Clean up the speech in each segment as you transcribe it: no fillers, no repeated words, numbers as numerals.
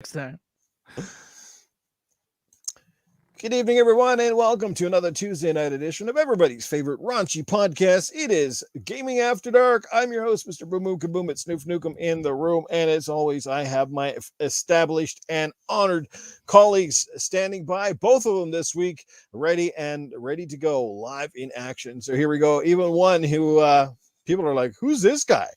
next time. Good evening, everyone, and welcome to another Tuesday night edition of everybody's favorite raunchy podcast. It is Gaming After Dark. I'm your host, Mr. Boom Kaboom at Snoof Nukem in the room, and as always, I have my established and honored colleagues standing by, both of them this week, ready to go live in action. So here we go. Even one who people are like, "Who's this guy?"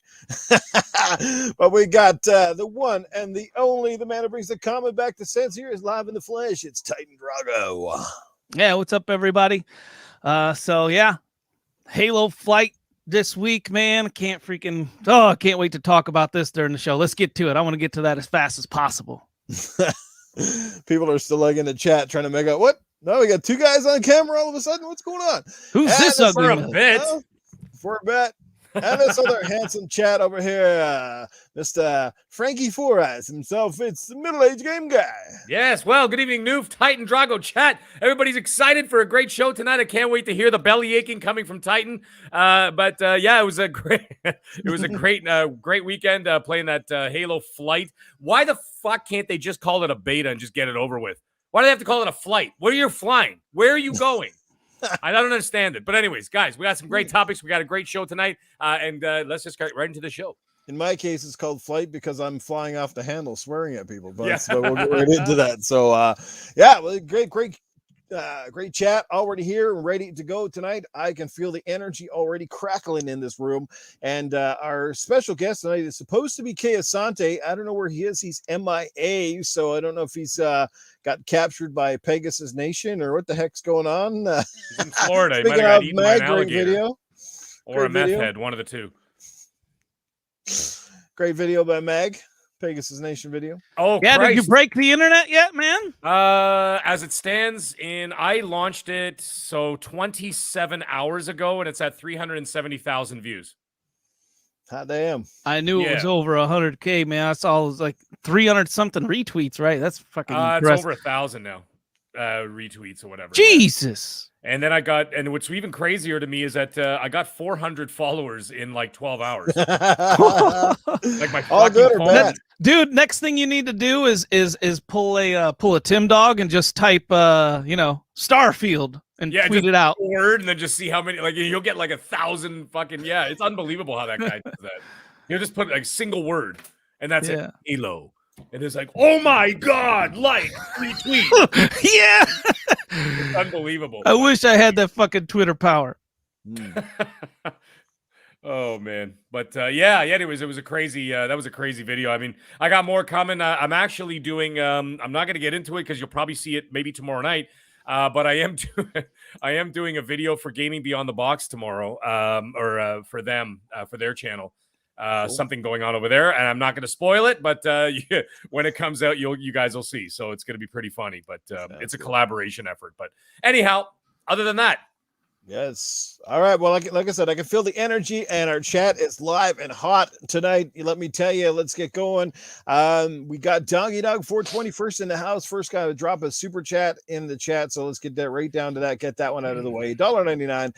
But we got the one and the only, the man who brings the comment back to sense here is live in the flesh. It's Titan Drago. Yeah, what's up, everybody? So yeah, Halo flight this week, man. I can't wait to talk about this during the show. Let's get to it. I want to get to that as fast as possible. People are still like in the chat trying to make out what? No, we got two guys on camera all of a sudden. What's going on? Who's this ugly? For a bit. And this other handsome chat over here, Mr. Frankie Four Eyes himself. It's the middle-aged game guy. Yes, well, good evening, Noof, Titan, Drago, chat. Everybody's excited for a great show tonight. I can't wait to hear the belly aching coming from Titan. Yeah, it was a great, great weekend playing that Halo flight. Why the fuck can't they just call it a beta and just get it over with? Why do they have to call it a flight? What are you flying? Where are you going? I don't understand it. But anyways, guys, we got some great topics. We got a great show tonight. And let's just get right into the show. In my case, it's called flight because I'm flying off the handle swearing at people. But we'll get right into that. So, well, great chat already here and ready to go tonight. I can feel the energy already crackling in this room. And our special guest tonight is supposed to be K Asante. I don't know where he is. He's MIA. So I don't know if he's got captured by Pegasus Nation or what the heck's going on. He's in Florida. He might have got eaten by an alligator. Video. Or a meth head, one of the two. Great video by Mag. Pegasus Nation video. Oh, yeah. Christ. Did you break the internet yet, man? As it stands, I launched it 27 hours ago, and it's at 370,000 views. Hot damn. I knew it was over 100K, man. I saw it was like 300 something retweets, right? That's fucking it's over 1,000 now. Retweets or whatever. Jesus. And then and what's even crazier to me is that I got 400 followers in like 12 hours. Like my all good or bad? Dude, next thing you need to do is pull a Tim Dog and just type Starfield and tweet it out. Word, and then just see how many, like you'll get like 1,000 fucking, it's unbelievable how that guy does that. You'll just put like single word and that's it. Halo. And it's like, oh my God, like, retweet. Yeah. It's unbelievable. I wish I had that fucking Twitter power. Oh man. But anyways, it was a crazy that was a crazy video. I mean, I got more coming. I'm actually doing I'm not going to get into it because you'll probably see it maybe tomorrow night. But I am doing a video for Gaming Beyond the Box tomorrow, or for them, for their channel. Cool. Something going on over there, and I'm not going to spoil it, but when it comes out, you guys will see. So it's going to be pretty funny, but it's a collaboration effort. But anyhow, other than that, yes. All right. Well, like I said, I can feel the energy, and our chat is live and hot tonight. Let me tell you, let's get going. We got Doggy Dog 421st in the house. First guy to drop a super chat in the chat. So let's get that right down to that. Get that one out of the way. $1.99.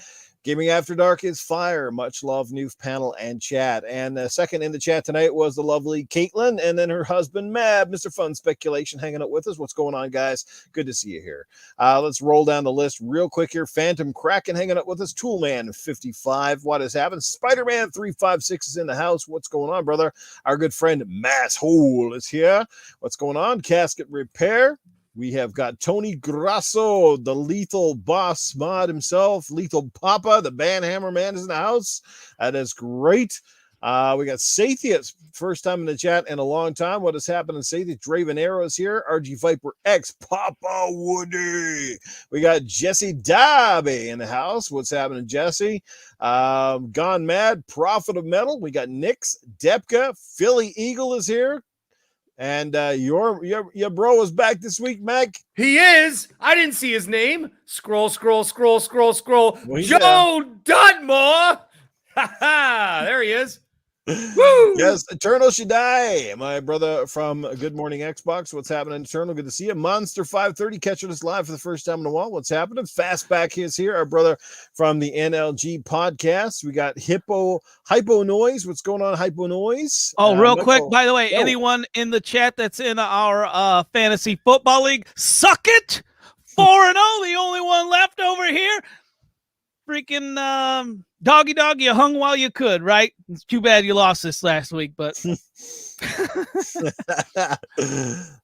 Gaming After Dark is fire. Much love, new panel and chat. And second in the chat tonight was the lovely Caitlin, and then her husband, Mab, Mr. Fun Speculation, hanging out with us. What's going on, guys? Good to see you here. Let's roll down the list real quick here. Phantom Kraken hanging out with us. Toolman 55. What has happened? Spider-Man 356 is in the house. What's going on, brother? Our good friend Mass Hole is here. What's going on? Casket Repair. We have got Tony Grasso, the lethal boss mod himself, Lethal Papa, the Banhammer man is in the house. That is great. We got Sathius, first time in the chat in a long time. What has happened in Sathius? Draven Arrow is here. RG Viper X, Papa Woody. We got Jesse Dobby in the house. What's happening, Jesse? Gone Mad, Prophet of Metal. We got Nix, Depka, Philly Eagle is here. And your bro is back this week, Mac. He is. I didn't see his name. Scroll. Well, Joe Dudmore. Ha ha. There he is. Woo! Yes, Eternal Shaddai, my brother from Good Morning Xbox. What's happening, Eternal? Good to see you. Monster 530 catching us live for the first time in a while. What's happening? Fastback is here, our brother from the NLG podcast. We got Hypo Noise. What's going on, Hypo Noise? Oh, real Michael, quick, by the way, yo. anyone in the chat that's in our fantasy football league, suck it. 4-0, the only one left over here. Freaking doggy dog, you hung while you could, right? It's too bad you lost this last week, but Nothing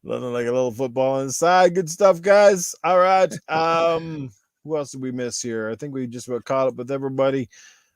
like a little football inside. Good stuff, guys. All right. Who else did we miss here? I think we just about caught up with everybody.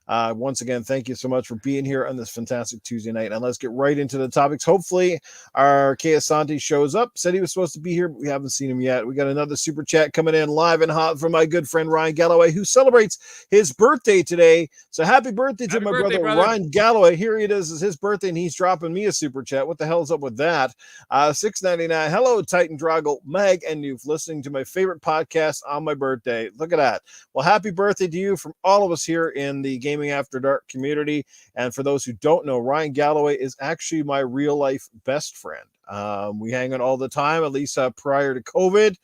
Once again, thank you so much for being here on this fantastic Tuesday night. And let's get right into the topics. Hopefully, our K Asante shows up. Said he was supposed to be here, but we haven't seen him yet. We got another super chat coming in live and hot from my good friend Ryan Galloway, who celebrates his birthday today. So happy birthday to my brother Ryan Galloway. Here it is his birthday, and he's dropping me a super chat. What the hell's up with that? $6.99. Hello, Titan Drago, Mag, and Noof, listening to my favorite podcast on my birthday. Look at that. Well, happy birthday to you from all of us here in the Gaming After Dark community. And for those who don't know, Ryan Galloway is actually my real life best friend. We hang out all the time, at least prior to COVID.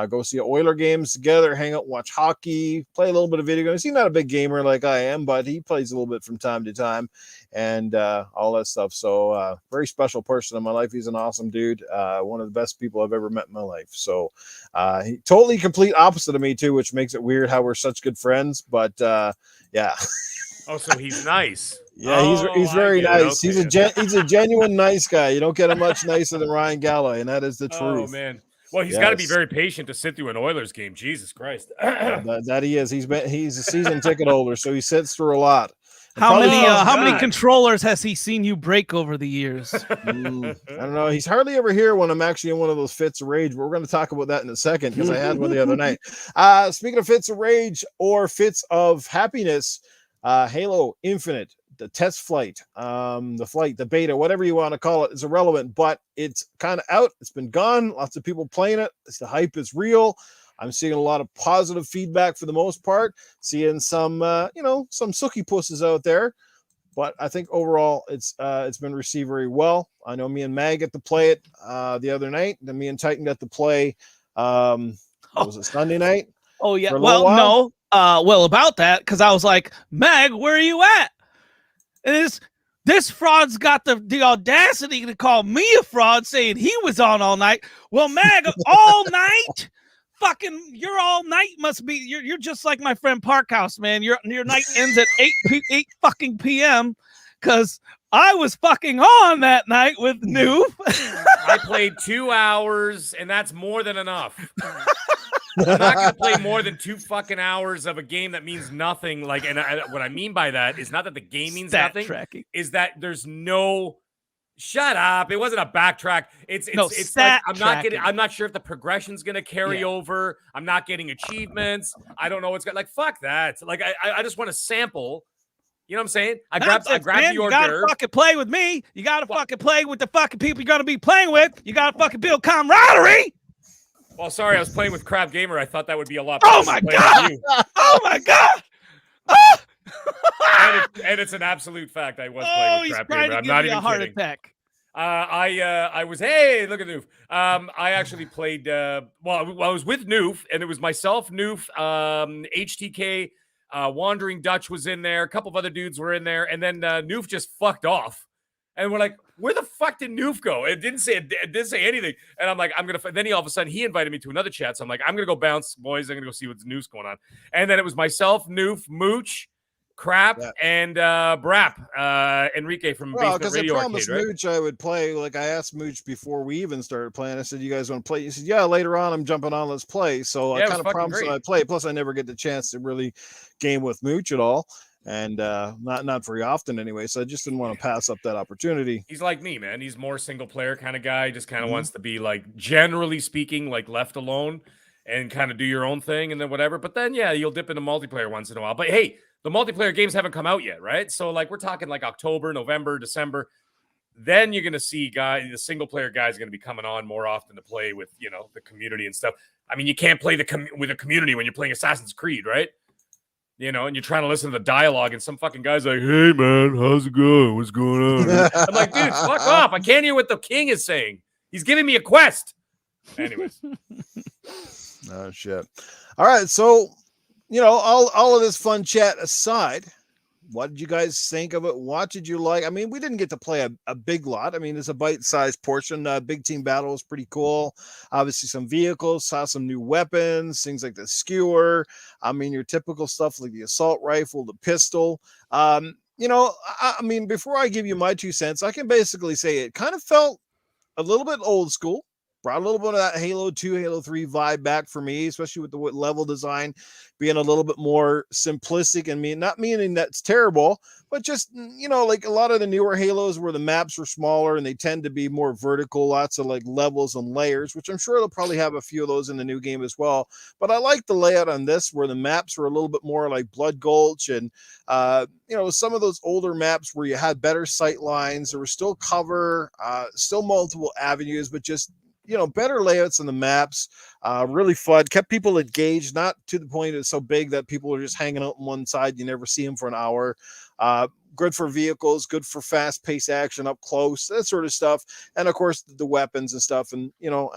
Go see Oiler games together, hang out, watch hockey, play a little bit of video games. He's not a big gamer like I am, but he plays a little bit from time to time and all that stuff. So very special person in my life. He's an awesome dude. One of the best people I've ever met in my life. So he totally complete opposite of me too, which makes it weird how we're such good friends. But yeah. Oh, so he's nice. Yeah, he's very nice. Okay. He's a genuine nice guy. You don't get a much nicer than Ryan Galloway, and that is the truth. Oh man. Well, he's got to be very patient to sit through an Oilers game. Jesus Christ. that he is. He's a season ticket holder, so he sits through a lot. How many controllers has he seen you break over the years? I don't know. He's hardly ever here when I'm actually in one of those fits of rage. But we're going to talk about that in a second because I had one the other night. Speaking of fits of rage or fits of happiness, Halo Infinite, the test flight, the beta, whatever you want to call it, is irrelevant, but it's kind of out. It's been gone. Lots of people playing it. The hype is real. I'm seeing a lot of positive feedback for the most part. Seeing some sookie pusses out there, but I think overall it's been received very well. I know me and Mag got to play it the other night. Then me and Titan got to play. Was it Sunday night? Oh yeah. Well, no. About that, because I was like, Mag, where are you at? And this fraud's got the audacity to call me a fraud, saying he was on all night. Well, Mag, all night? Fucking, your all night must be, you're just like my friend Parkhouse, man. Your night ends at 8 fucking p.m. because I was fucking on that night with Noob. I played 2 hours, and that's more than enough. I'm not going to play more than 2 fucking hours of a game that means nothing. Like, and what I mean by that is not that the game means nothing. Tracking. Is that there's no. Shut up! It wasn't a backtrack. It's like I'm not sure if the progression's going to carry over. I'm not getting achievements. I don't know what's going. Like, fuck that. Like, I just want to sample. You know what I'm saying? I grabbed the hors d'oeuvre. You gotta fucking play with me. You gotta fucking play with the fucking people you're gonna be playing with. You gotta fucking build camaraderie. Well, sorry, I was playing with Crab Gamer. I thought that would be a lot better. Oh my god! Oh my god! Ah! and it's an absolute fact. I was playing with Crab Gamer. I'm not even kidding. Attack. I was, hey, look at Noof. I actually played. I was with Noof, and it was myself, Noof, HTK, Wandering Dutch was in there. A couple of other dudes were in there, and then Noof just fucked off. And we're like, where the fuck did Noof go? It didn't say anything. And I'm like, then all of a sudden he invited me to another chat. So I'm like, I'm going to go bounce, boys. I'm going to go see what's Noof's going on. And then it was myself, Noof, Mooch, Crap, and Brap, Enrique from Basement Radio Arcade, right? Because I promised Mooch I would play. Like, I asked Mooch before we even started playing. I said, you guys want to play? He said, yeah, later on I'm jumping on, let's play. So I kind of promised that I'd play. Plus, I never get the chance to really game with Mooch at all. And not very often anyway, so I just didn't want to pass up that opportunity. He's like me, man. He's more single player kind of guy. Just kind of wants to be, like, generally speaking, like, left alone and kind of do your own thing and then whatever. But then, yeah, you'll dip into multiplayer once in a while. But hey, the multiplayer games haven't come out yet, right? So, like, we're talking like October, November, December. Then you're going to see the single player guys are going to be coming on more often to play with, the community and stuff. I mean, you can't play with a community when you're playing Assassin's Creed, right? you know, and you're trying to listen to the dialogue, and some fucking guy's like, "Hey man, how's it going? What's going on?" I'm like, dude, fuck off! I can't hear what the king is saying. He's giving me a quest. Anyways, oh shit! All right, so you know, all of this fun chat aside, what did you guys think of it? What did you like? I mean, we didn't get to play a big lot. I mean, it's a bite-sized portion. Big team battle was pretty cool. Obviously, some vehicles, saw some new weapons, things like the skewer. I mean, your typical stuff like the assault rifle, the pistol. You know, I mean, before I give you my 2 cents, I can basically say it kind of felt a little bit old school. Brought a little bit of that Halo 2, Halo 3 vibe back for me, especially with the level design being a little bit more simplistic, and not meaning that's terrible, but just, you know, like a lot of the newer Halos where the maps are smaller and they tend to be more vertical, lots of like levels and layers, which I'm sure they'll probably have a few of those in the new game as well. But I like the layout on this where the maps were a little bit more like Blood Gulch and, you know, some of those older maps where you had better sight lines. There was still cover, still multiple avenues, but just, you know, better layouts in the maps, really fun, kept people engaged, not to the point it's so big that people are just hanging out on one side. You never see them for an hour. Good for vehicles, good for fast paced action up close, that sort of stuff. And of course the weapons and stuff. And, you know,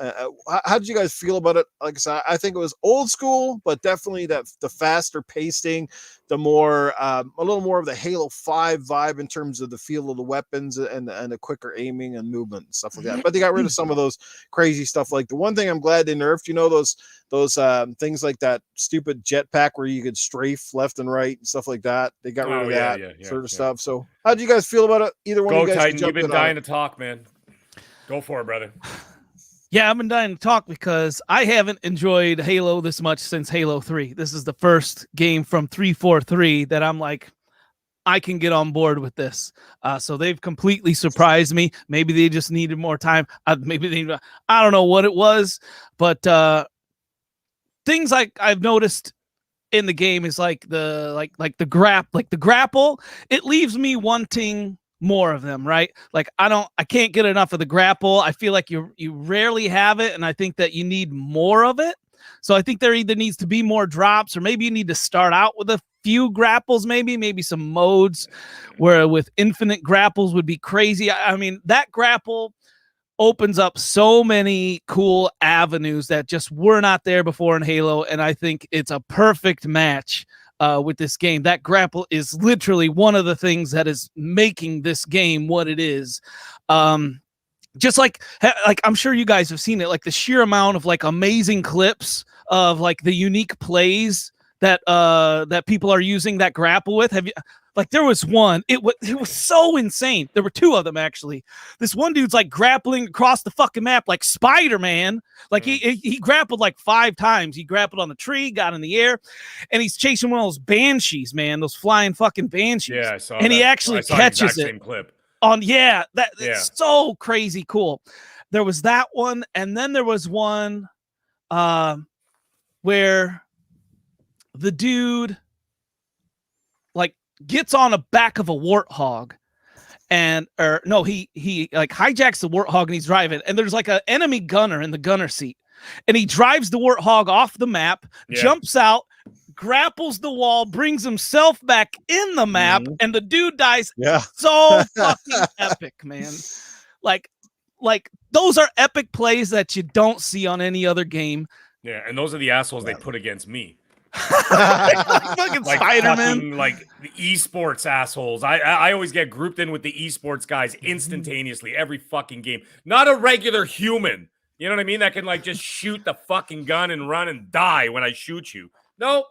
how did you guys feel about it? Like I said, I think it was old school, but definitely that the faster pacing, the more, a little more of the Halo 5 vibe in terms of the feel of the weapons and the quicker aiming and movement and stuff like that. But they got rid of some of those crazy stuff. Like the one thing I'm glad they nerfed, you know, those things like that stupid jetpack where you could strafe left and right and stuff like that. They got rid of that sort of stuff. So how do you guys feel about it? Either one of you guys Titan, you've been dying to talk, man. Go for it, brother. Yeah, I've been dying to talk because I haven't enjoyed Halo this much since Halo 3. This is the first game from 343 that I'm like, I can get on board with this. So they've completely surprised me. Maybe they just needed more time. Maybe I don't know what it was, but things like I've noticed in the game is like the grapple. It leaves me wanting more of them, right? Like I can't get enough of the grapple. I feel like you rarely have it, and I think that you need more of it. So I think there either needs to be more drops, or maybe you need to start out with a few grapples, maybe some modes where with infinite grapples would be crazy. I mean, that grapple opens up so many cool avenues that just were not there before in Halo, and I think it's a perfect match with this game. That grapple is literally one of the things that is making this game what it is. Just like I'm sure you guys have seen it, like the sheer amount of like amazing clips of like the unique plays that that people are using that grapple with. Have you? Like there was one, it was so insane. There were 2 of them actually. This one dude's like grappling across the fucking map like Spider-Man. Like he grappled like 5 times. He grappled on the tree, got in the air, and he's chasing one of those banshees, man. Those flying fucking banshees. Yeah, I saw and that. He actually catches it. Same clip. It's so crazy cool. There was that one, and then there was one where the dude like gets on the back of a warthog and he like hijacks the warthog and he's driving, and there's like an enemy gunner in the gunner seat, and he drives the warthog off the map, jumps out, grapples the wall, brings himself back in the map, and the dude dies. So fucking epic, man. Like those are epic plays that you don't see on any other game. Yeah, and those are the assholes they put against me. Fucking Spider-Man, like the esports assholes. I always get grouped in with the esports guys instantaneously every fucking game. Not a regular human, you know what I mean? That can like just shoot the fucking gun and run and die when I shoot you. Nope.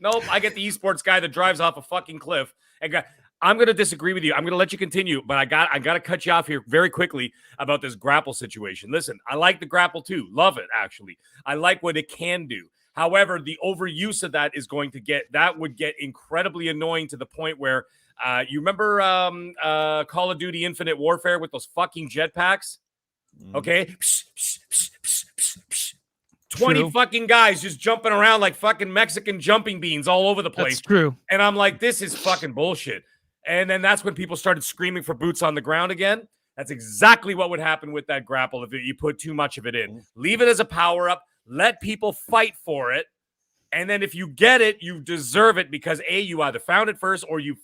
I get the esports guy that drives off a fucking cliff. And I'm going to disagree with you. I'm going to let you continue, but I got to cut you off here very quickly about this grapple situation. Listen, I like the grapple too. Love it, actually. I like what it can do. However, the overuse of that would get incredibly annoying to the point where you remember Call of Duty Infinite Warfare with those fucking jetpacks? Okay? 20 True. fucking guys just jumping around like fucking Mexican jumping beans all over the place. That's true. And I'm like, this is fucking bullshit. And then that's when people started screaming for boots on the ground again. That's exactly what would happen with that grapple if you put too much of it in. Leave it as a power-up. Let people fight for it. And then if you get it, you deserve it because A, you either found it first or you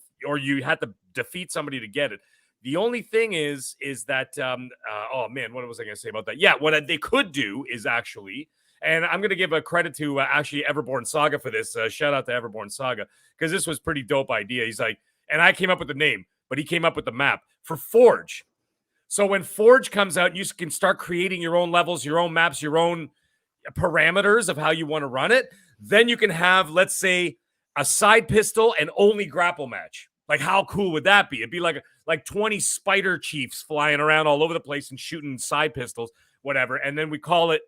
had to defeat somebody to get it. The only thing is that oh man, what was I going to say about that? Yeah, what they could do is actually, and I'm going to give a credit to actually Everborn Saga for this. Shout out to Everborn Saga because this was pretty dope idea. He's like, and I came up with the name, but he came up with the map for Forge. So when Forge comes out, you can start creating your own levels, your own maps, your own parameters of how you want to run it. Then you can have, let's say, a side pistol and only grapple match. Like, how cool would that be? It'd be like 20 spider chiefs flying around all over the place and shooting side pistols, whatever. And then we call it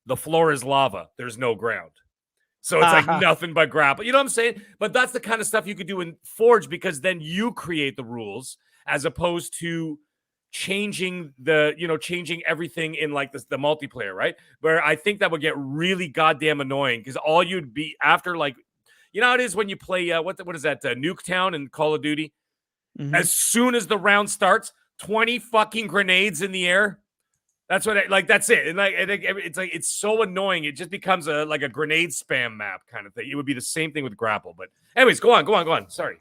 the floor is lava. There's no ground. So it's like nothing but grapple. You know what I'm saying? But that's the kind of stuff you could do in Forge because then you create the rules as opposed to changing everything in like the multiplayer, right? Where I think that would get really goddamn annoying because all you'd be after, like, you know how it is when you play what is that Nuketown in Call of Duty? Mm-hmm. As soon as the round starts, 20 fucking grenades in the air. That's what that's it. And like it's so annoying. It just becomes like a grenade spam map kind of thing. It would be the same thing with grapple. But anyways, go on. Sorry.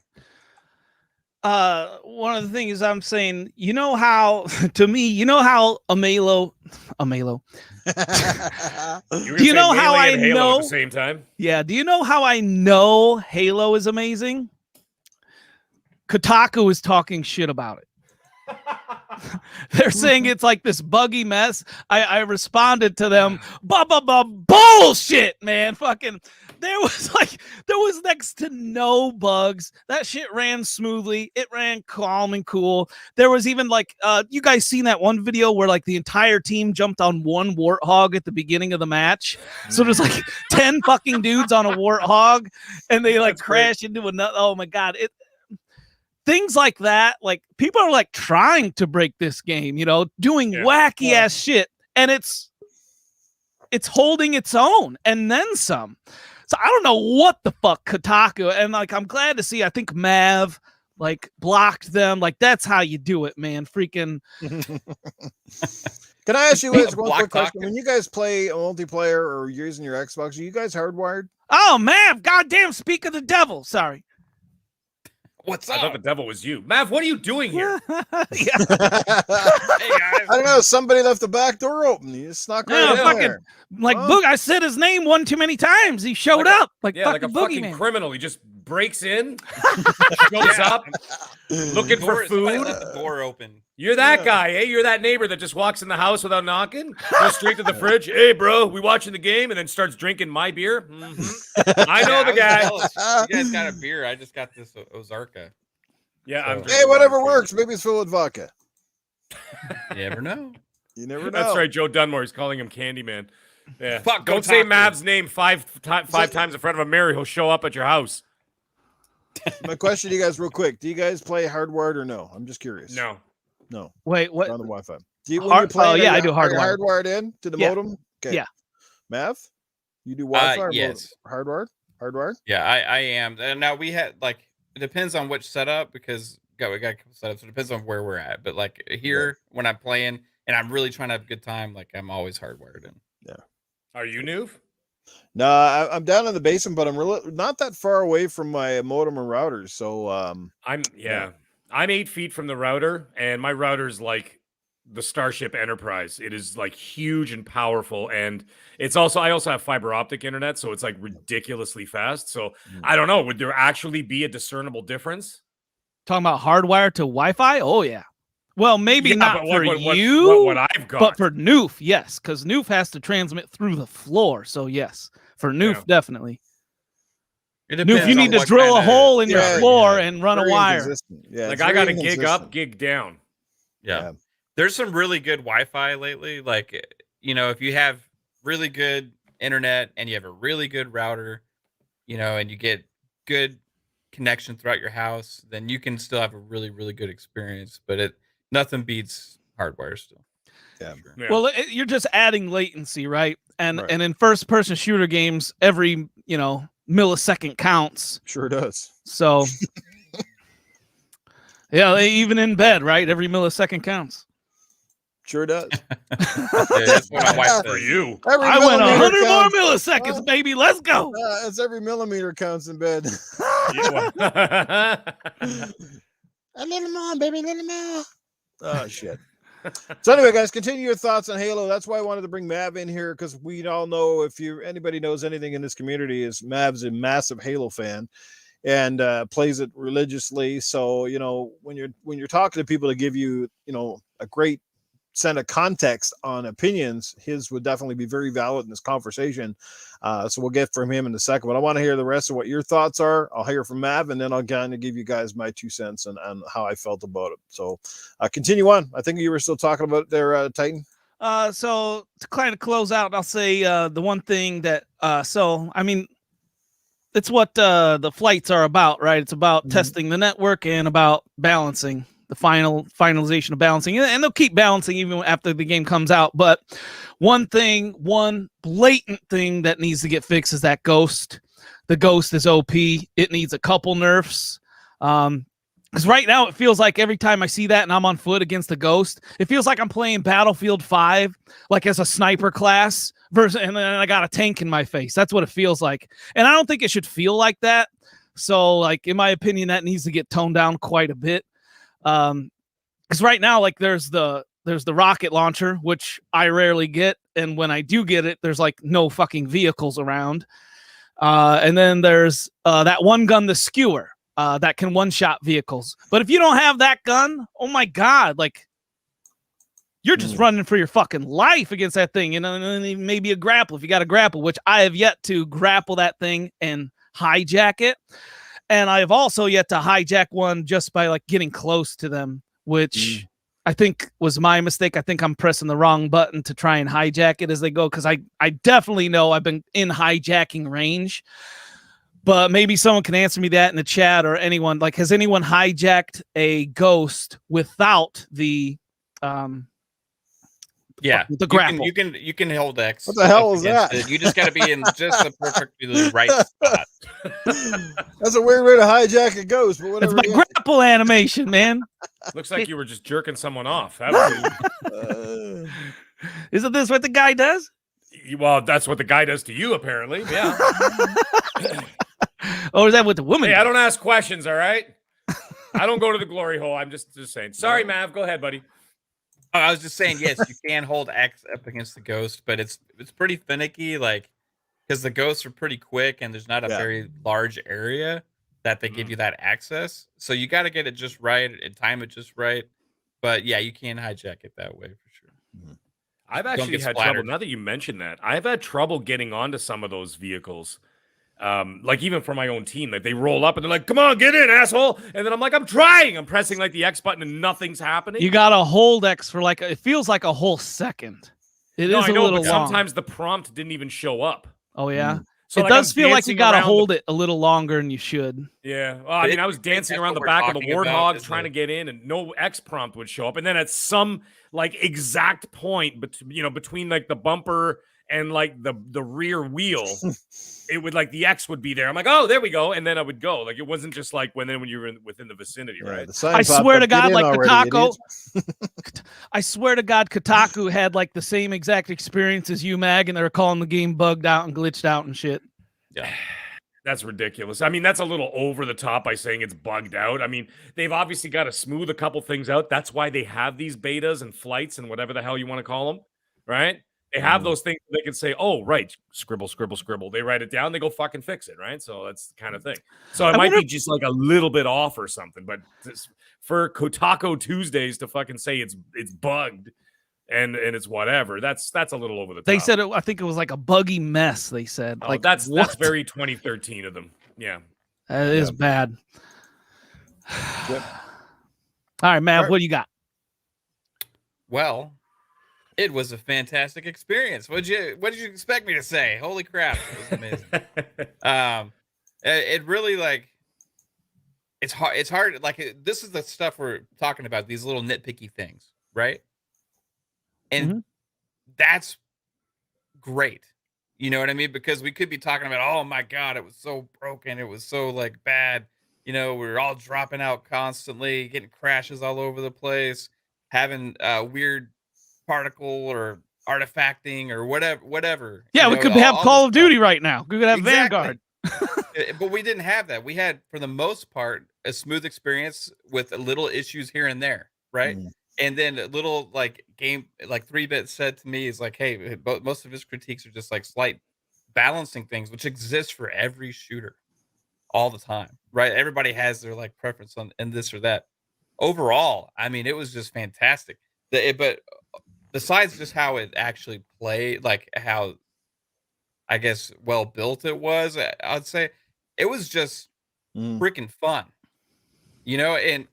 One of the things I'm saying, you know how to me, you know how Amalo. Do you know how I know at the same time? Yeah. Do you know how I know Halo is amazing? Kotaku is talking shit about it. They're saying it's like this buggy mess. I responded to them, bullshit, man. Fucking, there was next to no bugs. That shit ran smoothly. It ran calm and cool. There was even like, you guys seen that one video where like the entire team jumped on one warthog at the beginning of the match? So there's like 10 fucking dudes on a warthog and they like crash into another. Oh my God. Things like that, like people are like trying to break this game, you know, doing wacky ass shit, and it's holding its own and then some. So I don't know what the fuck Kotaku, and like I'm glad to see. I think Mav like blocked them. Like that's how you do it, man. Freaking. Can I ask you one quick question? When you guys play a multiplayer or you're using your Xbox, are you guys hardwired? Oh, Mav! Goddamn! Speak of the devil. Sorry. What's up? I thought the devil was you. Mav, what are you doing here? Hey, guys. I don't know. Somebody left the back door open. He just snuck right in there. Like, Boog, I said his name one too many times. He showed up. Like a fucking criminal. He just breaks in, shows up, looking for food. Left the door open. You're that guy, eh? You're that neighbor that just walks in the house without knocking, goes straight to the fridge. Hey, bro, we watching the game, and then starts drinking my beer. Mm-hmm. I know the guy. You guys got a beer. I just got this Ozarka. Yeah, hey, whatever works. Maybe it's filled with vodka. You never know. You never know. That's right. Joe Dunmore. He's calling him Candyman. Yeah. Fuck, don't say Mav's name five times in front of a mirror. He'll show up at your house. My question to you guys real quick. Do you guys play hardwired or no? I'm just curious. No. Wait, what? On the Wi-Fi. Do you, I do hardwired. Hardwired in to the modem? Okay. Yeah. Mav? You do Wi-Fi? Yes. Hardwired? Yeah, I am. And now we had it depends on which setup because we got a couple setups. So it depends on where we're at. But like here when I'm playing and I'm really trying to have a good time, like I'm always hardwired in. Yeah. Are you new? No, I'm down in the basement, but I'm really not that far away from my modem and routers. So I'm 8 feet from the router, and my router's like the Starship Enterprise. It is like huge and powerful, and I also have fiber optic internet, so it's like ridiculously fast. So I don't know, would there actually be a discernible difference? Talking about hardwire to Wi-Fi? Oh yeah. Well, maybe not for you, what I've got, but for Noof, yes, because Noof has to transmit through the floor. So yes, for Noof, definitely. Noof, you need to drill a hole in your floor and run a wire. Yeah, like I got to gig up, gig down. Yeah. There's some really good Wi-Fi lately. Like, you know, if you have really good internet and you have a really good router, you know, and you get good connection throughout your house, then you can still have a really, really good experience. But nothing beats hardwire still. Yeah. Yeah. Well, you're just adding latency, right? And in first-person shooter games, every millisecond counts. Sure does. So, yeah, even in bed, right? Every millisecond counts. Sure does. That's what my wife For says. you. Every I went millimeter 100 more counts. milliseconds, baby. Let's go. It's every millimeter counts in bed. Yeah, A little more, baby, a little more. Oh shit. So anyway, guys, continue your thoughts on Halo. That's why I wanted to bring Mav in here, because we all know, if anybody knows anything in this community, is Mav's a massive Halo fan and plays it religiously. So when you're talking to people to give you a great set of context on opinions, his would definitely be very valid in this conversation. So we'll get from him in a second, but I want to hear the rest of what your thoughts are. I'll hear from Mav, and then I'll kind of give you guys my 2 cents on how I felt about it. So continue on. I think you were still talking about there, Titan. So to kind of close out, I'll say the one thing that it's what the flights are about, right? It's about testing the network and about balancing the finalization of balancing, and they'll keep balancing even after the game comes out. But one blatant thing that needs to get fixed is that Ghost. The Ghost is OP. It needs a couple nerfs. Because right now it feels like every time I see that and I'm on foot against the Ghost, it feels like I'm playing Battlefield 5, like as a sniper class, and then I got a tank in my face. That's what it feels like. And I don't think it should feel like that. So, like, in my opinion, that needs to get toned down quite a bit. Because right now, like, there's the rocket launcher, which I rarely get. And when I do get it, there's like no fucking vehicles around. And then there's that one gun, the skewer. That can one-shot vehicles. But if you don't have that gun, oh my God, like, you're just running for your fucking life against that thing. And then maybe a grapple, if you got a grapple, which I have yet to grapple that thing and hijack it. And I have also yet to hijack one just by, like, getting close to them, which I think was my mistake. I think I'm pressing the wrong button to try and hijack it as they go, because I definitely know I've been in hijacking range. But maybe someone can answer me that in the chat, or anyone. Like, has anyone hijacked a Ghost without the the grapple? You can hold X. What the hell is that? You just got to be in just the perfectly right spot. That's a weird way to hijack a Ghost, but whatever. It's my grapple animation, man. Looks like you were just jerking someone off. That was Isn't this what the guy does? well, that's what the guy does to you, apparently. Yeah. Or is that what the woman Hey, does? I don't ask questions, all right? I don't go to the glory hole. I'm just saying. Sorry, Mav. Go ahead, buddy. Oh, I was just saying, yes, you can hold X up against the Ghost, but it's pretty finicky, like, because the Ghosts are pretty quick and there's not a very large area that they give you that access. So you got to get it just right and time it just right. But yeah, you can hijack it that way for sure. I've actually had trouble. Now that you mention that, I've had trouble getting onto some of those vehicles. Like, even for my own team, like, they roll up and they're like, "Come on, get in, asshole!" And then I'm like, "I'm trying." I'm pressing like the X button and nothing's happening. You gotta hold X for like it feels like a whole second. It is a little long. Sometimes the prompt didn't even show up. Oh yeah. So it does feel like you gotta hold it a little longer than you should. Yeah. Well, I mean, I was dancing around the back of a warthog trying to get in, and no X prompt would show up. And then at some like exact point, between like the bumper and like the rear wheel, it would, like, the X would be there. I'm like, oh, there we go, and then I would go. Like, it wasn't just like when you were within the vicinity, right? I swear to God, like Kotaku. I swear to God, Kotaku had like the same exact experience as you, Mag, and they were calling the game bugged out and glitched out and shit. Yeah. That's ridiculous. I mean, that's a little over the top by saying it's bugged out. I mean, they've obviously got to smooth a couple things out. That's why they have these betas and flights and whatever the hell you want to call them, right? They have those things they can say, oh, right, scribble, scribble, scribble. They write it down, they go fucking fix it, right? So that's the kind of thing. So it might be just like a little bit off or something, but for Kotaku Tuesdays to fucking say it's bugged and it's whatever, that's a little over the top. They said I think it was like a buggy mess, they said. Oh, like that's very 2013 of them. Yeah. That is bad. All right, Mav, what do you got? Well, it was a fantastic experience. What did you expect me to say? Holy crap, it was amazing. It really, like, it's hard. Like, this is the stuff we're talking about, these little nitpicky things, right? And that's great. You know what I mean? Because we could be talking about, oh my God, it was so broken. It was so, like, bad. You know, we're all dropping out constantly, getting crashes all over the place, having weird particle or artifacting or whatever. Yeah, you we know, could all, have all Call this of stuff. Duty right now. We could have Exactly. Vanguard. But we didn't have that. We had, for the most part, a smooth experience with little issues here and there, right? Mhm. And then a little like game, like 3-Bit said to me is like, hey, most of his critiques are just like slight balancing things, which exists for every shooter all the time, right? Everybody has their like preference on and this or that. Overall, I mean, it was just fantastic. But besides just how it actually played, like how I guess well built it was, I'd say it was just Mm. freaking fun, and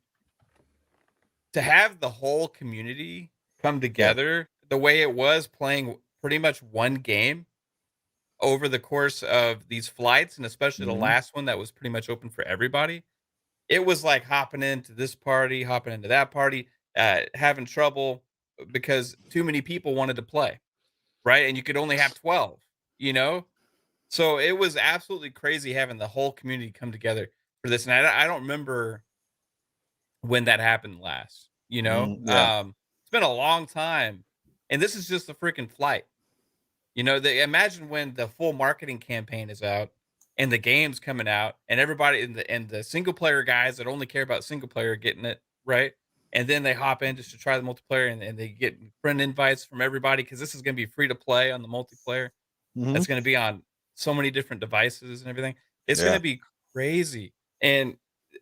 to have the whole community come together the way it was playing pretty much one game over the course of these flights, and especially the Mhm. last one that was pretty much open for everybody. It was like hopping into this party, hopping into that party, having trouble because too many people wanted to play, right? And you could only have 12, you know? So it was absolutely crazy having the whole community come together for this. And I don't remember when that happened last, Yeah. It's been a long time. And this is just a freaking flight. Imagine when the full marketing campaign is out and the game's coming out and everybody and the single player guys that only care about single player are getting it, right? And then they hop in just to try the multiplayer and they get friend invites from everybody because this is going to be free to play on the multiplayer. Mhm. That's going to be on so many different devices and everything. It's going Yeah. to be crazy. And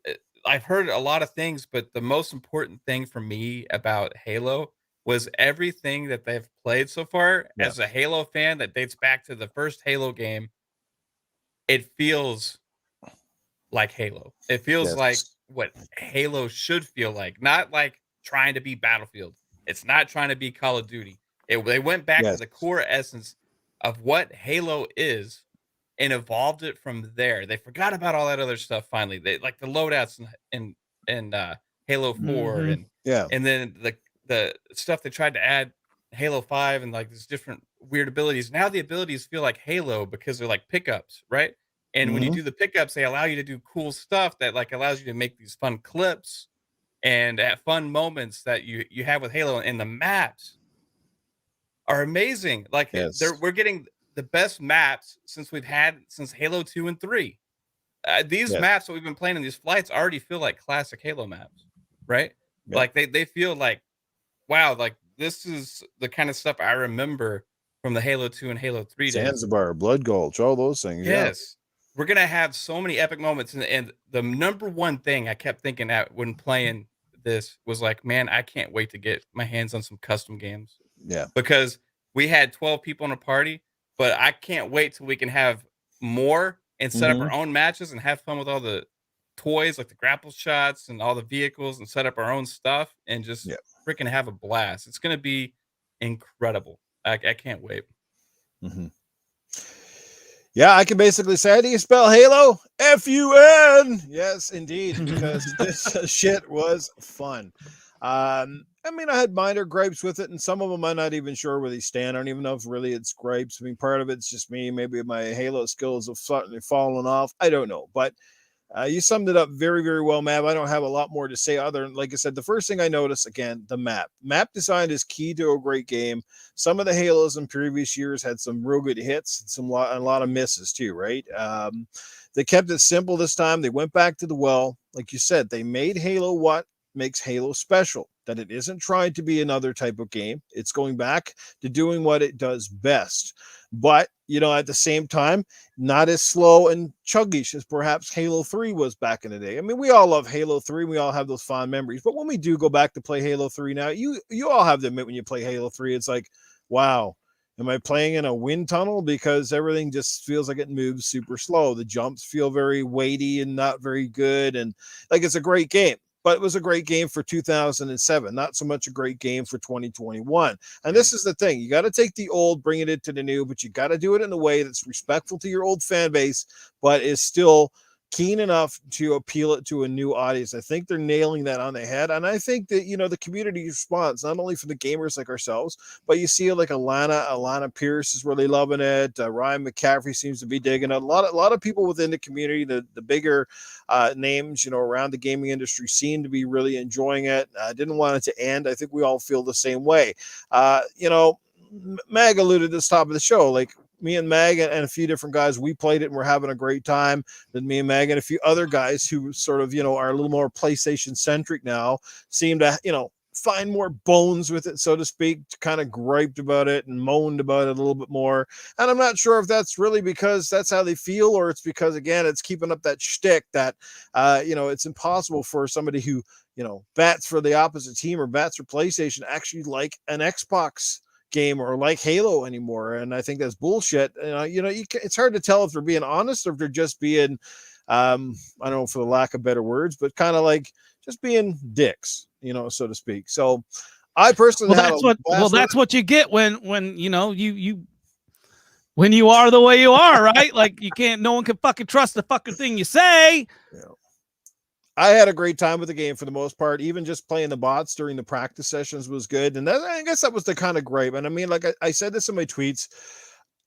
uh, I've heard a lot of things, but the most important thing for me about Halo was everything that they've played so far. Yeah. As a Halo fan that dates back to the first Halo game, it feels like Halo. It feels like Yes. what Halo should feel like, not like trying to be Battlefield. It's not trying to be Call of Duty. They went back to Yes. the core essence of what Halo is and evolved it from there. They forgot about all that other stuff finally. They like the loadouts in Halo 4 Mhm. Yeah. and then the stuff they tried to add Halo 5 and like these different weird abilities. Now the abilities feel like Halo because they're like pickups, right? And when you Mhm. do the pickups, they allow you to do cool stuff that like allows you to make these fun clips and at fun moments that you have with Halo, and the maps are amazing. Like Yes. we're getting the best maps since Halo 2 and 3. These Yes. maps that we've been playing in these flights already feel like classic Halo maps, right? Yeah. Like they feel like, wow, like this is the kind of stuff I remember from the Halo 2 and Halo 3 days. Zanzibar, Blood Gulch, all those things. Yeah. Yes. We're gonna have so many epic moments, and the number one thing I kept thinking at when playing this was like, man, I can't wait to get my hands on some custom games Yeah. because we had 12 people in a party, but I can't wait till we can have more and set up Mhm. our own matches and have fun with all the toys like the grapple shots and all the vehicles and set up our own stuff and just Yeah. freaking have a blast. It's gonna be incredible. I can't wait. Mhm. Yeah, I can basically say, how do you spell Halo? F-U-N. Yes, indeed, because this shit was fun. I mean, I had minor gripes with it, and some of them I'm not even sure where they stand. I don't even know if really it's gripes. I mean, part of it's just me. Maybe my Halo skills have suddenly fallen off. I don't know, but you summed it up very, very well, Mav. I don't have a lot more to say other than, like I said, the first thing I noticed, again, the map. Map design is key to a great game. Some of the Halos in previous years had some real good hits, a lot of misses too, right? They kept it simple this time. They went back to the well. Like you said, they made Halo what makes Halo special, that it isn't trying to be another type of game. It's going back to doing what it does best. But, at the same time, not as slow and chuggish as perhaps Halo 3 was back in the day. I mean, we all love Halo 3. We all have those fond memories. But when we do go back to play Halo 3 now, you all have to admit when you play Halo 3, it's like, wow, am I playing in a wind tunnel? Because everything just feels like it moves super slow. The jumps feel very weighty and not very good. And like, it's a great game. But it was a great game for 2007, not so much a great game for 2021. And this is the thing. You got to take the old, bring it into the new, but you got to do it in a way that's respectful to your old fan base, but is still keen enough to appeal it to a new audience. I think they're nailing that on the head. And I think that, the community response, not only for the gamers like ourselves, but you see like Alana Pierce is really loving it. Ryan McCaffrey seems to be digging it. A lot of people within the community, the bigger names, around the gaming industry seem to be really enjoying it. I didn't want it to end. I think we all feel the same way. Mag alluded to the top of the show, like me and Mag and a few different guys, we played it and we're having a great time. Then me and Mag and a few other guys who sort of, are a little more PlayStation centric now seem to, find more bones with it, so to speak, kind of griped about it and moaned about it a little bit more. And I'm not sure if that's really because that's how they feel, or it's because, again, it's keeping up that shtick that, it's impossible for somebody who, bats for the opposite team or bats for PlayStation actually like an Xbox game or like Halo anymore. And I think that's bullshit. It's hard to tell if they're being honest or if they're just being, I don't know, for the lack of better words, but kind of like just being dicks, so to speak. So I personally that's what you get when when you are the way you are, right? Like no one can fucking trust the fucking thing you say. Yeah. I had a great time with the game for the most part. Even just playing the bots during the practice sessions was good. And I guess that was the kind of gripe. And I mean, like I said this in my tweets,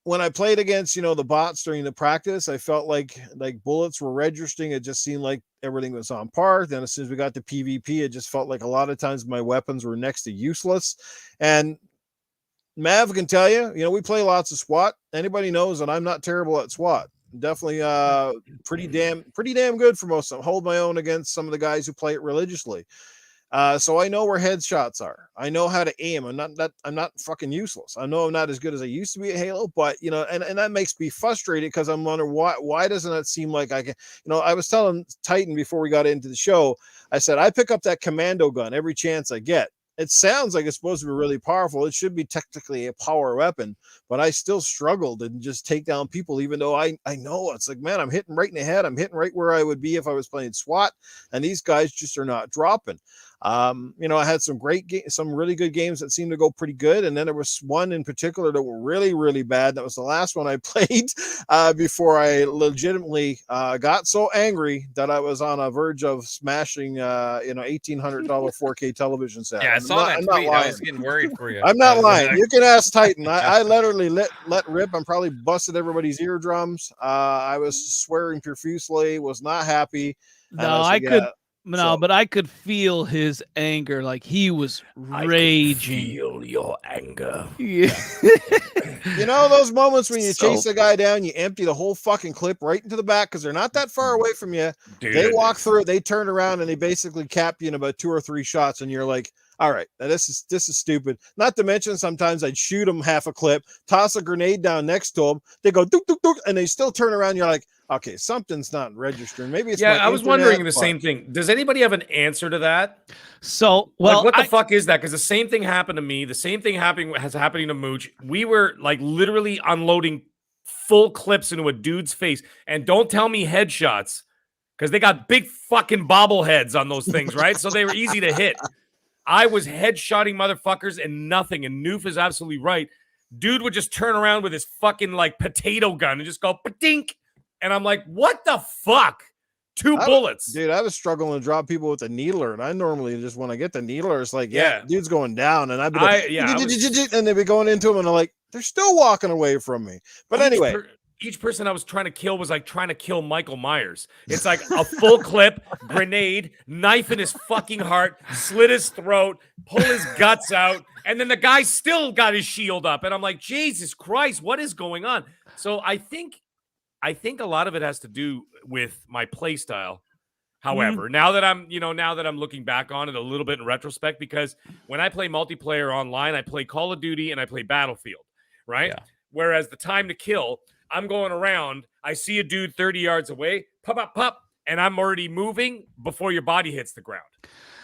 when I played against, the bots during the practice, I felt like bullets were registering. It just seemed like everything was on par. Then as soon as we got to PvP, it just felt like a lot of times my weapons were next to useless. And Mav can tell you, we play lots of SWAT. Anybody knows that I'm not terrible at SWAT. Definitely pretty damn good for most of them. Hold my own against some of the guys who play it religiously. So I know where headshots are. I know how to aim. I'm not fucking useless. I know I'm not as good as I used to be at Halo, but and that makes me frustrated because I'm wondering why doesn't it seem like I can, I was telling Titan before we got into the show, I said, I pick up that commando gun every chance I get. It sounds like it's supposed to be really powerful. It should be technically a power weapon, but I still struggled and just take down people, even though I know it's like, man, I'm hitting right in the head. I'm hitting right where I would be if I was playing SWAT, and these guys just are not dropping. I had some really good games that seemed to go pretty good. And then there was one in particular that were really, really bad. That was the last one I played before I legitimately got so angry that I was on a verge of smashing, $1,800 4K television set. Yeah, I saw that tweet. I was getting worried for you. I'm not lying. You can ask Titan. I literally let rip. I'm probably busted everybody's eardrums. I was swearing profusely, was not happy. But I could feel his anger. Like he was raging. Feel your anger. Yeah. Those moments when you chase a guy down, you empty the whole fucking clip right into the back because they're not that far away from you. Dude. They walk through it, they turn around, and they basically cap you in about 2 or 3 shots, and you're like, all right, now this is stupid. Not to mention, sometimes I'd shoot them half a clip, toss a grenade down next to them. They go dook, dook, dook, and they still turn around. You're like, okay, something's not regering. Maybe it's I was wondering the same thing. Does anybody have an answer to that? So, what the fuck is that? Because the same thing happened to me. The same thing happening to Mooch. We were like literally unloading full clips into a dude's face, and don't tell me headshots, because they got big fucking bobbleheads on those things, right? So they were easy to hit. I was headshotting motherfuckers and nothing. And Noof is absolutely right. Dude would just turn around with his fucking like potato gun and just go pa-dink. And I'm like, what the fuck? 2 bullets. Dude, I was struggling to drop people with the needler. And I normally just, when I get the needler, it's like, dude's going down. And I'd be like, and they'd be going into him. And I'm like, they're still walking away from me. But anyway. Each person I was trying to kill was like trying to kill Michael Myers. It's like a full clip, grenade, knife in his fucking heart, slit his throat, pull his guts out, and then the guy still got his shield up. And I'm like, Jesus Christ, what is going on? So I think a lot of it has to do with my play style. However, now that I'm looking back on it a little bit in retrospect, because when I play multiplayer online, I play Call of Duty and I play Battlefield, right? Yeah. Whereas the time to kill, I'm going around, I see a dude 30 yards away, pop, pop, pop, and I'm already moving before your body hits the ground.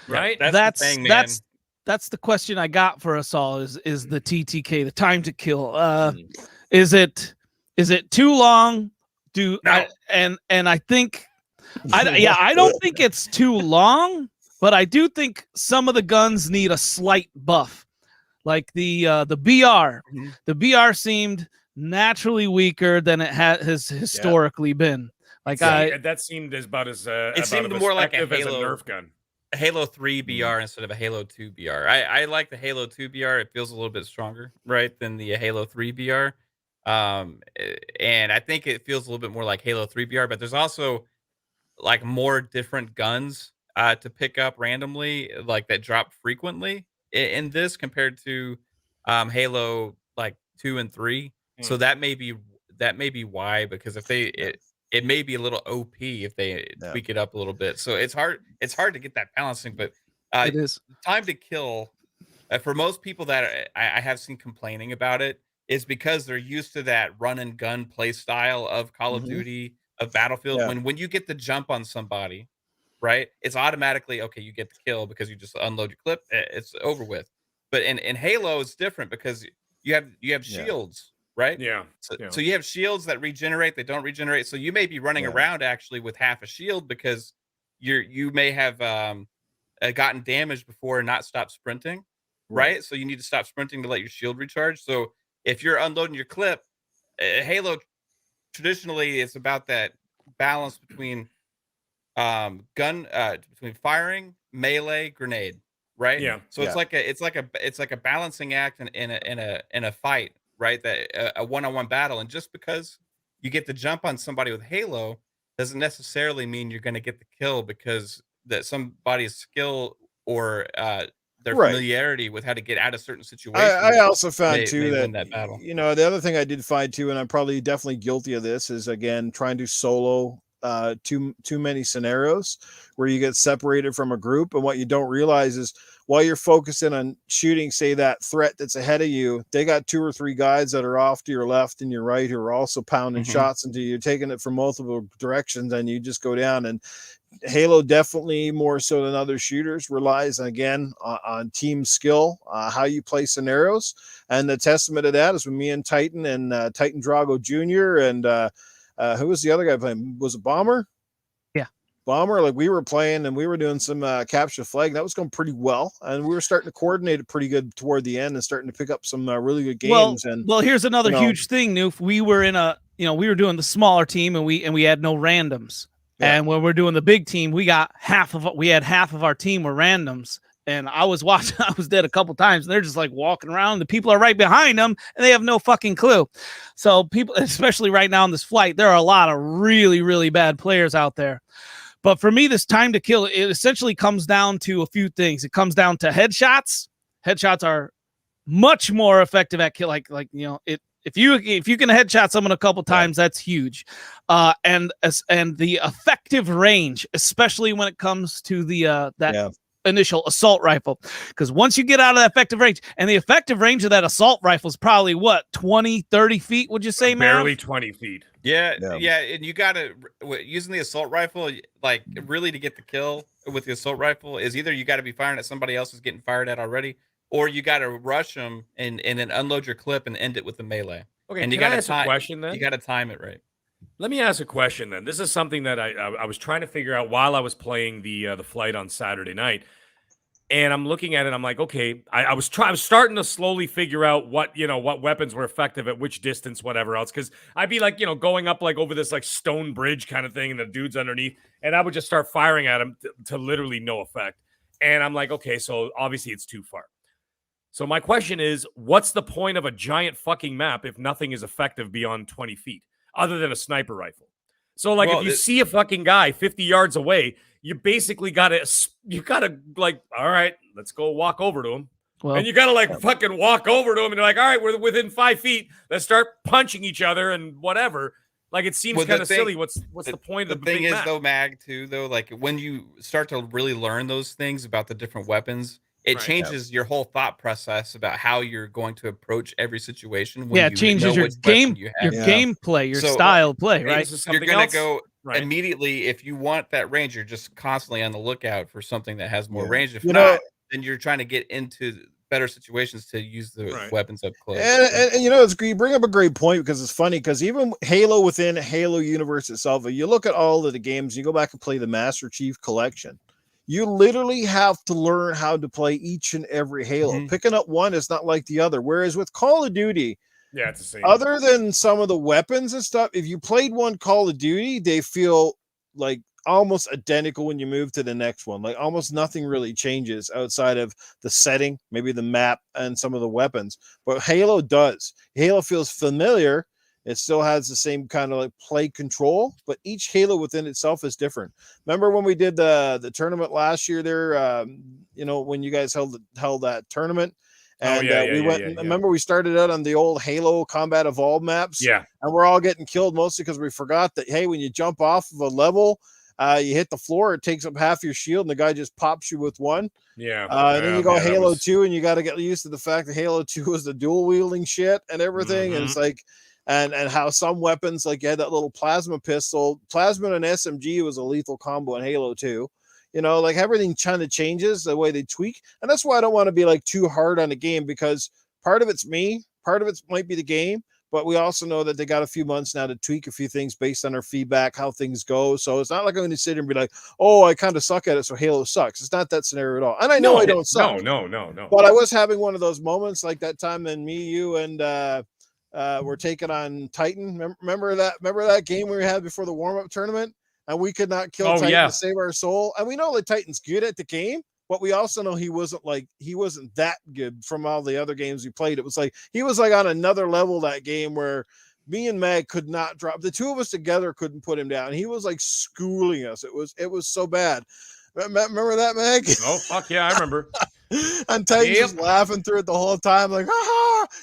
Right? That's the thing, man. That's the question I got for us all is the TTK, the time to kill. Is it too long? I think I don't think it's too long, but I do think some of the guns need a slight buff. Like the BR. The BR seemed naturally weaker than it has historically been. Like that seemed about as it seemed more like a effective as a Halo Nerf gun. Halo 3 BR instead of a Halo 2 BR. I like the Halo 2 BR. It feels a little bit stronger, right, than the Halo 3 BR. And I think it feels a little bit more like Halo 3 BR, but there's also like more different guns to pick up randomly, like that drop frequently in this compared to Halo like 2 and 3. So that may be why, because if it may be a little OP if they tweak it up a little bit. So it's hard to get that balancing, but it is. time to kill for most people that I have seen complaining about it is because they're used to that run and gun play style of Call of Duty, of Battlefield. Yeah. When you get the jump on somebody, right, it's automatically okay, you get the kill because you just unload your clip, it's over with. But in Halo it's different because you have shields, right? Yeah. So you have shields that regenerate, they don't regenerate. So you may be running around actually with half a shield because you may have gotten damaged before and not stopped sprinting, right? So you need to stop sprinting to let your shield recharge. So if you're unloading your clip, Halo traditionally it's about that balance between between firing, melee, grenade, right? Yeah. So it's like a balancing act in a fight, right? That a one-on-one battle, and just because you get the jump on somebody with Halo doesn't necessarily mean you're going to get the kill, because that somebody's skill or their familiarity with how to get out of certain situations. I also found too win that battle. You know, the other thing I did find too, and I'm probably definitely guilty of this, is again trying to solo too many scenarios where you get separated from a group, and what you don't realize is while you're focusing on shooting, say, that threat that's ahead of you, they got 2 or 3 guys that are off to your left and your right who are also pounding shots into you, taking it from multiple directions, and you just go down. And Halo definitely, more so than other shooters, relies again on team skill, how you play scenarios. And the testament of that is when me and Titan Titan Drago Jr. and who was the other guy playing? Was it Bomber? Yeah, Bomber. Like, we were playing and we were doing some capture flag. That was going pretty well, and we were starting to coordinate it pretty good toward the end and starting to pick up some really good games. Well, here's another huge thing, Noof. We were in we were doing the smaller team, and we had no randoms. Yeah. And when we're doing the big team, we had half of our team were randoms. And I was watching, I was dead a couple times, and they're just like walking around. The people are right behind them, and they have no fucking clue. So people, especially right now in this flight, there are a lot of really, really bad players out there. But for me, this time to kill, it essentially comes down to a few things. It comes down to headshots. Headshots are much more effective at kill. Like if you can headshot someone a couple times, that's huge. And the effective range, especially when it comes to the initial assault rifle, because once you get out of that effective range, and the effective range of that assault rifle is probably what, 20-30 feet, would you say, man? Barely 20 feet. Yeah, and you gotta, using the assault rifle, like, really to get the kill with the assault rifle is either you got to be firing at somebody else who's getting fired at already, or you got to rush them and then unload your clip and end it with the melee. Okay, and you got to ask a question then? You got to time it right. Let me ask a question then. This is something that I was trying to figure out while I was playing the flight on Saturday night, and I'm looking at it. I'm like, okay, I was starting to slowly figure out what weapons were effective at which distance, whatever else. Because I'd be like, going up like over this like stone bridge kind of thing, and the dude's underneath, and I would just start firing at him to literally no effect. And I'm like, okay, so obviously it's too far. So my question is, what's the point of a giant fucking map if nothing is effective beyond 20 feet, other than a sniper rifle? So, like, if you see a fucking guy 50 yards away, you basically gotta like, all right, let's go walk over to him. Well, and you gotta like fucking walk over to him, and you're like, all right, we're within 5 feet. Let's start punching each other and whatever. Like, it seems kind of silly. What's the point of the thing big is map? though, Mag, too, though, like when you start to really learn those things about the different weapons, it changes your whole thought process about how you're going to approach every situation. When it changes your gameplay, your style of play, right? You're going to go immediately. If you want that range, you're just constantly on the lookout for something that has more range. If not, then you're trying to get into better situations to use the weapons up close. And it's, you bring up a great point, because it's funny, because even Halo within Halo universe itself, you look at all of the games, you go back and play the Master Chief Collection. You literally have to learn how to play each and every Halo. Picking up one is not like the other. Whereas with Call of Duty, Yeah, it's the same. Other than some of the weapons and stuff, if you played one Call of Duty, they feel like almost identical when you move to the next one. Like almost nothing really changes outside of the setting, maybe the map and some of the weapons. But Halo does. Halo feels familiar. It still has the same kind of like play control, but each Halo within itself is different. Remember when we did the tournament last year there, when you guys held that tournament? And we went. Remember, we started out on the old Halo Combat Evolved maps. Yeah, and we're all getting killed mostly because we forgot that. Hey, when you jump off of a level, you hit the floor. It takes up half your shield, and the guy just pops you with one. Yeah. And then you go Halo 2, and you got to get used to the fact that Halo 2 is the dual wielding shit and everything. And it's like, and how some weapons, like you had that little plasma pistol, plasma and SMG was a lethal combo in Halo 2. Like everything kind of changes the way they tweak. And that's why I don't want to be like too hard on the game, because part of it's me, part of it might be the game, but we also know that they got a few months now to tweak a few things based on our feedback, how things go. So it's not like I'm going to sit here and be like, oh, I kind of suck at it, so Halo sucks. It's not that scenario at all. And I know I don't suck. No. But I was having one of those moments like that time when me, you, and we're taking on Titan. Remember that game we had before the warm-up tournament? And we could not kill Titan to save our soul. And we know that Titan's good at the game, but we also know he wasn't that good from all the other games we played. It was like he was like on another level that game where me and Mag could not drop. The two of us together couldn't put him down. He was like schooling us. It was so bad. Remember that, Mag? Oh, fuck yeah, I remember. And Titan's just laughing through it the whole time, like,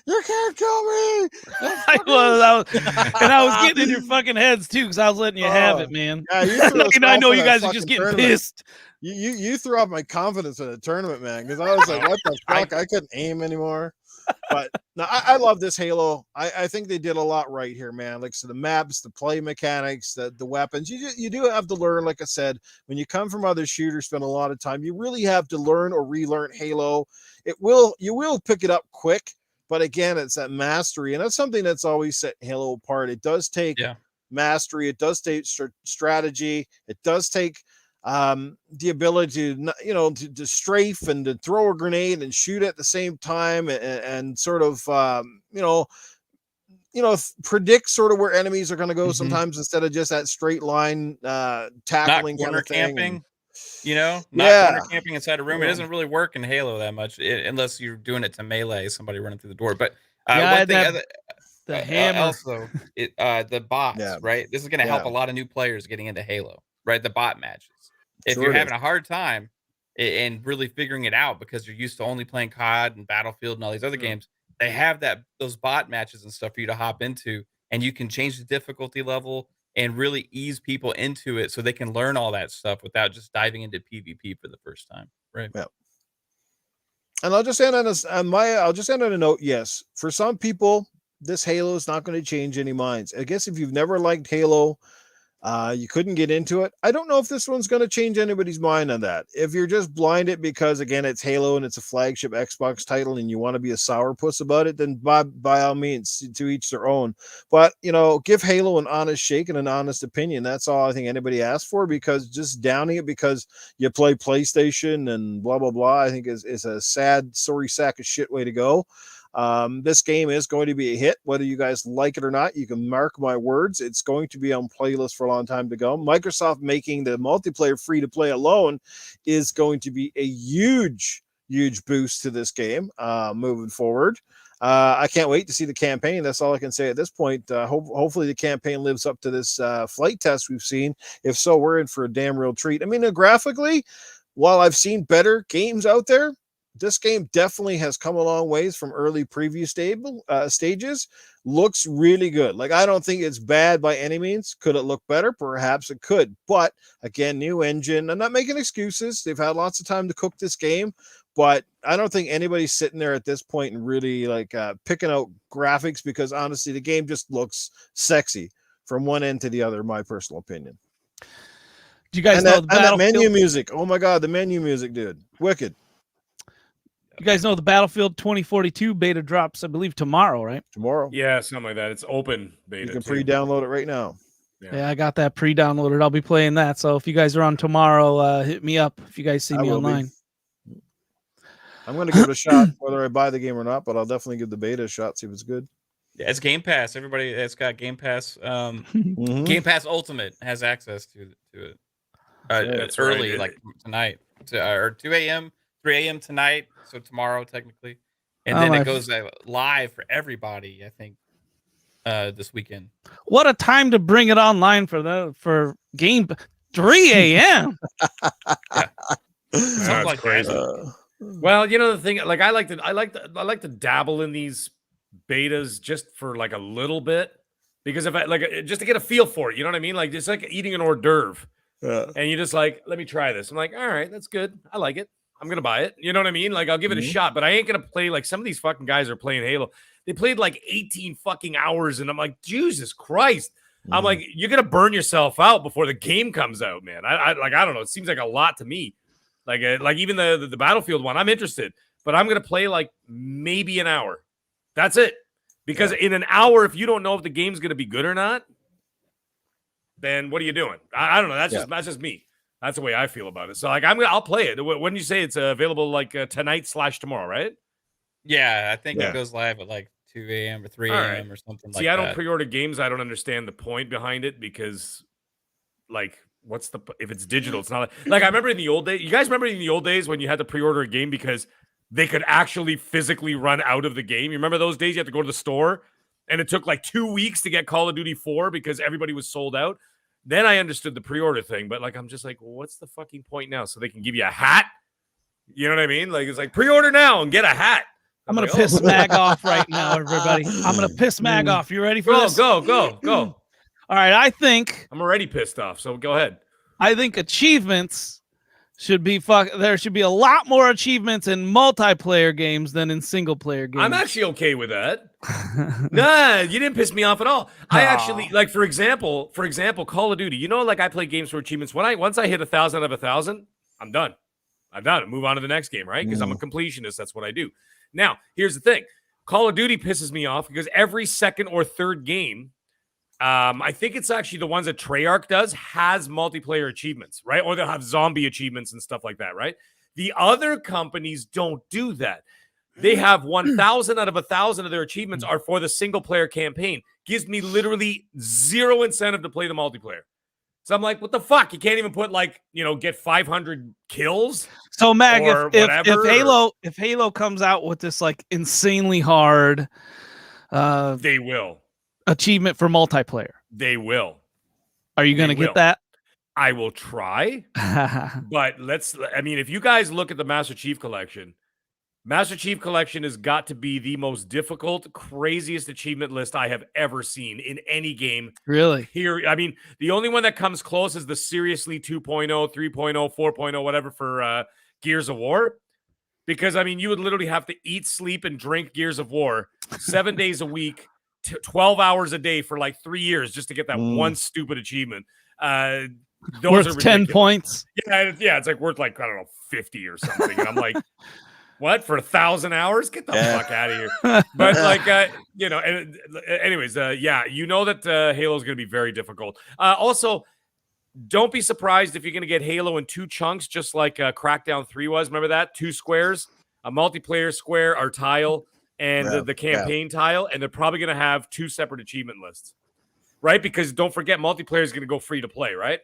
you can't kill me. I was getting in your fucking heads too, because I was letting you have it, man. Yeah, I know you guys are just getting pissed. You threw off my confidence in the tournament, man, because I was like, what the fuck? I couldn't aim anymore. But no, I love this Halo. I think they did a lot right here, man. Like, so the maps, the play mechanics, the weapons, you do have to learn. Like I said, when you come from other shooters, spend a lot of time, you really have to learn or relearn Halo. You will pick it up quick, but again, it's that mastery, and that's something that's always set Halo apart. It does take mastery. It does take strategy. It does take the ability to strafe and to throw a grenade and shoot at the same time, and sort of predict sort of where enemies are going to go sometimes, instead of just that straight line tackling, not corner camping. Corner camping inside a room. It doesn't really work in Halo that much, unless you're doing it to melee somebody running through the door. But one thing, the hammer, also the bots, right? This is going to help a lot of new players getting into Halo, right? The bot matches. If you're having a hard time and really figuring it out because you're used to only playing COD and Battlefield and all these other games, they have those bot matches and stuff for you to hop into, and you can change the difficulty level and really ease people into it so they can learn all that stuff without just diving into PvP for the first time. Right. Yeah. And I'll just end on a note. Yes, for some people, this Halo is not going to change any minds. I guess if you've never liked Halo, you couldn't get into it. I don't know if this one's going to change anybody's mind on that. If you're just blinded because, again, it's Halo and it's a flagship Xbox title and you want to be a sourpuss about it, then by all means, to each their own. But, give Halo an honest shake and an honest opinion. That's all I think anybody asks for, because just downing it because you play PlayStation and blah, blah, blah, I think is a sad, sorry sack of shit way to go. This game is going to be a hit, whether you guys like it or not. You can mark my words. It's going to be on playlist for a long time to go. Microsoft making the multiplayer free to play alone is going to be a huge boost to this game moving forward. I can't wait to see the campaign. That's all I can say at this point. Hopefully the campaign lives up to this flight test we've seen. If so, we're in for a damn real treat. I mean, graphically, while I've seen better games out there, this game definitely has come a long ways from early preview stages. Looks really good. Like, I don't think it's bad by any means. Could it look better? Perhaps it could. But again, new engine. I'm not making excuses. They've had lots of time to cook this game, but I don't think anybody's sitting there at this point and really picking out graphics, because honestly, the game just looks sexy from one end to the other, in my personal opinion. Do you guys know that menu music? Oh my God, the menu music, dude. Wicked. You guys know the Battlefield 2042 beta drops, I believe, tomorrow, right? Tomorrow. Yeah, something like that. It's open beta. You can pre-download it right now. Yeah, I got that pre-downloaded. I'll be playing that. So if you guys are on tomorrow, hit me up if you guys see me online. I'm going to give it a shot, whether I buy the game or not, but I'll definitely give the beta a shot, see if it's good. Yeah, it's Game Pass. Everybody that's got Game Pass, Mhm. Game Pass Ultimate has access to it. That's Early, right. like tonight, or 2 a.m., 3 a.m. tonight. So tomorrow, technically, and Oh, then my it goes live for everybody. I think this weekend. What a time to bring it online for game 3 a.m. Yeah, something That's like crazy. that. Well, you know the thing, like I like to dabble in these betas just for like a little bit, because if I like just to get a feel for it, you know what I mean? Like it's like eating an hors d'oeuvre, and you just like, let me try this. I'm like, all right, that's good. I like it. I'm gonna buy it. You know what I mean? Like I'll give it a Mhm. shot, but I ain't gonna play like some of these fucking guys are playing Halo. They played like 18 fucking hours, and I'm like, Jesus Christ. I'm Mhm. like, you're gonna burn yourself out before the game comes out, man. I like, I don't know. It seems like a lot to me. Like even the Battlefield one, I'm interested, but I'm gonna play like maybe an hour. That's it. Because in an hour, if you don't know if the game's gonna be good or not, then what are you doing? I don't know. That's just me. That's the way I feel about it. So like I'll play it. When you say it's available like tonight/tomorrow, right? Yeah, I think Yeah. it goes live at like 2 a.m. or 3 All a.m. right. or something See, like I don't that. pre-order games. I don't understand the point behind it, because like what's the if it's digital, it's not like I remember in the old days. You guys remember in the old days when you had to pre-order a game because they could actually physically run out of the game? You remember those days? You had to go to the store and it took like 2 weeks to get Call of Duty 4 because everybody was sold out. Then I understood the pre-order thing, but like I'm just like, well, what's the fucking point now? So they can give you a hat? You know what I mean? Like it's like pre-order now and get a hat. I'm gonna like, piss oh, Mag off right now, everybody. I'm gonna piss Mag off. You ready for this? go. All right, I think I'm already pissed off, so go ahead. achievements should be there should be a lot more achievements in multiplayer games than in single player games. I'm actually okay with that. Nah, you didn't piss me off at all. I actually like, for example, Call of Duty. You know, like I play games for achievements. Once I hit 1,000 out of 1,000, I'm done. Move on to the next game, right? Because I'm a completionist. That's what I do. Now, here's the thing. Call of Duty pisses me off because every second or third game, I think it's actually the ones that Treyarch does, has multiplayer achievements, right? Or they'll have zombie achievements and stuff like that, right? The other companies don't do that. They have 1,000 out of 1,000 of their achievements are for the single player campaign. Gives me literally zero incentive to play the multiplayer. So I'm like, what the fuck? You can't even put like, get 500 kills. So Mag, if if Halo comes out with this like insanely hard, they will achievement for multiplayer. They will. Are you going to get that? I will try. But if you guys look at the Master Chief Collection has got to be the most difficult, craziest achievement list I have ever seen in any game. Really? Here, the only one that comes close is the Seriously 2.0, 3.0, 4.0, whatever for Gears of War. Because, you would literally have to eat, sleep, and drink Gears of War 7 days a week, 12 hours a day for like 3 years just to get that one stupid achievement. Those worth are 10 points. Yeah, it's like worth like, I don't know, 50 or something. And I'm like, what, for 1,000 hours? Get the fuck out of here. But like, anyways, that Halo is going to be very difficult. Also, don't be surprised if you're going to get Halo in 2 chunks, just like Crackdown 3 was. Remember that? 2 squares, a multiplayer square or tile, and the campaign tile. And they're probably going to have 2 separate achievement lists, right? Because don't forget, multiplayer is going to go free to play, right?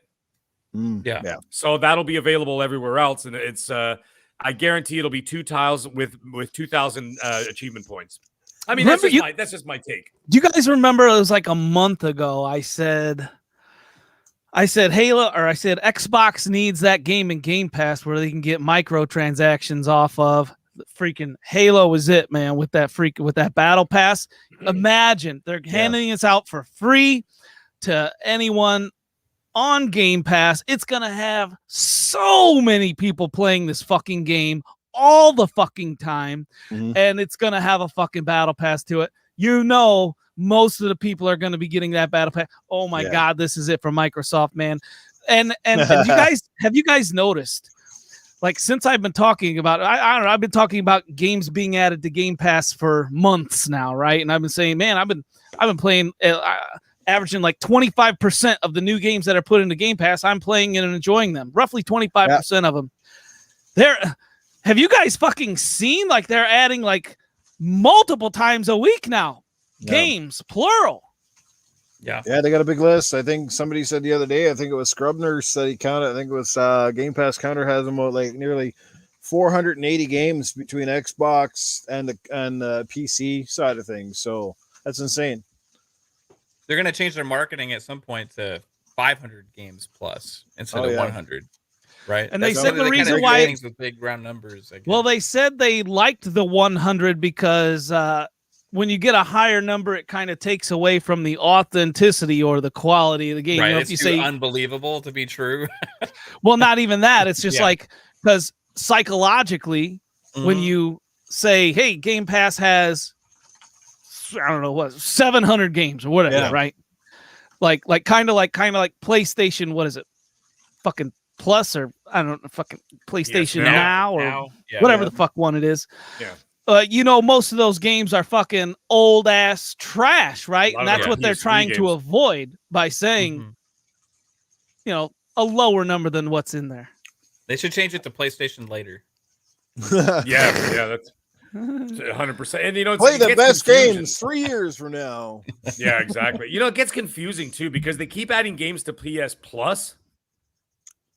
Yeah. So that'll be available everywhere else. And it's, I guarantee it'll be 2 tiles with 2,000 achievement points. That's just my take. Do you guys remember it was like a month ago? I said Halo, or I said Xbox needs that game in Game Pass where they can get microtransactions off of. Freaking Halo was it, man, with that battle pass. Imagine they're handing this out for free to anyone on Game Pass. It's gonna have so many people playing this fucking game all the fucking time, and it's gonna have a fucking battle pass to it. Most of the people are gonna be getting that battle pass. Oh my god, this is it for Microsoft, man. And have you guys noticed? Like, since I've been talking about, I don't know, I've been talking about games being added to Game Pass for months now, right? And I've been saying, man, I've been playing, averaging like 25% of the new games that are put into Game Pass. I'm playing and enjoying them. Roughly 25% of them. Have you guys fucking seen? Like, they're adding like multiple times a week now. games, plural. Yeah. Yeah, they got a big list. I think somebody said the other day, I think it was Scrubner said he counted. I think it was Game Pass Counter has them like nearly 480 games between Xbox and the PC side of things. So that's insane. They're going to change their marketing at some point to 500 games plus instead of 100. Right. And they said the reason why things with big round numbers. Well, they said they liked the 100 because when you get a higher number, it kind of takes away from the authenticity or the quality of the game. Right. You know, it's if you too say unbelievable to be true. Well, not even that. It's just like because psychologically, when you say, "Hey, Game Pass has," I don't know what 700 games or whatever, right? Like kind of like PlayStation. What is it? Fucking Plus or I don't know, fucking PlayStation now or whatever the fuck one it is. Yeah. You know, most of those games are fucking old ass trash, right? And that's what they're trying to avoid by saying, you know, a lower number than what's in there. They should change it to PlayStation later. Yeah, that's 100%. And you know, play the best games 3 years from now. Yeah, exactly. You know, it gets confusing too because they keep adding games to PS Plus.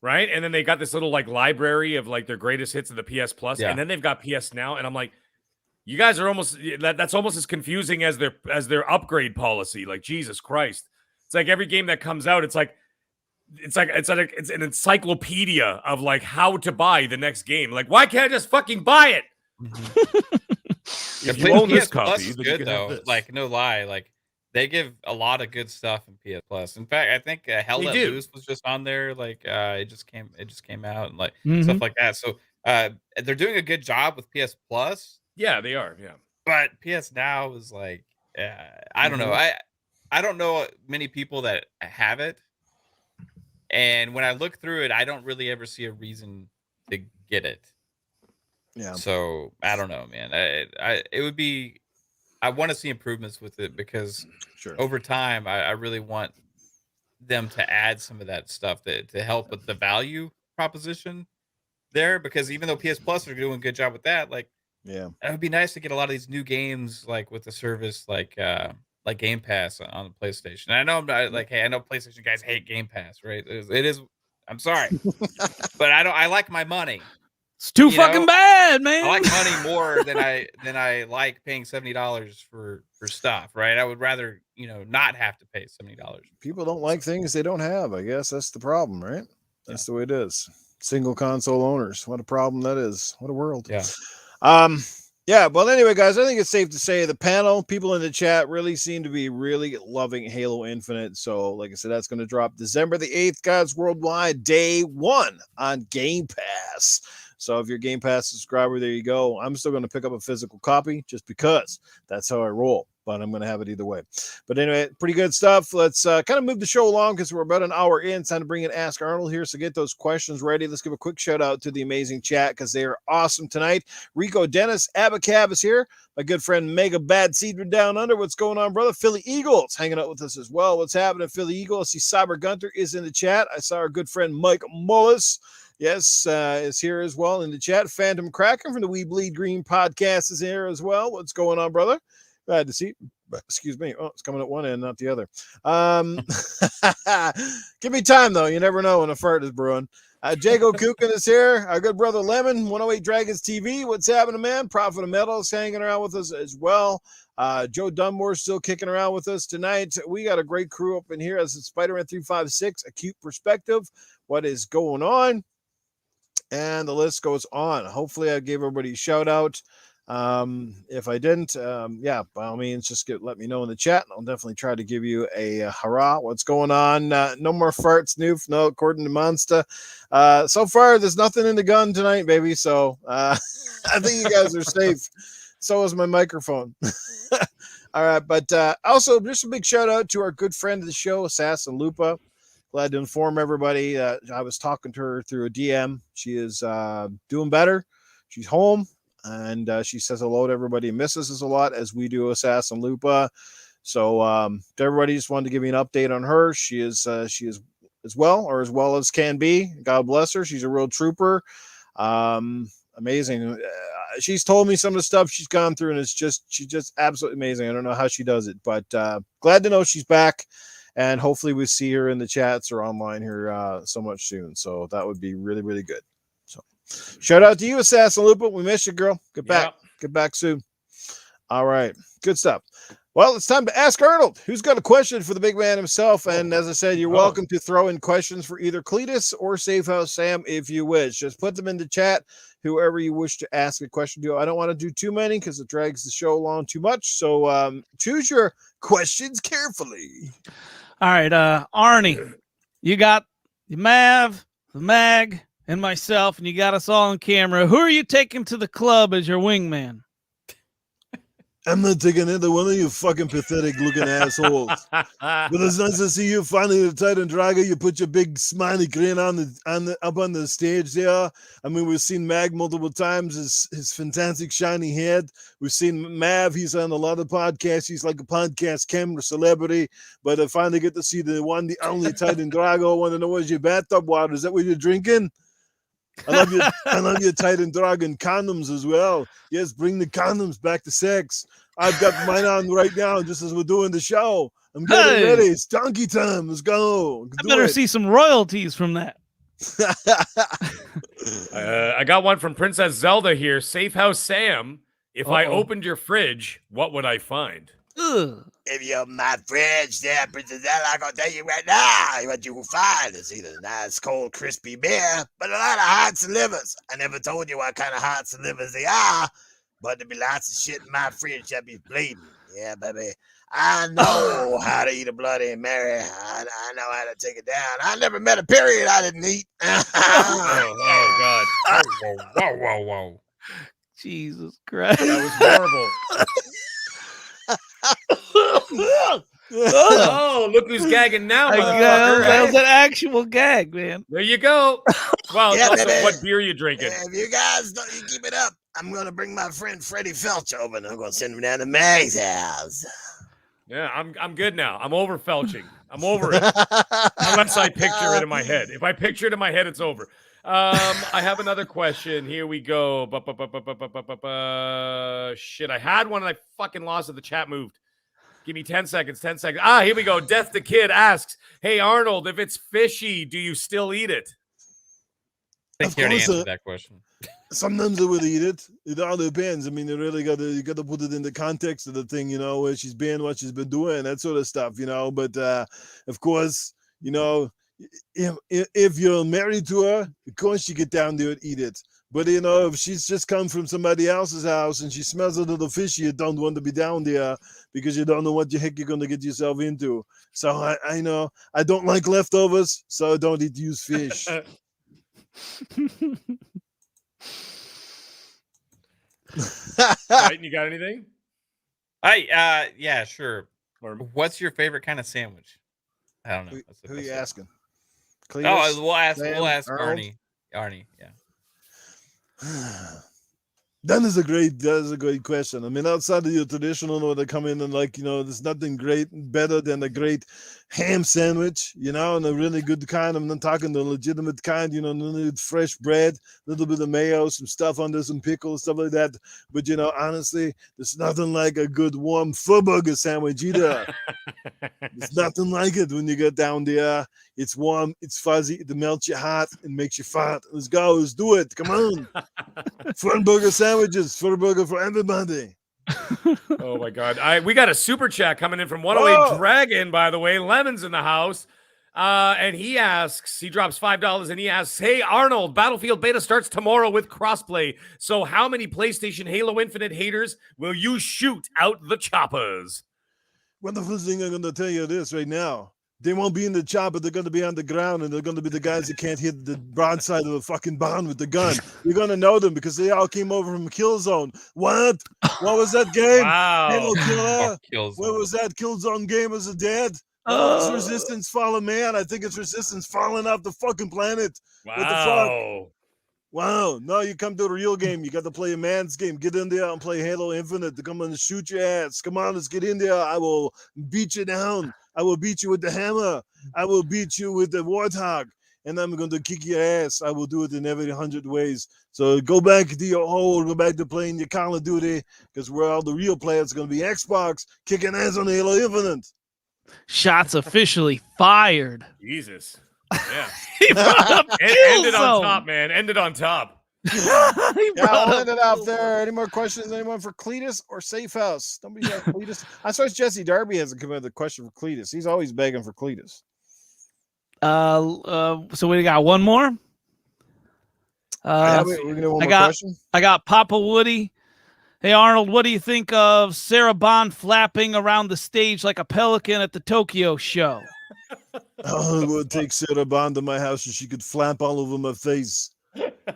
Right. And then they got this little like library of like their greatest hits of the PS Plus. And then they've got PS Now. And I'm like, you guys are almost that's almost as confusing as their upgrade policy. Like, Jesus Christ. It's like every game that comes out, it's an encyclopedia of like how to buy the next game. Like, why can't I just fucking buy it? If you own this copy, is good though. Like, no lie, like they give a lot of good stuff in PS Plus. In fact, I think Hell Let Loose was just on there. Like, it just came out and like stuff like that. So they're doing a good job with PS Plus. Yeah, they are. Yeah, but PS Now is like, I don't know. I don't know many people that have it, and when I look through it, I don't really ever see a reason to get it. Yeah. So I don't know, man. It would be. I want to see improvements with it because over time, I really want them to add some of that stuff to help with the value proposition there. Because even though PS Plus are doing a good job with that, like, it would be nice to get a lot of these new games like with the service like Game Pass on the PlayStation. And I know I'm not like, hey, I know PlayStation guys hate Game Pass, right? It is. I'm sorry, but I like my money. It's too fucking bad, man. I like money more than I like paying $70 for stuff, right? I would rather, not have to pay $70. People don't like things they don't have. I guess that's the problem, right? That's the way it is. Single console owners. What a problem that is. What a world. Yeah. Yeah. Well, anyway, guys, I think it's safe to say the panel, people in the chat really seem to be really loving Halo Infinite. So, like I said, that's going to drop December the 8th, guys, worldwide, day 1 on Game Pass. So if you're a Game Pass subscriber, there you go. I'm still going to pick up a physical copy just because that's how I roll, but I'm going to have it either way. But anyway, pretty good stuff. Let's kind of move the show along because we're about an hour in. It's time to bring in Ask Arnold here. So get those questions ready. Let's give a quick shout out to the amazing chat because they are awesome tonight. Rico Dennis, Abacab is here. My good friend Mega Bad Seedman down under. What's going on, brother? Philly Eagles hanging out with us as well. What's happening, Philly Eagles? I see Cyber Gunter is in the chat. I saw our good friend Mike Mullis. Yes, is here as well in the chat. Phantom Kraken from the We Bleed Green podcast is here as well. What's going on, brother? Glad to see. Excuse me. Oh, it's coming at one end, not the other. Give me time, though. You never know when a fart is brewing. Jago Kukin is here. Our good brother Lemon, 108 Dragons TV. What's happening, man? Prophet of Metal is hanging around with us as well. Joe Dunmore still kicking around with us tonight. We got a great crew up in here as Spider-Man 356, Acute Perspective. What is going on? And the list goes on. Hopefully I gave everybody a shout out. If I didn't, by all means, just let me know in the chat. I'll definitely try to give you a hurrah. What's going on? No more farts, Noof. No, according to Monster. So far, there's nothing in the gun tonight, baby. So I think you guys are safe. So is my microphone. All right. But also, just a big shout out to our good friend of the show, Assassin Lupa. Glad to inform everybody that I was talking to her through a DM. She is doing better. She's home, and she says hello to everybody. Misses us a lot, as we do Assassin Lupa. So everybody just wanted to give me an update on her. She is as well as can be. God bless her. She's a real trooper. amazing. She's told me some of the stuff she's gone through, and she's just absolutely amazing. I don't know how she does it, but glad to know she's back, and hopefully we see her in the chats or online here so much soon. So that would be really, really good. So shout out to you, Assassin Lupa. We miss you, girl. Get back. Get back soon. All right. Good stuff. Well, it's time to ask Arnold, who's got a question for the big man himself. And as I said, you're welcome to throw in questions for either Cletus or Safe House Sam if you wish. Just put them in the chat, whoever you wish to ask a question to. I don't want to do too many because it drags the show along too much. So choose your questions carefully. All right, Arnie, you got Mav, the Mag, and myself, and you got us all on camera. Who are you taking to the club as your wingman? I'm not taking either one of you fucking pathetic looking assholes. But it's nice to see you finally the Titan Drago. You put your big smiley grin up on the stage there. I mean, we've seen Mag multiple times, his fantastic shiny head. We've seen Mav, he's on a lot of podcasts. He's like a podcast camera celebrity. But I finally get to see the one, the only Titan Drago. I want to know, what's your bathtub water? Is that what you're drinking? I love your Titan Dragon condoms as well. Yes, bring the condoms back to sex. I've got mine on right now, just as we're doing the show. I'm getting ready. It's donkey time. Let's go. I better see some royalties from that. I got one from Princess Zelda here. Safe House Sam. If I opened your fridge, what would I find? Ugh. If you open my fridge there, Princess Ella, I'm going to tell you right now what you will find is either nice, cold, crispy beer, but a lot of hearts and livers. I never told you what kind of hearts and livers they are, but there be lots of shit in my fridge that be bleeding. Yeah, baby. I know how to eat a Bloody Mary. I know how to take it down. I never met a period I didn't eat. Oh, God. Whoa. Jesus Christ. That was horrible. Oh, look who's gagging now, motherfucker. That was an actual gag, man. There you go. Well, Yeah, also, baby. what beer you drinking? If you guys don't you keep it up, I'm going to bring my friend Freddie Felch over, and I'm going to send him down to Mag's house. Yeah, I'm good now. I'm over felching. I'm over it. Unless I picture it in my head. If I picture it in my head, it's over. I have another question. Here we go. Shit, I had one and I fucking lost it. The chat moved. Give me 10 seconds. 10 seconds. Here we go. Death the Kid asks, "Hey Arnold, if it's fishy, do you still eat it?" I think you already answered that question. Sometimes I would eat it. It all depends. I mean, you gotta put it in the context of the thing, you know, where she's been, what she's been doing, that sort of stuff, you know. But of course, you know, if you're married to her, of course you get down there and eat it. But you know, if she's just come from somebody else's house and she smells a little fishy, you don't want to be down there because you don't know what the heck you're gonna get yourself into. So I know I don't like leftovers, so I don't use fish. Right, you got anything? Yeah, sure. What's your favorite kind of sandwich? I don't know. Who are you asking? Cletus, we'll ask Arnold? Arnie, yeah. That is a great question. I mean, outside of your traditional, where they come in and like, you know, there's nothing better than a great ham sandwich, you know, and a really good kind. I'm not talking the legitimate kind, you know, fresh bread, a little bit of mayo, some stuff under some pickles, stuff like that. But, you know, honestly, there's nothing like a good warm burger sandwich either. There's nothing like it when you get down there. It's warm, it's fuzzy, it melts your heart and makes you fart. Let's go, let's do it. Come on. Burger sandwiches, burger for everybody. Oh my God. We got a super chat coming in from 108 Dragon, by the way. Lemon's in the house. And he drops $5 and he asks, "Hey Arnold, Battlefield beta starts tomorrow with crossplay. So how many PlayStation Halo Infinite haters will you shoot out the choppers?" Well, the first thing I'm going to tell you this right now. They won't be in the chopper. They're going to be on the ground, and they're going to be the guys that can't hit the broadside of the fucking barn with the gun. You're going to know them because they all came over from Killzone. What? What was that game? Wow. Halo Killer? Killzone. What was that? Killzone game? Is it dead? It's Resistance Fallen Man. I think it's Resistance falling off the fucking planet. Wow. What the fuck? Wow. No, you come to a real game. You got to play a man's game. Get in there and play Halo Infinite to come and shoot your ass. Come on, let's get in there. I will beat you down. I will beat you with the hammer. I will beat you with the warthog. and I'm going to kick your ass. I will do it in every 100 ways. So go back to your hole, go back to playing your Call of Duty, because where all the real players are going to be Xbox kicking ass on Halo Infinite. Shots officially fired. Jesus. Yeah. He brought up Ended on Killzone. top, man. Ended on top. He Yeah, brought I'll up end it out there. Any more questions? Anyone for Cletus or Safe House? Nobody got Cletus. I saw Jesse Darby hasn't come in with a question for Cletus. He's always begging for Cletus. So we got one more. We're gonna do one I more got- question. I got Papa Woody. Hey Arnold, what do you think of Sarah Bond flapping around the stage like a pelican at the Tokyo show? Oh, it would take Sarah Bond to my house and she could flap all over my face.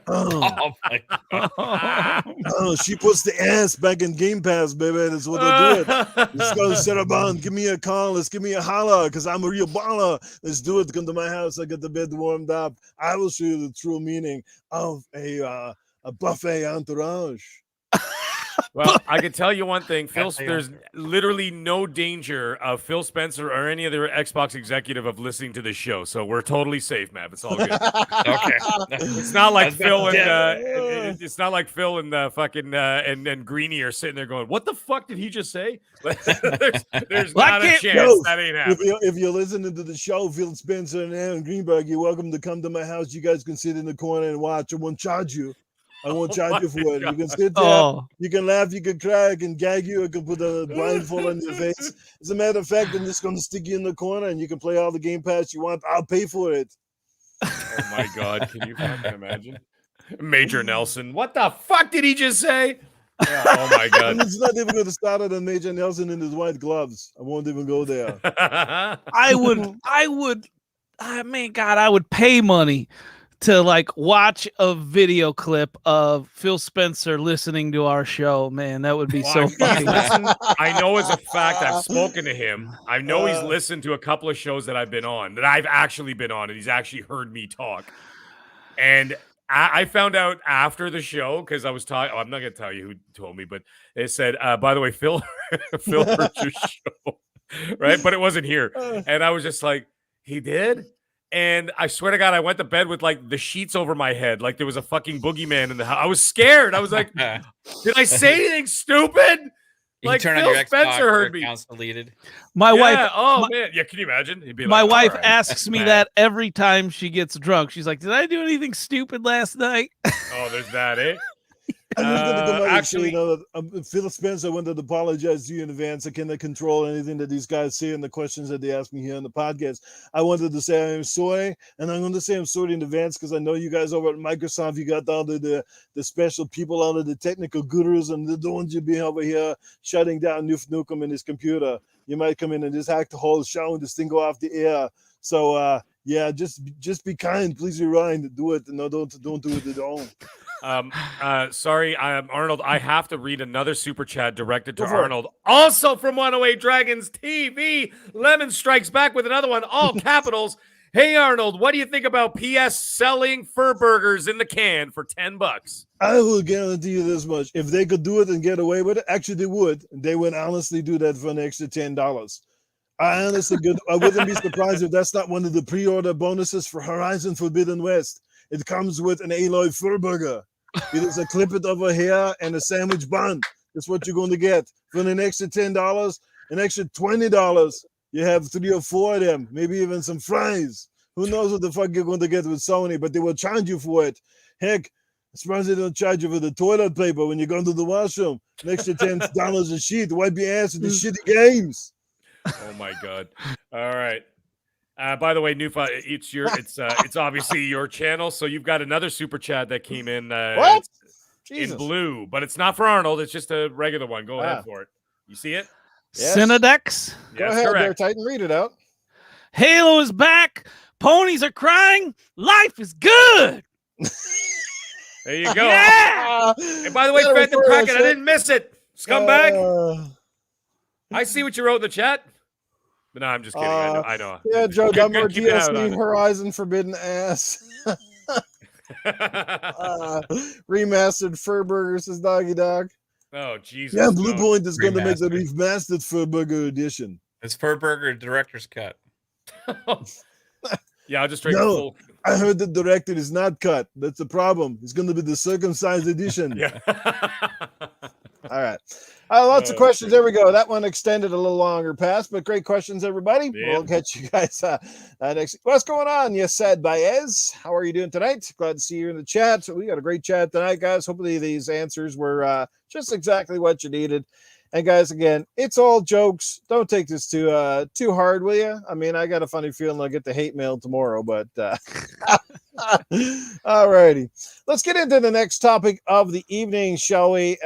Oh, Oh my God. oh, she puts the ass back in Game Pass, baby. That's what they'll do it. Let's go, Sarah Bond. Give me a call. Let's give me a holler, because I'm a real baller. Let's do it. Come to my house. I get the bed warmed up. I will show you the true meaning of a buffet entourage. Well, I can tell you one thing, Phil. Buffet There's literally no danger of Phil Spencer or any other Xbox executive of listening to this show, so we're totally safe, man. It's all good. Okay. It's not like Phil and Yeah. it's not like Phil and fucking and Greeny are sitting there going, "What the fuck did he just say?" there's Well, I not a can't- chance No, that ain't If happening. you're listening to the show, Phil Spencer and Aaron Greenberg, you're welcome to come to my house. You guys can sit in the corner and watch. I won't charge you. I won't Oh charge you my for it. You can God. sit there. Oh, You can laugh, you can cry, I can gag you, I can put a blindfold on your face. As a matter of fact, I'm just going to stick you in the corner and you can play all the Game Pass you want. I'll pay for it. Oh my God, can you fucking imagine? Major Nelson, what the fuck did he just say? Yeah, oh my And God. it's not even going to start it on Major Nelson in his white gloves. I won't even go there. I would, man, God, I would pay money to like watch a video clip of Phil Spencer listening to our show. Man, that would be Well, so he's fucking. listened- I know as a fact, I've spoken to him. I know he's Uh, listened to a couple of shows that I've been on, that I've actually been on, and he's actually heard me talk. And I found out after the show, because I was talking. I'm not going to tell you who told me, but they said, by the way, Phil, Phil heard your show, right? But it wasn't here. And I was just like, he did? And I swear to God, I went to bed with like the sheets over my head, like there was a fucking boogeyman in the house. I was scared. I was like, did I say anything stupid? You Like, turn on Phil your Xbox, Spencer your heard me. account's deleted. My Yeah, wife, oh my- man, yeah. Can you imagine? He'd be my like, wife "All right." asks me Man. that every time she gets drunk. She's like, "Did I do anything stupid last night?" Oh, there's that, eh? I'm just going to come out Actually- and say, you know, that, Phil Spencer wanted to apologize to you in advance. I cannot control anything that these guys say and the questions that they ask me here on the podcast. I wanted to say I'm sorry, and I'm going to say I'm sorry in advance because I know you guys over at Microsoft, you got all the special people out of the technical gurus, and they don't want you being over here shutting down Noof Nukem in his computer. You might come in and just hack the whole show and this thing go off the air. So, yeah, just be kind. Please rewind. Do it. No, don't do it at all. Sorry, Arnold. I have to read another super chat directed to Go for it. Arnold. Also from 108 Dragons TV. Lemon strikes back with another one, all capitals. Hey Arnold, what do you think about PS selling fur burgers in the can for $10? I will guarantee you this much. If they could do it and get away with it, actually they would. They would honestly do that for an extra $10. I honestly could. I wouldn't be surprised if that's not one of the pre-order bonuses for Horizon Forbidden West. It comes with an Aloy fur burger. It is a clip it over here and a sandwich bun. That's what you're going to get for an extra $10, an extra $20. You have 3 or 4 of them, maybe even some fries. Who knows what the fuck you're going to get with Sony, but they will charge you for it. Heck, I'm surprised they don't charge you for the toilet paper when you go to the washroom. An extra $10 a sheet to wipe your ass with the shitty games. Oh my God! All right. By the way, Nufa, it's obviously your channel, so you've got another super chat that came in. What? In Jesus. blue, but it's not for Arnold. It's just a regular one. Go Ah. ahead for it. You see it? Yes. Cinedex. Go Yes, ahead there, correct. Titan. Read it out. Halo is back. Ponies are crying. Life is good. There you go. Yeah. And by the way, Gotta Phantom refer Kraken, that I shit. didn't miss it. Scumbag. I see what you wrote in the chat. But no, I'm just kidding. I know. Yeah, Joe Good- Dumber, good keeping an eye on DLC, it. Horizon Forbidden Ass. Remastered Fur Burger, says Doggy Dog. Oh, Jesus. Yeah, Blue no. Point is going to make the Remastered. remastered fur burger edition. It's Fur Burger Director's Cut. Yeah, I'll just drink No. full. I heard the director is not cut. That's the problem. It's going to be the circumcised edition. Yeah. All right. Lots of questions. There we go. That one extended a little longer past, but great questions, everybody. Yeah. We'll catch you guys next. What's going on? Yes, said Baez. How are you doing tonight? Glad to see you in the chat. We got a great chat tonight, guys. Hopefully these answers were just exactly what you needed. And guys, again, it's all jokes. Don't take this too hard, will you? I mean, I got a funny feeling I'll get the hate mail tomorrow, but all righty. Let's get into the next topic of the evening, shall we?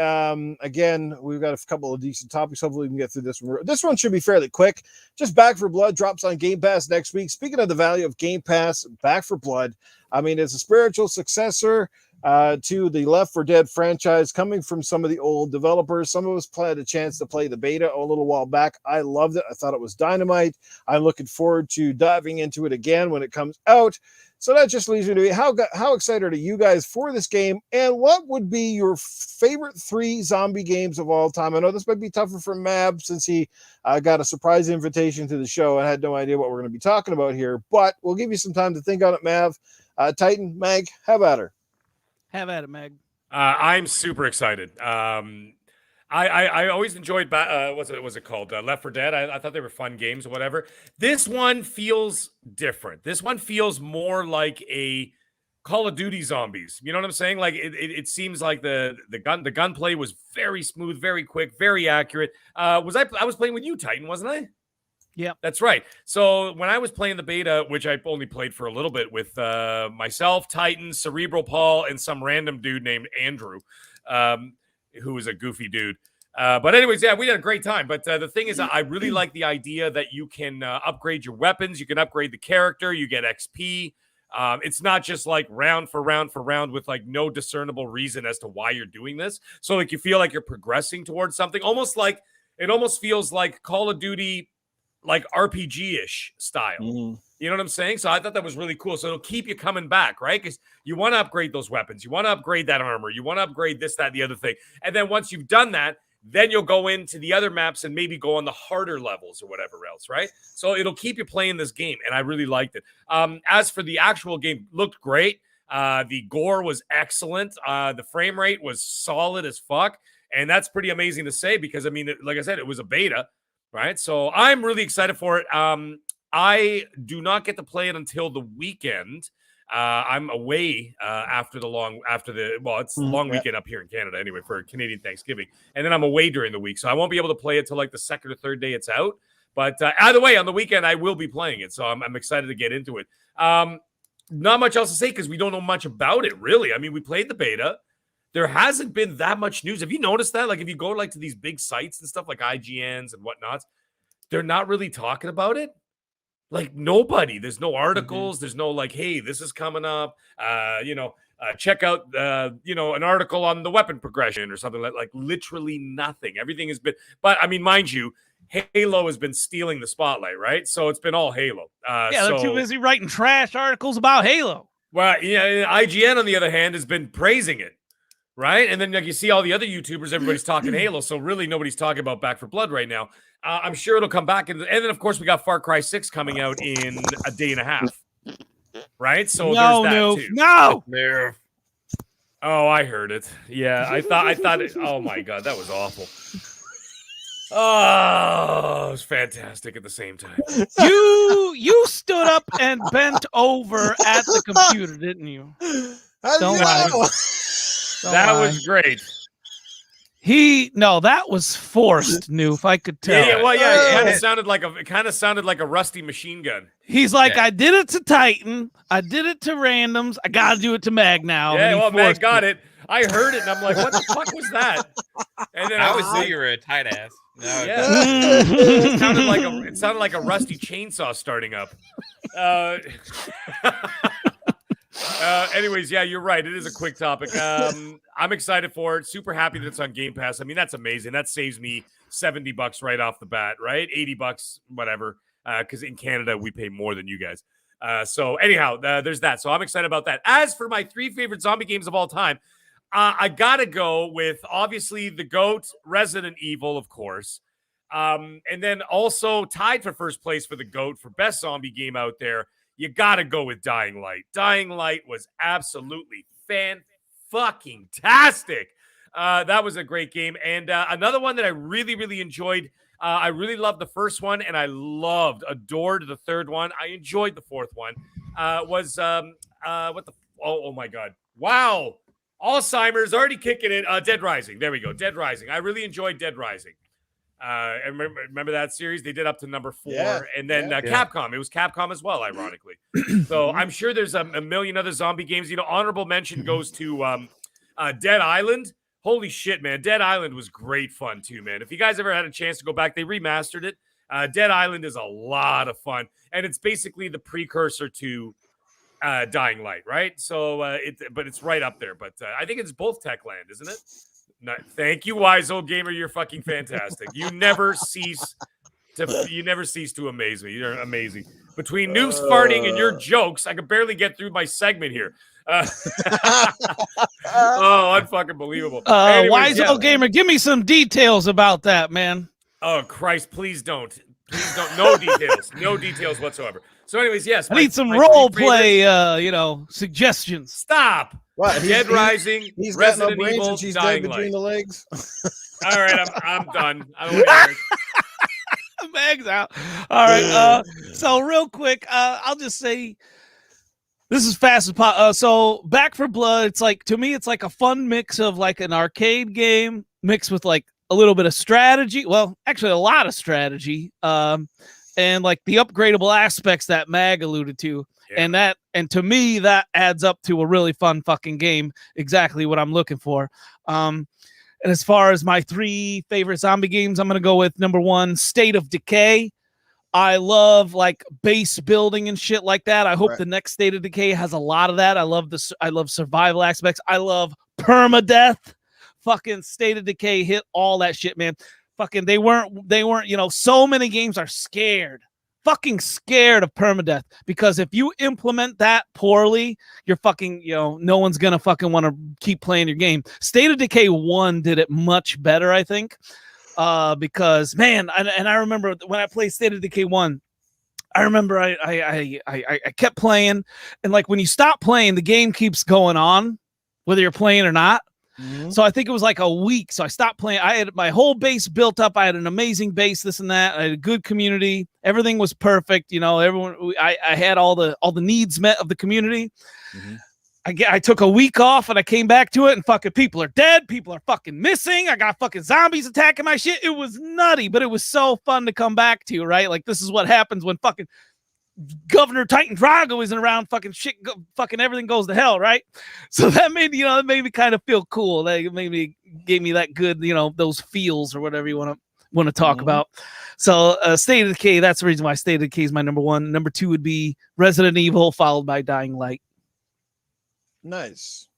Again, we've got a couple of decent topics. Hopefully we can get through this one. This one should be fairly quick. Just Back for Blood drops on Game Pass next week. Speaking of the value of Game Pass, Back for Blood, I mean, it's a spiritual successor to the Left 4 Dead franchise, coming from some of the old developers. Some of us had a chance to play the beta a little while back. I loved it. I thought it was dynamite. I'm looking forward to diving into it again when it comes out. So that just leaves me to be, how excited are you guys for this game? And what would be your favorite 3 zombie games of all time? I know this might be tougher for Mab since he got a surprise invitation to the show and had no idea what we're going to be talking about here. But we'll give you some time to think on it, Mav. Titan, Mag, how about her? Have at it, Meg. I'm super excited. I always enjoyed what's it called? Left 4 Dead. I thought they were fun games or whatever. This one feels different. This one feels more like a Call of Duty zombies. You know what I'm saying? Like it seems like the gunplay was very smooth, very quick, very accurate. I was playing with you, Titan, wasn't I? Yep. That's right. So when I was playing the beta, which I only played for a little bit with myself, Titan, Cerebral Paul, and some random dude named Andrew, who was a goofy dude. But anyways, yeah, we had a great time. But the thing is, I really like the idea that you can upgrade your weapons. You can upgrade the character. You get XP. It's not just like round for round for round with like no discernible reason as to why you're doing this. So like you feel like you're progressing towards something, almost like it almost feels like Call of Duty, like RPG-ish style. Mm-hmm. You know what I'm saying? So I thought that was really cool. So it'll keep you coming back, right? Because you want to upgrade those weapons. You want to upgrade that armor. You want to upgrade this, that, the other thing. And then once you've done that, then you'll go into the other maps and maybe go on the harder levels or whatever else, right? So it'll keep you playing this game, and I really liked it. As for the actual game, looked great. The gore was excellent. The frame rate was solid as fuck, and that's pretty amazing to say because, I mean, like I said, it was a beta, right? So I'm really excited for it. I do not get to play it until the weekend. I'm away after the long weekend up here in Canada anyway for Canadian Thanksgiving. And then I'm away during the week. So I won't be able to play it till like the second or third day it's out. But either way, on the weekend, I will be playing it. So I'm excited to get into it. Not much else to say because we don't know much about it, really. I mean, we played the beta. There hasn't been that much news. Have you noticed that? Like if you go like to these big sites and stuff like IGNs and whatnot, they're not really talking about it. Like nobody, there's no articles. There's no like, hey, this is coming up. Check out, an article on the weapon progression or something like literally nothing. Everything has been, but I mean, mind you, Halo has been stealing the spotlight, right? So it's been all Halo. They're too busy writing trash articles about Halo. Well, yeah, IGN on the other hand has been praising it. Right. And then like you see all the other YouTubers, everybody's talking Halo. So really nobody's talking about Back 4 Blood right now. I'm sure it'll come back. And then, of course, we got Far Cry 6 coming out in a day and a half. Right. So there's that too. No. Oh, I heard it. Yeah. I thought it. Oh, my God. That was awful. Oh, it was fantastic at the same time. You stood up and bent over at the computer, didn't you? Don't lie. That was great. That was forced, Noof. I could tell. Yeah, it kind of sounded like a rusty machine gun. He's like, I did it to Titan, I did it to randoms, I gotta do it to Mag now. Yeah, well, Mag got it. I heard it, and I'm like, what the fuck was that? And then I always knew you were a tight ass. No, yeah, it sounded like a rusty chainsaw starting up. Anyways, yeah, you're right. It is a quick topic. I'm excited for it. Super happy that it's on Game Pass. I mean, that's amazing. That saves me $70 right off the bat, right? $80, whatever. Because in Canada, we pay more than you guys. So anyhow, there's that. So I'm excited about that. As for my 3 favorite zombie games of all time, I got to go with, obviously, The GOAT, Resident Evil, of course. And then also tied for first place for The GOAT for best zombie game out there. you got to go with Dying Light. Dying Light was absolutely fan-fucking-tastic. That was a great game. And another one that I really, really enjoyed. I really loved the first one, and I adored the third one. I enjoyed the fourth one. Was what the? Oh my God! Wow, Alzheimer's already kicking in. Dead Rising. There we go. Dead Rising. I really enjoyed Dead Rising. And remember that series? They did up to number 4, and then Capcom. It was Capcom as well, ironically. So I'm sure there's a million other zombie games. Honorable mention goes to Dead Island. Holy shit, man. Dead Island was great fun too, man. If you guys ever had a chance to go back, they remastered it. Dead Island is a lot of fun, and it's basically the precursor to Dying Light, right? So, but it's right up there. But I think it's both Techland, isn't it? Thank you, Wise Old Gamer. You're fucking fantastic. You never cease to amaze me. You're amazing. Between Noof's farting and your jokes, I could barely get through my segment here. Unfucking believable. Wise Old Gamer, give me some details about that, man. Oh Christ, please don't. Please don't. No details. No details whatsoever. So, anyways, yes. I need some role play, suggestions. Stop. What? Dead Rising, He's Resident got no brains Evil, and she's Dying dead between Light. the legs. All right, I'm done. I don't want to hear it. Bags out. All right. So real quick, I'll just say this is fast as pop. So Back for Blood, it's like, to me, it's like a fun mix of like an arcade game mixed with like a little bit of strategy. Well, actually a lot of strategy. And like the upgradable aspects that Mag alluded to. Yeah. And to me, that adds up to a really fun fucking game. Exactly what I'm looking for. And as far as my 3 favorite zombie games, I'm going to go with number 1, State of Decay. I love like base building and shit like that. I hope the next State of Decay has a lot of that. I love survival aspects. I love permadeath. Fucking State of Decay hit all that shit, man. Fucking they weren't, so many games are fucking scared of permadeath, because if you implement that poorly, you're fucking, no one's gonna fucking want to keep playing your game. State of Decay 1 did it much better, I think, because man, and I remember when I played State of Decay 1, I remember I kept playing, and like when you stop playing, the game keeps going on, whether you're playing or not. So I think it was like a week. So I stopped playing. I had my whole base built up. I had an amazing base, this and that. I had a good community. Everything was perfect. Everyone. I had all the needs met of the community. I took a week off and I came back to it, and fucking people are dead. People are fucking missing. I got fucking zombies attacking my shit. It was nutty, but it was so fun to come back to. Right, like this is what happens when fucking Governor Titan Drago isn't around. Fucking shit, fucking everything goes to hell, right? So that made me kind of feel cool. That gave me that good, those feels or whatever you want to talk about. So State of Decay, that's the reason why State of Decay is my number 1. Number 2 would be Resident Evil, followed by Dying Light. Nice.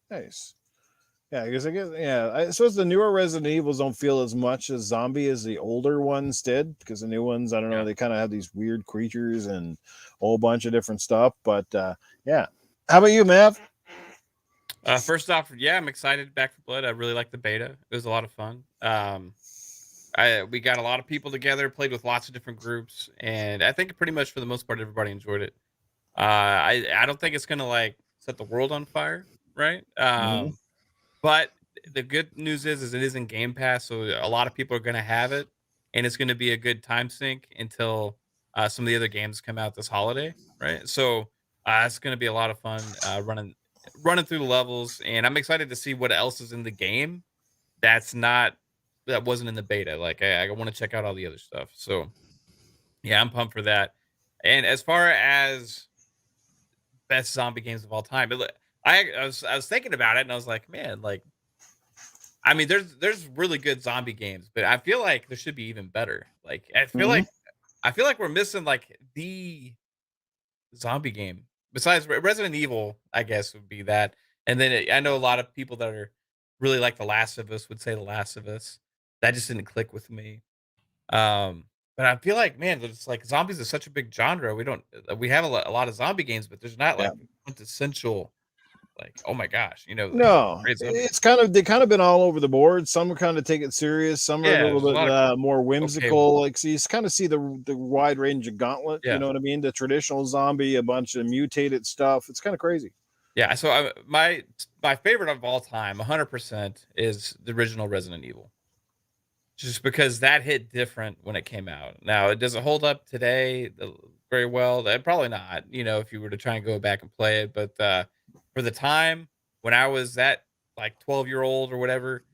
Yeah, because I suppose the newer Resident Evils don't feel as much as zombie as the older ones did, because the new ones, I don't know, they kind of have these weird creatures and a whole bunch of different stuff. But yeah, how about you, Mav? First off, I'm excited. Back for Blood. I really liked the beta. It was a lot of fun. We got a lot of people together, played with lots of different groups, and I think pretty much for the most part, everybody enjoyed it. I don't think it's gonna like set the world on fire, right? But the good news is it is in Game Pass, so a lot of people are going to have it, and it's going to be a good time sink until some of the other games come out this holiday, right? So it's going to be a lot of fun running through the levels, and I'm excited to see what else is in the game that wasn't in the beta. Like I want to check out all the other stuff. So yeah, I'm pumped for that. And as far as best zombie games of all time, I was thinking about it, and I was like, man, like, I mean, there's really good zombie games, but I feel like there should be even better. Like, I feel like we're missing like the zombie game besides Resident Evil, I guess would be that. And then I know a lot of people that are really like The Last of Us would say The Last of Us. That just didn't click with me. But I feel like, man, it's like zombies is such a big genre. We have a lot of zombie games, but there's not like quintessential like, oh my gosh, No, great zombies. it's they kind of been all over the board. Some kind of take it serious. Some are Yeah, a little there's a bit lot of more okay whimsical. Like, so you kind of see the wide range of gauntlet. Yeah. You know what I mean? The traditional zombie, a bunch of mutated stuff. It's kind of crazy. Yeah, so my favorite of all time, 100%, is the original Resident Evil. Just because that hit different when it came out. Now, it doesn't hold up today very well. Probably not, if you were to try and go back and play it. But for the time when I was that like 12-year-old or whatever,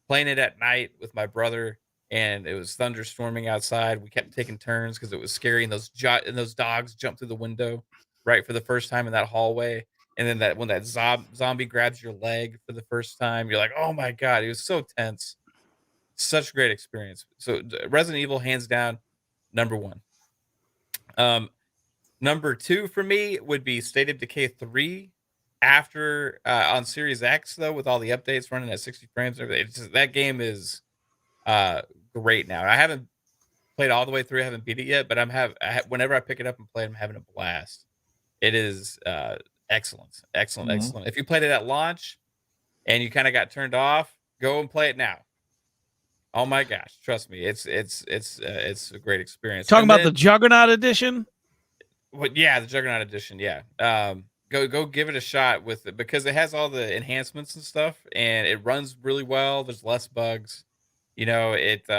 playing it at night with my brother, and it was thunderstorming outside. We kept taking turns because it was scary, and those dogs jumped through the window right for the first time in that hallway. And then when that zombie grabs your leg for the first time, you're like, oh my God, it was so tense. Such a great experience. So Resident Evil, hands down, number one. Number two for me would be State of Decay 3. After on Series X, though, with all the updates running at 60 frames and everything, that game is great now. I haven't played all the way through. I haven't beat it yet, but whenever I pick it up and play it, I'm having a blast. It is excellent. If you played it at launch and you kind of got turned off, go and play it now. Oh my gosh, trust me, it's a great experience. Talking about the Juggernaut edition? Yeah, the Juggernaut edition, yeah. Go give it a shot with it because it has all the enhancements and stuff, and it runs really well. There's less bugs. It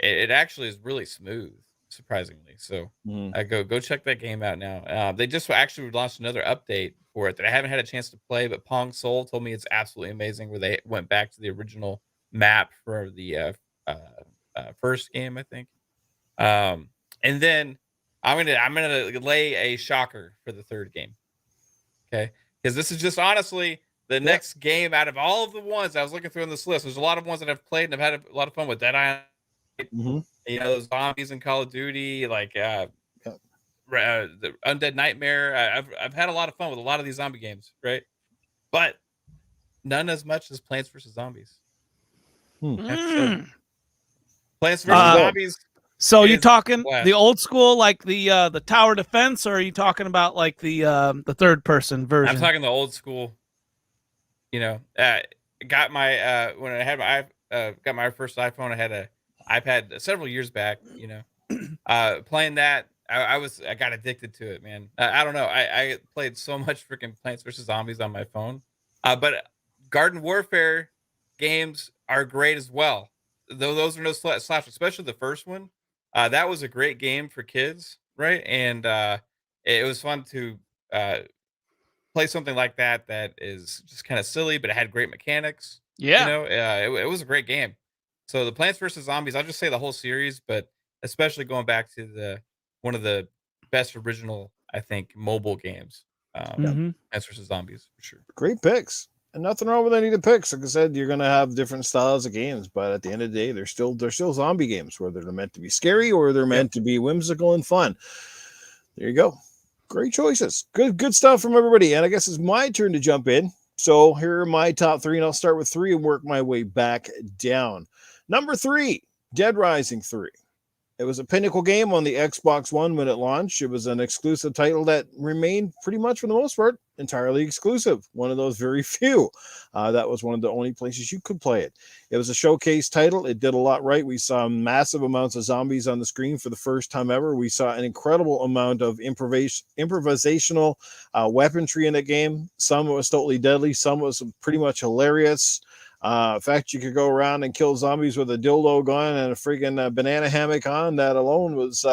actually is really smooth, surprisingly. So go check that game out now. They just actually launched another update for it that I haven't had a chance to play, but Pong Soul told me it's absolutely amazing, where they went back to the original map for the first game, I think. And then I'm gonna lay a shocker for the third game. Okay, because this is just honestly the next game out of all of the ones I was looking through on this list. There's a lot of ones that I've played and I've had a lot of fun with. Dead Eye, those zombies in Call of Duty, like the Undead Nightmare. I've had a lot of fun with a lot of these zombie games, right? But none as much as Plants vs. Zombies. Plants vs. Zombies. So you're talking the old school, like the tower defense, or are you talking about like the third person version? I'm talking the old school. Got my when I had got my first iPhone, I had a iPad several years back. Playing that, I got addicted to it, man. I don't know. I played so much freaking Plants vs. Zombies on my phone. But Garden Warfare games are great as well. Though those are no slash, especially the first one. That was a great game for kids, right? And it was fun to play something like that is just kind of silly, but it had great mechanics. Yeah. It was a great game. So the Plants vs. Zombies, I'll just say the whole series, but especially going back to one of the best original, I think, mobile games. Plants vs. Zombies, for sure. Great picks. And nothing wrong with any of the picks. Like I said, you're going to have different styles of games, but at the end of the day, they're still zombie games, whether they're meant to be scary or they're meant to be whimsical and fun. There you go. Great choices. Good stuff from everybody. And I guess it's my turn to jump in. So here are my top three, and I'll start with 3 and work my way back down. Number 3, Dead Rising 3. It was a pinnacle game on the Xbox One when it launched. It was an exclusive title that remained pretty much, for the most part, entirely exclusive. One of those very few. That was one of the only places you could play it. It was a showcase title. It did a lot right. We saw massive amounts of zombies on the screen for the first time ever. We saw an incredible amount of improvisational weaponry in the game. Some was totally deadly. Some was pretty much hilarious. In fact, you could go around and kill zombies with a dildo gun and a freaking banana hammock on. That alone was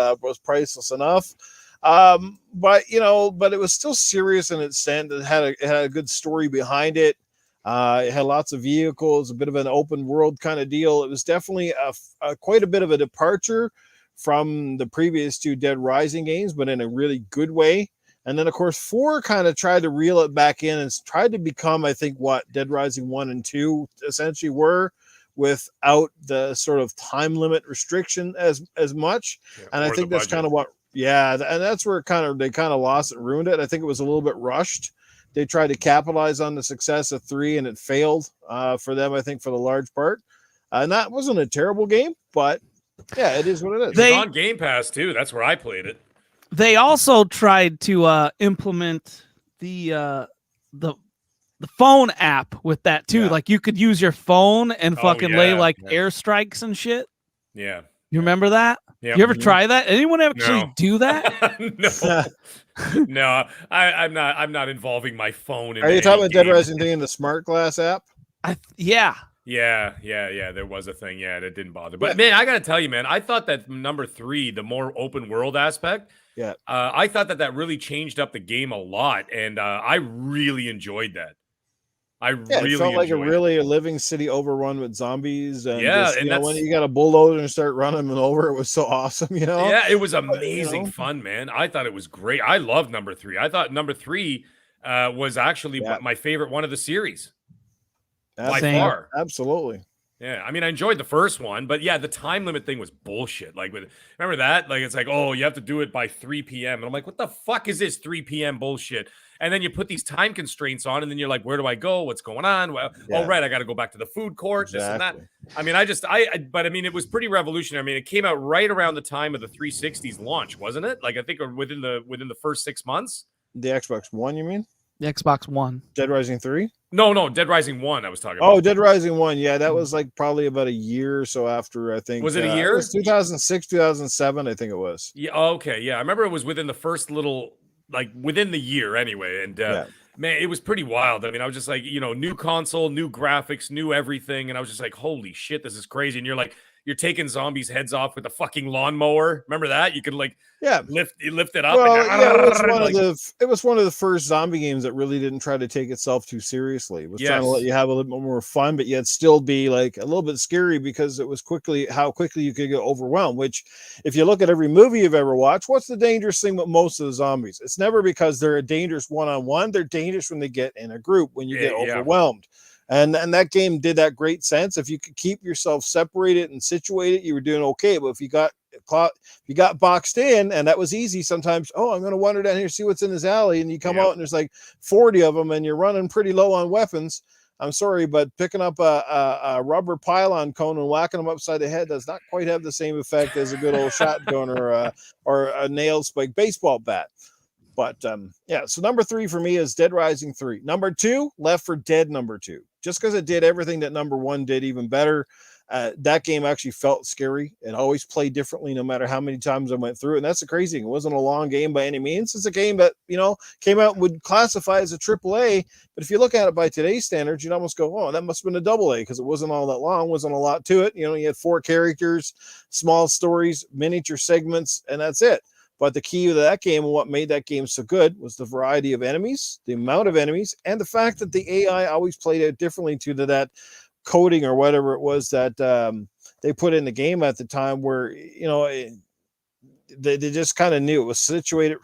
priceless enough. But it was still serious in its sense. It had a good story behind it. It had lots of vehicles, a bit of an open world kind of deal. It was definitely quite a bit of a departure from the previous 2 Dead Rising games, but in a really good way. And then, of course, 4 kind of tried to reel it back in and tried to become, I think, what Dead Rising 1 and 2 essentially were, without the sort of time limit restriction as much. Yeah, and I think that's kind of what, and that's where they kind of lost it and ruined it. I think it was a little bit rushed. They tried to capitalize on the success of 3, and it failed for them, I think, for the large part. And that wasn't a terrible game, but yeah, it is what it is. It's on Game Pass, too. That's where I played it. They also tried to implement the the phone app with that too. Yeah. Like you could use your phone and Oh, fucking lay yeah, like yeah. airstrikes and shit. Yeah. You remember that? Yeah. You ever try that? Anyone actually No. do that? No, I'm not involving my phone. Are you talking about Dead Rising thing in the Smart Glass app? Yeah. Yeah. There was a thing. Yeah, that didn't bother. But man, I gotta tell you, man, I thought that number 3, the more open world aspect. Yeah. I thought that really changed up the game a lot, and I really enjoyed that. It felt like a living city overrun with zombies, and Yeah, just, and when you got a bulldozer and start running them over, it was so awesome. Yeah, it was amazing fun, man. I thought it was great. I loved number 3. I thought number 3 was actually my favorite one of the series by far. Absolutely. Yeah, I mean, I enjoyed the first one, but yeah, the time limit thing was bullshit. Like, remember that? Like, it's like, oh, you have to do it by 3 p.m. And I'm like, what the fuck is this 3 p.m. bullshit? And then you put these time constraints on, and then you're like, where do I go? What's going on? Well, oh, right, I got to go back to the food court, this and that. I mean, but I mean, it was pretty revolutionary. I mean, it came out right around the time of the 360's launch, wasn't it? Like, I think within the first 6 months. The Xbox One, you mean? The Xbox One. Dead Rising 3? No, Dead Rising 1 I was talking about. Oh, Dead Rising 1. Yeah, that was like probably about a year or so after, I think. Was it a year? It was 2006, 2007, I think it was. Yeah, okay. Yeah, I remember it was within the first little, like within the year anyway. And man, it was pretty wild. I mean, I was just like, new console, new graphics, new everything. And I was just like, holy shit, this is crazy. And you're taking zombies' heads off with a fucking lawnmower. Remember that? You could lift it up. Well, it was one of the first zombie games that really didn't try to take itself too seriously. It was trying to let you have a little bit more fun, but yet still be like a little bit scary because it was how quickly you could get overwhelmed. Which, if you look at every movie you've ever watched, what's the dangerous thing with most of the zombies? It's never because they're a dangerous one-on-one. They're dangerous when they get in a group, when you get overwhelmed. And that game did that great sense. If you could keep yourself separated and situated, you were doing okay. But if you got boxed in, and that was easy sometimes, I'm going to wander down here, see what's in this alley, and you come out and there's like 40 of them, and you're running pretty low on weapons. I'm sorry, but picking up a rubber pylon cone and whacking them upside the head does not quite have the same effect as a good old shotgun or a nail spike baseball bat. But so number 3 for me is Dead Rising 3. Number 2, Left 4 Dead number 2. Just because it did everything that number 1 did, even better. That game actually felt scary. It always played differently no matter how many times I went through it. And that's the crazy thing. It wasn't a long game by any means. It's a game that, came out and would classify as a AAA. But if you look at it by today's standards, you'd almost go, oh, that must have been a AA because it wasn't all that long. Wasn't a lot to it. You had 4 characters, small stories, miniature segments, and that's it. But the key to that game and what made that game so good was the variety of enemies, the amount of enemies, and the fact that the AI always played it differently to that coding or whatever it was that they put in the game at the time where, they just kind of knew it was situational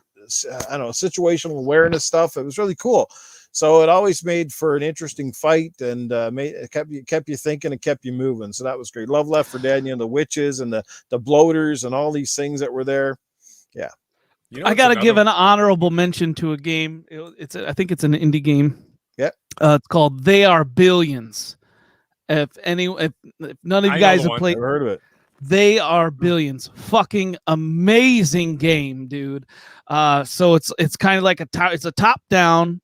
awareness stuff. It was really cool. So it always made for an interesting fight and it kept you thinking and kept you moving. So that was great. Love Left 4 Dead, the witches and the bloaters and all these things that were there. Yeah. I got to give an honorable mention to a game. I think it's an indie game. Yeah. It's called They Are Billions. If none of you guys have played, never heard of it. They Are Billions. Fucking amazing game, dude. So it's kind of like it's a top down,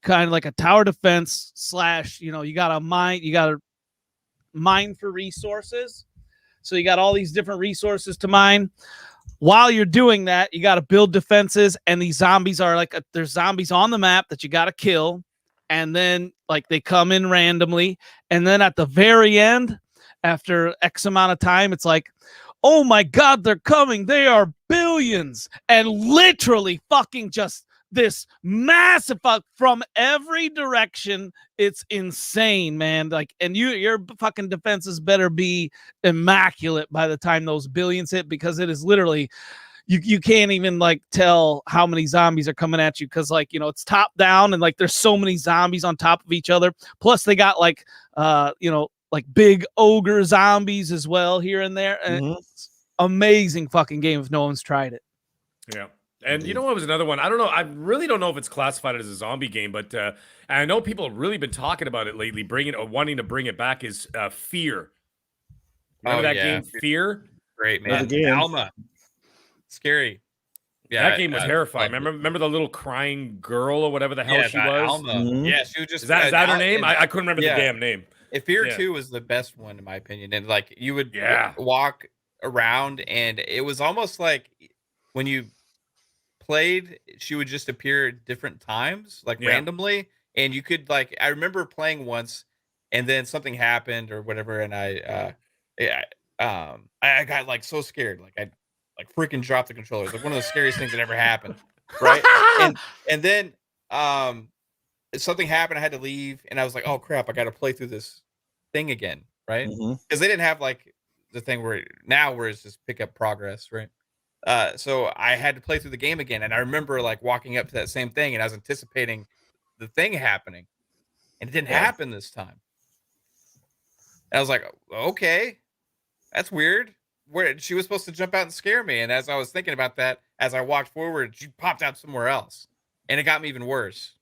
kind of like a tower defense / you got to mine for resources. So you got all these different resources to mine. While you're doing that, you got to build defenses, and these zombies are there's zombies on the map that you got to kill, and then they come in randomly, and then at the very end, after X amount of time, it's like, oh my God, they're coming! They are billions, and literally fucking just this massive from every direction. It's insane, man. And your fucking defenses better be immaculate by the time those billions hit, because it is literally you can't even tell how many zombies are coming at you, because it's top down and there's so many zombies on top of each other. Plus they got big ogre zombies as well here and there. And it's amazing fucking game if no one's tried it. Yeah. And you know what was another one? I don't know. I really don't know if it's classified as a zombie game, but I know people have really been talking about it lately, wanting to bring it back, is Fear. Remember that game, Fear? Great, man. Alma. Scary. Yeah, that game was terrifying. Remember the little crying girl or whatever the hell she was? Alma. Mhm. Yeah, she was just Is that her name? I couldn't remember the damn name. Fear Yeah. 2 was the best one in my opinion. And like you would Yeah. walk around and it was almost like when you played, she would just appear at different times, like randomly. And you could like I remember playing once and then something happened or whatever, and I got like so scared. Like I like freaking dropped the controller. It's like one of the scariest things that ever happened. Right. and then something happened, I had to leave, and I was like, oh crap, I gotta play through this thing again, right? Because they didn't have like the thing where it's just pick up progress, right? So I had to play through the game again, and I remember like walking up to that same thing, and I was anticipating the thing happening, and it didn't happen this time. And I was like, okay, that's weird. Where she was supposed to jump out and scare me, and as I was thinking about that, as I walked forward, she popped out somewhere else, and it got me even worse,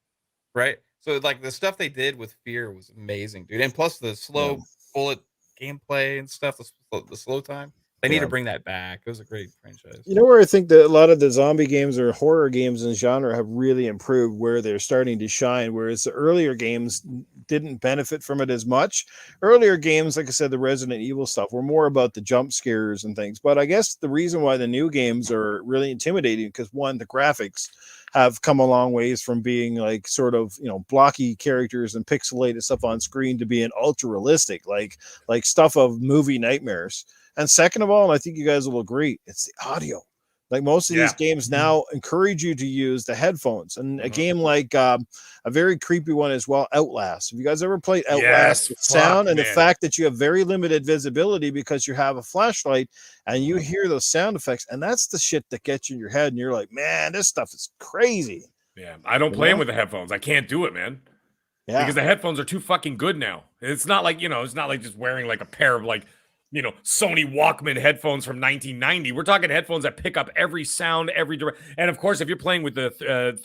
right? So like the stuff they did with Fear was amazing, dude, and plus the slow bullet gameplay and stuff, the slow time. They need to bring that back. It was a great franchise. You know where I think that a lot of the zombie games or horror games in genre have really improved, where they're starting to shine, whereas the earlier games didn't benefit from it as much. Earlier games, like I said, the Resident Evil stuff, were more about the jump scares and things. But I guess the reason why the new games are really intimidating, because one, the graphics have come a long ways from being like sort of, you know, blocky characters and pixelated stuff on screen to being ultra realistic, like stuff of movie nightmares. And second of all, and I think you guys will agree, it's the audio. Like most of these games now encourage you to use the headphones. And a game like a very creepy one as well, Outlast. Have you guys ever played Outlast with sound and the fact that you have very limited visibility because you have a flashlight and you hear those sound effects? And that's the shit that gets you in your head. And you're like, man, this stuff is crazy. Yeah, I don't play them with the headphones. I can't do it, man. Yeah. Because the headphones are too fucking good now. It's not like, it's not like just wearing like a pair of like, Sony Walkman headphones from 1990. We're talking headphones that pick up every sound, every direct. And of course, if you're playing with the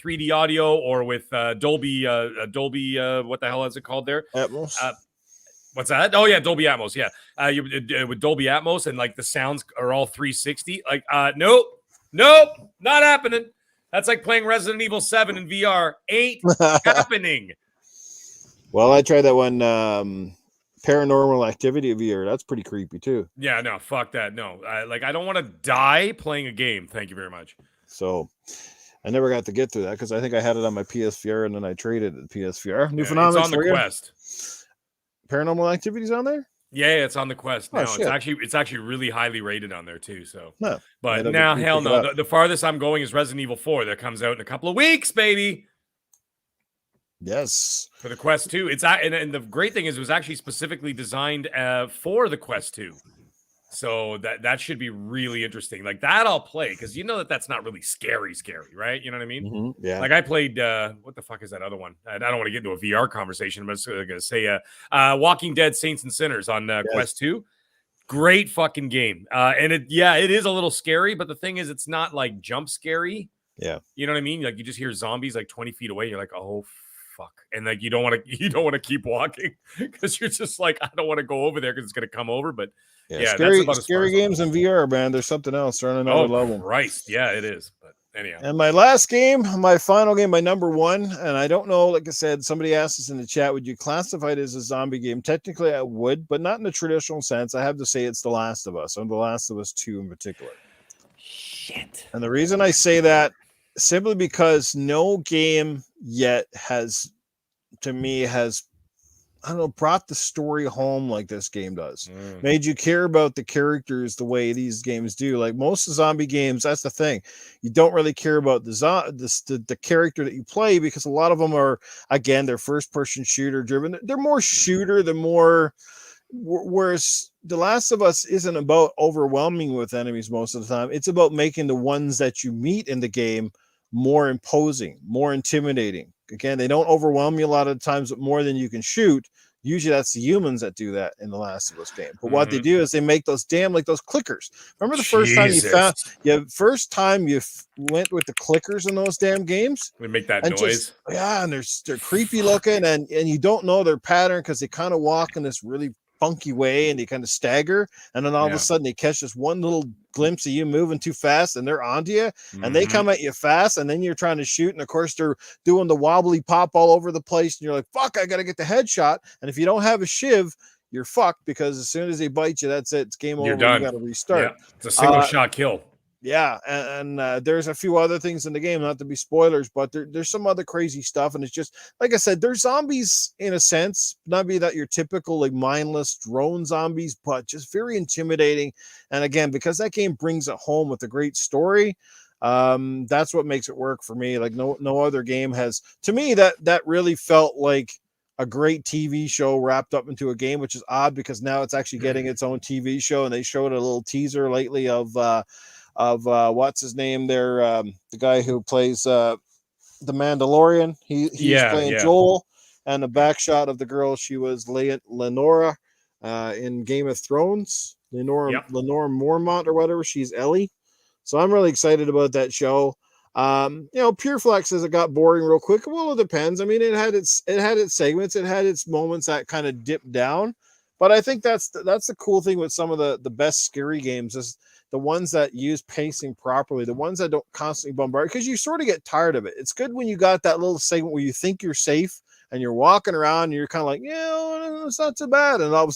3D audio or with Dolby, what the hell is it called there? Atmos. What's that? Oh yeah, Dolby Atmos. Yeah, with Dolby Atmos and like the sounds are all 360. Like, nope, not happening. That's like playing Resident Evil 7 in VR. Ain't happening. Well, I tried that one. Paranormal Activity VR. That's pretty creepy too. Yeah, no, fuck that. No, I don't want to die playing a game. Thank you very much. So I never got to get through that because I think I had it on my PSVR and then I traded the PSVR. It's on the Quest. Paranormal Activity's on there? Yeah, it's on the Quest now. Shit. It's actually really highly rated on there too. So, no. But now, hell no. The farthest I'm going is Resident Evil 4 that comes out in a couple of weeks, baby. Yes, for the Quest 2. It's and the great thing is it was actually specifically designed for the Quest 2. So that should be really interesting. Like that I'll play because that's not really scary, right? You know what I mean? Mm-hmm. Yeah. Like I played what the fuck is that other one? I don't want to get into a VR conversation, but I was gonna say Walking Dead Saints and Sinners on Quest 2. Great fucking game. And it is a little scary, but the thing is it's not like jump scary. Yeah. You know what I mean? Like you just hear zombies like 20 feet away. You're like, oh fuck, and like you don't want to keep walking because you're just like I don't want to go over there because it's gonna come over. But scary games in VR, man. There's something else. They're on another level. Christ, yeah, it is. But anyhow, and my last game, my final game, my number one, and I don't know. Like I said, somebody asked us in the chat, would you classify it as a zombie game? Technically, I would, but not in the traditional sense. I have to say it's The Last of Us, and The Last of Us 2 in particular. Shit. And the reason I say that simply because no game yet has I don't know, brought the story home like this game does. Made you care about the characters the way these games do. Like most zombie games, that's the thing. You don't really care about the character that you play because a lot of them are, again, they're first-person shooter driven. They're more shooter, whereas The Last of Us isn't about overwhelming with enemies most of the time. It's about making the ones that you meet in the game more imposing, more intimidating. Again, they don't overwhelm you a lot of times, but more than you can shoot. Usually that's the humans that do that in The Last of Us game. But what they do is they make those those clickers. Remember the first time you went with the clickers in those damn games? They make that noise. And they're creepy looking and you don't know their pattern because they kind of walk in this really funky way and they kind of stagger, and then all of a sudden they catch this one little glimpse of you moving too fast and they're onto you, and they come at you fast, and then you're trying to shoot, and of course they're doing the wobbly pop all over the place, and you're like, fuck, I gotta get the headshot. And if you don't have a shiv, you're fucked, because as soon as they bite you, that's it, it's game over. You're done. You gotta restart. It's a single shot kill. Yeah, and there's a few other things in the game, not to be spoilers, but there's some other crazy stuff, and it's just, like I said, they're zombies in a sense, not be that your typical like mindless drone zombies, but just very intimidating. And again, because that game brings it home with a great story, that's what makes it work for me. Like no other game has, to me, that really felt like a great TV show wrapped up into a game, which is odd because now it's actually getting its own TV show, and they showed a little teaser lately of what's his name there, the guy who plays the Mandalorian. He's playing Joel, and a back shot of the girl, she was Lenora in Game of Thrones, Lenora Mormont or whatever, she's Ellie. So I'm really excited about that show. Pure Flex says it got boring real quick. Well, it depends. I mean, it had its segments, it had its moments that kind of dipped down, but I think that's the cool thing with some of the best scary games is the ones that use pacing properly, the ones that don't constantly bombard, because you sort of get tired of it. It's good when you got that little segment where you think you're safe and you're walking around and you're kind of like, it's not too bad, and all of a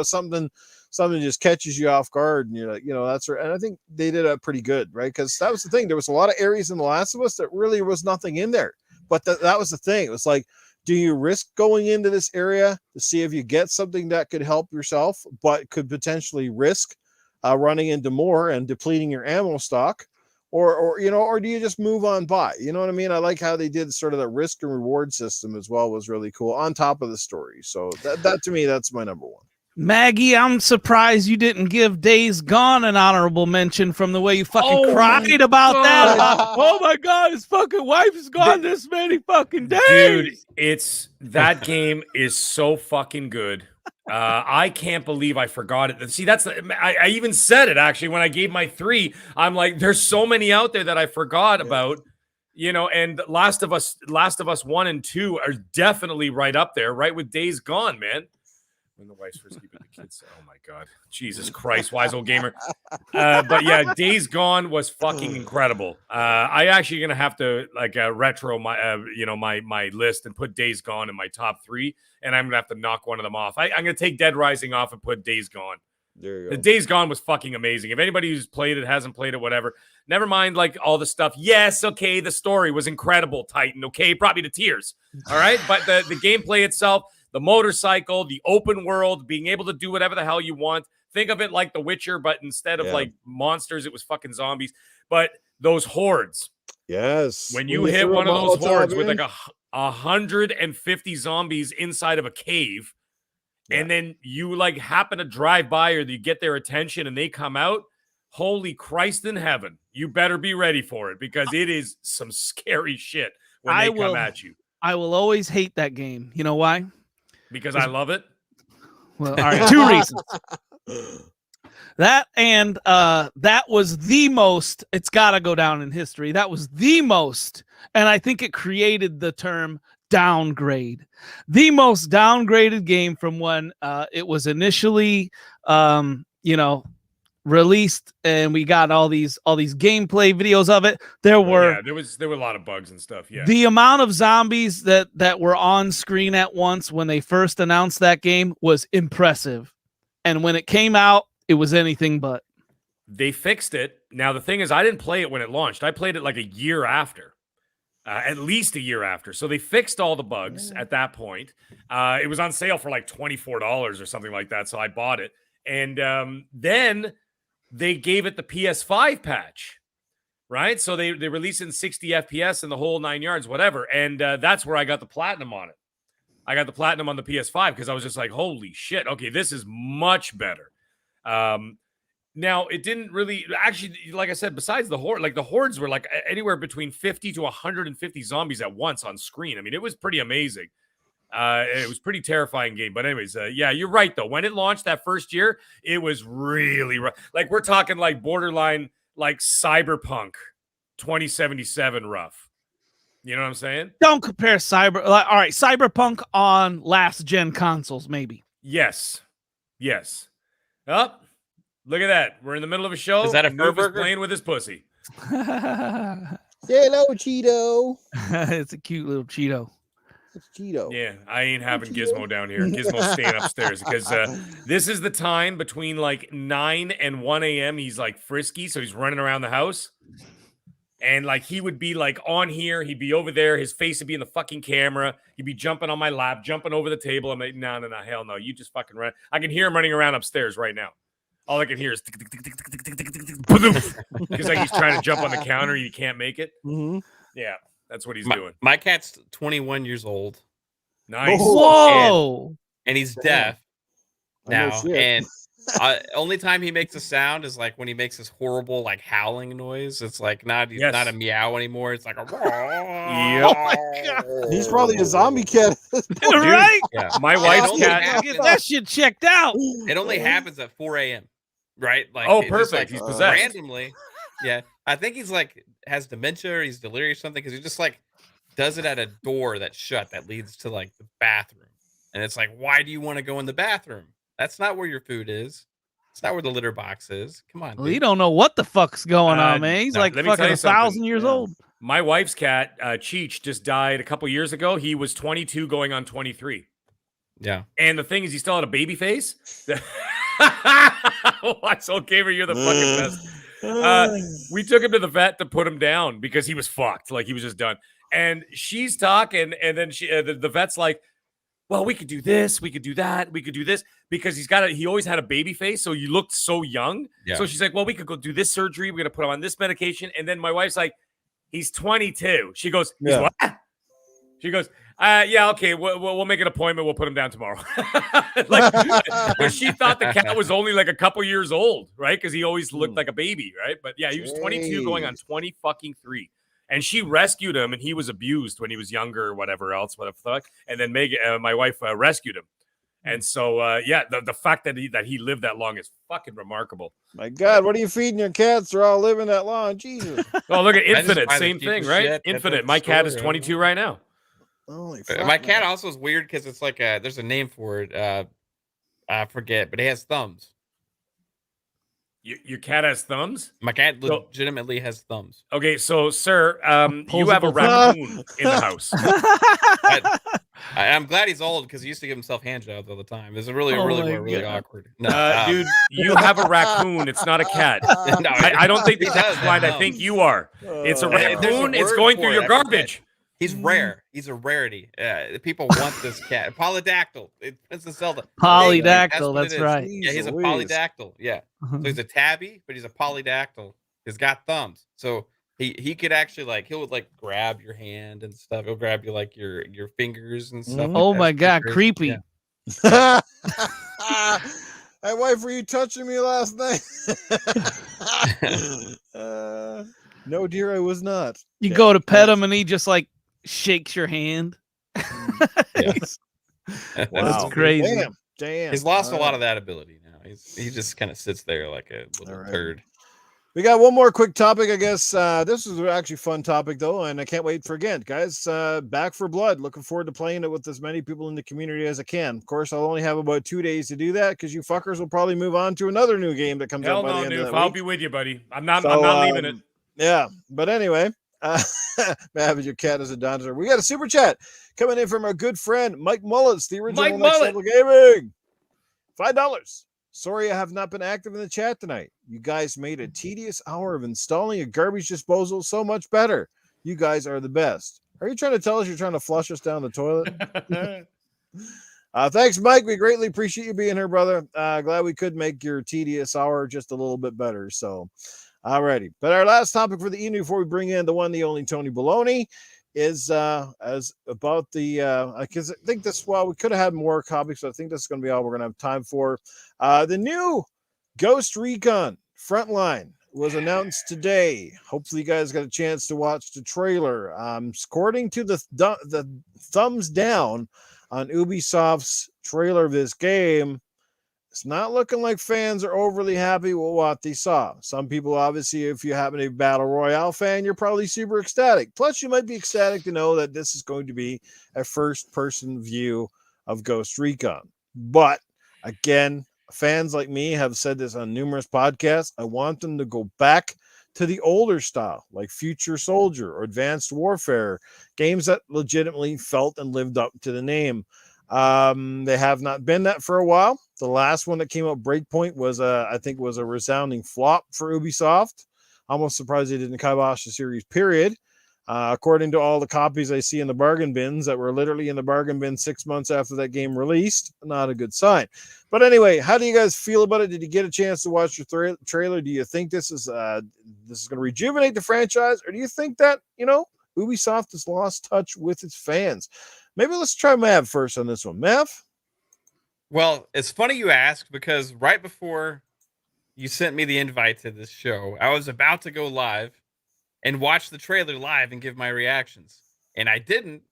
sudden, something just catches you off guard, and you're like, that's right. And I think they did a pretty good, right? Because that was the thing. There was a lot of areas in The Last of Us that really was nothing in there, but that was the thing. It was like, do you risk going into this area to see if you get something that could help yourself, but could potentially risk running into more and depleting your ammo stock, or do you just move on by? You know what I mean? I like how they did sort of the risk and reward system as well, was really cool on top of the story. So that to me, that's my number one. Maggie, I'm surprised you didn't give Days Gone an honorable mention from the way you fucking cried about that. Oh my God, his fucking wife is gone this many fucking days. Dude, that game is so fucking good. I can't believe I forgot it. See, I even said it actually when I gave my 3. I'm like, there's so many out there that I forgot about, and Last of Us 1 and 2 are definitely right up there, right with Days Gone, man. When the wife's first keeping the kids. Oh my God. Jesus Christ, wise old gamer. But yeah, Days Gone was fucking incredible. I actually gonna have to retro my my list and put Days Gone in my top 3, and I'm gonna have to knock one of them off. I'm gonna take Dead Rising off and put Days Gone. There you go. The Days Gone was fucking amazing. If anybody who's played it, hasn't played it, whatever, never mind like all the stuff. Yes, okay, the story was incredible, Titan. Okay, brought me to tears. All right, but the gameplay itself, the motorcycle, the open world, being able to do whatever the hell you want. Think of it like The Witcher, but instead of like monsters, it was fucking zombies. But those hordes. Yes. When you hit one of those hordes with like 150 zombies inside of a cave, and then you like happen to drive by or you get their attention and they come out, holy Christ in heaven. You better be ready for it, because it is some scary shit when they come at you. I will always hate that game. You know why? Because I love it. Well, all right, 2 reasons. That and that was the most, it's got to go down in history. That was the most, and I think it created the term downgrade. The most downgraded game from when it was initially, released, and we got all these gameplay videos of it. There were a lot of bugs and stuff. Yeah, the amount of zombies that were on screen at once when they first announced that game was impressive, and when it came out, it was anything but. They fixed it. Now the thing is, I didn't play it when it launched. I played it like a year after, at least a year after. So they fixed all the bugs at that point. It was on sale for like $24 or something like that, so I bought it, and then they gave it the PS5 patch, right? So they released it in 60 FPS and the whole 9 yards, whatever. And that's where I got the platinum on it. I got the platinum on the PS5 because I was just like, holy shit. Okay, this is much better. Now, it didn't really, actually, like I said, besides the horde, like the hordes were like anywhere between 50 to 150 zombies at once on screen. I mean, it was pretty amazing. It was pretty terrifying game. But anyways, yeah, you're right, though. When it launched that first year, it was really rough. Like, we're talking like borderline, like Cyberpunk 2077 rough. You know what I'm saying? Don't compare all right, Cyberpunk on last gen consoles, maybe. Yes. Yes. Up. Look at that. We're in the middle of a show. Is that a Noob is Furburger? playing with his pussy. Say hello, Cheeto. It's a cute little Cheeto. It's Cheeto. Yeah, I ain't having Gizmo down here. Gizmo's staying upstairs because this is the time between like 9 and 1 a.m. He's like frisky, so he's running around the house. And like he would be like on here, he'd be over there, his face would be in the fucking camera, he'd be jumping on my lap, jumping over the table. I'm like, no, hell no, you just fucking run. I can hear him running around upstairs right now. All I can hear is because like he's trying to jump on the counter, you can't make it. Mm-hmm. Yeah, that's what he's doing. My cat's 21 years old. Nice. Whoa! And he's Damn. deaf now. Oh, shit. And only time he makes a sound is like when he makes this horrible like howling noise. It's like he's not a meow anymore. It's like a Yep. He's probably a zombie cat. Right? Yeah. My And wife's only cat. happens- Get that shit checked out. It only happens at 4 a.m. Right? Like Oh, it just, perfect. like, He's possessed. randomly. Yeah. I think he's like has dementia or he's delirious or something because he just like does it at a door that's shut that leads to like the bathroom. And it's like, why do you want to go in the bathroom? That's not where your food is. It's not where the litter box is. Come on. Well, you dude. don't know what the fuck's going on, man. He's no, like let me tell fucking you 1,000 something. years Yeah. old. My wife's cat, Cheech, just died a couple years ago. He was 22 going on 23. Yeah. And the thing is, he still had a baby face. I so Gamer, you're the fucking best. We took him to the vet to put him down because he was fucked. Like he was just done. And she's talking, and then the vet's like, well, we could do this, we could do that, we could do this because he always had a baby face, so you looked so young. Yeah. So she's like, well, we could go do this surgery, we're gonna put him on this medication, and then my wife's like, he's 22. She goes, he's Yeah. what? She goes, yeah, okay, we'll make an appointment. We'll put him down tomorrow. Like, but she thought the cat was only like a couple years old, right? Because he always looked like a baby, right? But yeah, he was 22 going on 20 fucking 3. And she rescued him, and he was abused when he was younger or whatever else, what the fuck. And then Megan, my wife, rescued him. And so, yeah, the fact that he lived that long is fucking remarkable. My God, what are you feeding your cats? They're all living that long. Jesus. Oh, look at I just Infinite, buy the same thing, cheapest right? shit at the Infinite. My cat is store, 22 right now. Holy My fuck, cat man. also is weird because it's like there's a name for it. I forget, but he has thumbs. Your cat has thumbs? My cat So- legitimately has thumbs. Okay, so sir, you have a Opposable raccoon in the house. I'm glad he's old because he used to give himself hand jobs all the time. It's really, Oh really, my really God. awkward. No, Dude, you have a raccoon. It's not a cat. no, I don't think he the does cat's have blind. I thumbs. think you are. It's a Uh, There's a raccoon. It's word going for through it, your I forget. garbage. He's rare. He's a rarity. People want this cat. Polydactyl. It's Princess Zelda. Polydactyl, what that's it is. right. Yeah, he's a Jeez Louise. polydactyl. Yeah. So he's a tabby, but he's a polydactyl. He's got thumbs. So he could actually like he'll like grab your hand and stuff. He'll grab you like your fingers and stuff. Mhm. Oh like my that. God, It's creepy. Yeah. Hey, wife, were you touching me last night? No, dear, I was not. You Yeah. go to pet him and he just like shakes your hand. Yeah. That's Wow. crazy. Damn. He's lost a All lot right. of that ability now. He just kind of sits there like a little All right. turd. We got one more quick topic, I guess. This is actually a fun topic, though, and I can't wait for again, guys. Back for Blood. Looking forward to playing it with as many people in the community as I can. Of course, I'll only have about 2 days to do that because you fuckers will probably move on to another new game that comes Hell out by no, the end of dude. that I'll week. be with you, buddy. I'm not So, leaving it. Yeah, but anyway, having your cat as a dinosaur. We got a super chat coming in from our good friend Mike Mullets, the original Mike Next Mullet. Level Gaming. $5. Sorry, I have not been active in the chat tonight. You guys made a tedious hour of installing a garbage disposal so much better. You guys are the best. Are you trying to tell us you're trying to flush us down the toilet? Thanks, Mike. We greatly appreciate you being here, brother. Glad we could make your tedious hour just a little bit better. So, alrighty. But our last topic for the evening before we bring in the one, the only Tony Baloney, is as about the because I think this we could have had more topics, but I think this is going to be all we're going to have time for. The new Ghost Recon Frontline was announced today. Hopefully, you guys got a chance to watch the trailer. According to the thumbs down on Ubisoft's trailer of this game, it's not looking like fans are overly happy with what they saw. Some people, obviously, if you happen to be a Battle Royale fan, you're probably super ecstatic. Plus, you might be ecstatic to know that this is going to be a first-person view of Ghost Recon. But, again, fans like me have said this on numerous podcasts. I want them to go back to the older style, like Future Soldier or Advanced Warfare, games that legitimately felt and lived up to the name. They have not been that for a while. The last one that came out, Breakpoint, was I think was a resounding flop for Ubisoft. Almost surprised they didn't kibosh the series, period. According to all the copies I see in the bargain bins that were literally in the bargain bin 6 months after that game released, not a good sign. But anyway, how do you guys feel about it? Did you get a chance to watch your trailer? Do you think this is going to rejuvenate the franchise, or do you think that Ubisoft has lost touch with its fans? Maybe let's try Mav first on this one. Mav? Well, it's funny you ask, because right before you sent me the invite to this show, I was about to go live and watch the trailer live and give my reactions, and I didn't,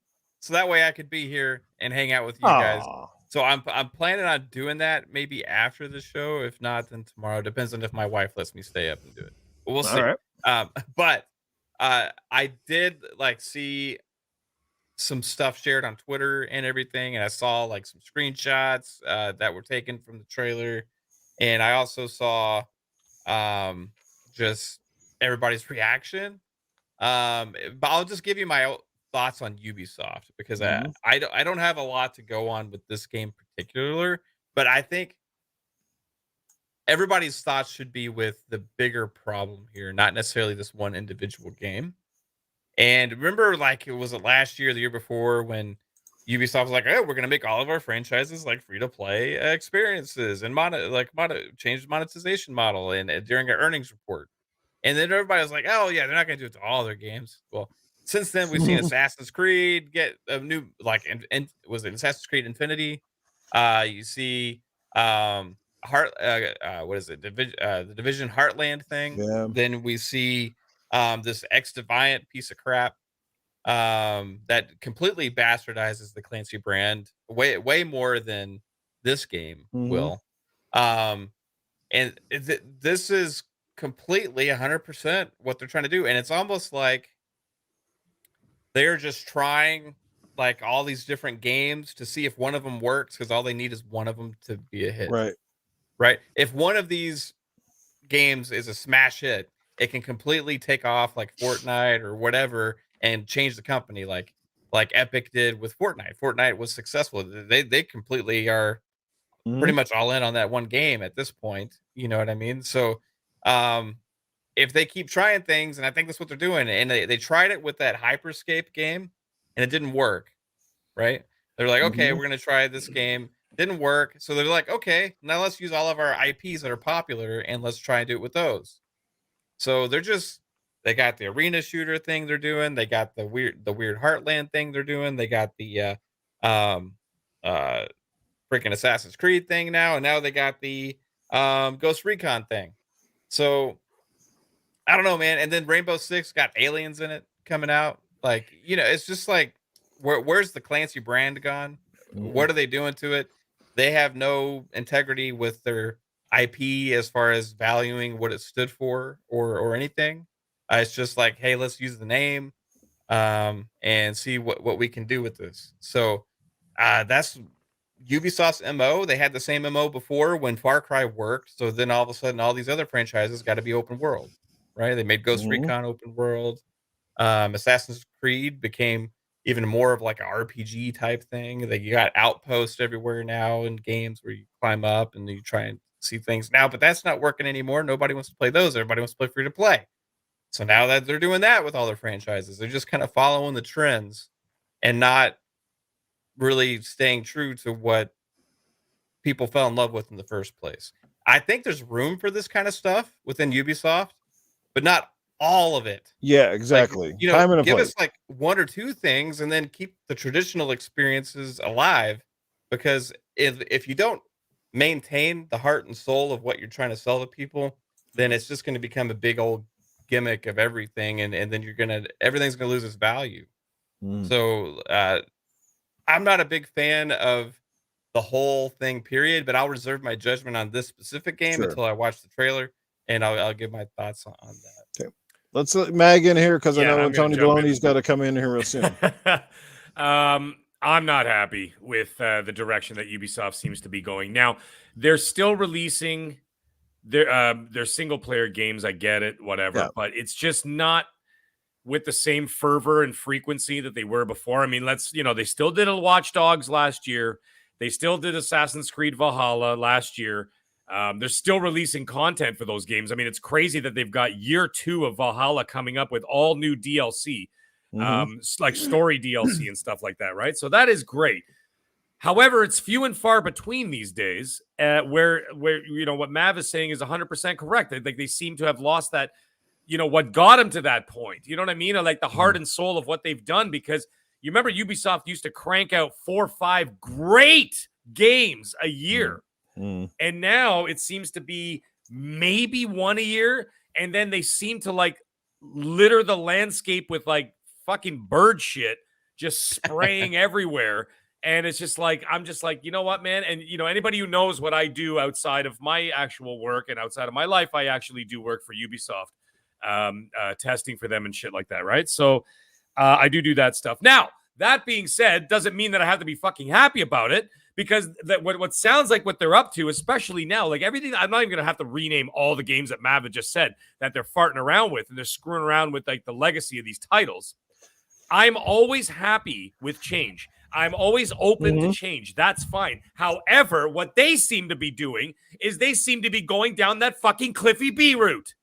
so that way I could be here and hang out with you guys. Aw. So I'm planning on doing that maybe after the show. If not, then tomorrow. Depends on if my wife lets me stay up and do it. But we'll see. All right. But I did see some stuff shared on Twitter and everything, and I saw like some screenshots that were taken from the trailer, and I also saw just everybody's reaction. But I'll just give you my thoughts on Ubisoft, because I don't have a lot to go on with this game in particular, but I think everybody's thoughts should be with the bigger problem here, not necessarily this one individual game. And remember, like, it was last year, the year before, when Ubisoft was like, "Oh, we're gonna make all of our franchises like free to play experiences and change the monetization model," and during an earnings report. And then everybody was like, "Oh yeah, they're not going to do it to all their games." Well, since then we've seen Assassin's Creed get a new, like, and was it Assassin's Creed Infinity? You see, what is it? The Division Heartland thing. Yeah. Then we see this X Defiant piece of crap that completely bastardizes the Clancy brand way more than this game will. And this is completely 100% what they're trying to do, and it's almost like they're just trying like all these different games to see if one of them works, because all they need is one of them to be a hit. Right. If one of these games is a smash hit, it can completely take off, like Fortnite or whatever, and change the company, like Epic did with Fortnite. Fortnite was successful. They completely are pretty much all in on that one game at this point. You know what I mean? So if they keep trying things, and I think that's what they're doing, and they tried it with that Hyperscape game and it didn't work, right? They're like, okay, we're gonna try this game, didn't work, so they're like, okay, now let's use all of our IPs that are popular and let's try and do it with those. So they got the arena shooter thing they're doing, they got the weird Heartland thing they're doing, they got the freaking Assassin's Creed thing now, and now they got the Ghost Recon thing. So I don't know, man. And then Rainbow Six got aliens in it coming out. Like, it's just like, where's the Clancy brand gone? What are they doing to it? They have no integrity with their IP as far as valuing what it stood for or anything. It's just like, hey, let's use the name and see what we can do with this. So that's Ubisoft's MO. They had the same MO before when Far Cry worked. So then all of a sudden, all these other franchises got to be open world, right? They made Ghost Recon open world. Assassin's Creed became even more of like an RPG type thing. You got outposts everywhere now in games where you climb up and you try and see things now, but that's not working anymore. Nobody wants to play those. Everybody wants to play free to play. So now that they're doing that with all their franchises, they're just kind of following the trends and not really staying true to what people fell in love with in the first place. I think there's room for this kind of stuff within Ubisoft, but not all of it. Yeah, exactly. Like, Time and a give place. us like one or two things and then keep the traditional experiences alive, because if you don't maintain the heart and soul of what you're trying to sell to people, then it's just going to become a big old gimmick of everything, and then everything's going to lose its value. So I'm not a big fan of the whole thing, period, but I'll reserve my judgment on this specific game until I watch the trailer, and I'll give my thoughts on that. Okay. Let's let Mag in here, because I Yeah, know I'm gonna Tony jump in. Baloney's got to come in here real soon. I I'm not happy with the direction that Ubisoft seems to be going. Now, they're still releasing their single player games. I get it, whatever, Yeah. but it's just not with the same fervor and frequency that they were before. I mean, they still did a Watch Dogs last year. They still did Assassin's Creed Valhalla last year. They're still releasing content for those games. I mean, it's crazy that they've got year 2 of Valhalla coming up with all new DLC, like story DLC and stuff like that, right? So that is great. However, it's few and far between these days where what Mav is saying is 100% correct. Like they seem to have lost that, what got them to that point. You know what I mean? Or like the heart and soul of what they've done, because you remember Ubisoft used to crank out 4 or 5 great games a year. And now it seems to be maybe 1 a year. And then they seem to like litter the landscape with like fucking bird shit just spraying everywhere. And it's just like, I'm just like, you know what, man? And, anybody who knows what I do outside of my actual work and outside of my life, I actually do work for Ubisoft, testing for them and shit like that, right? So I do that stuff. Now, that being said, doesn't mean that I have to be fucking happy about it, because what sounds like what they're up to, especially now, like everything, I'm not even going to have to rename all the games that Mav had just said that they're farting around with, and they're screwing around with like the legacy of these titles. I'm always happy with change. I'm always open to change. That's fine. However, what they seem to be doing is they seem to be going down that fucking Cliffy B route.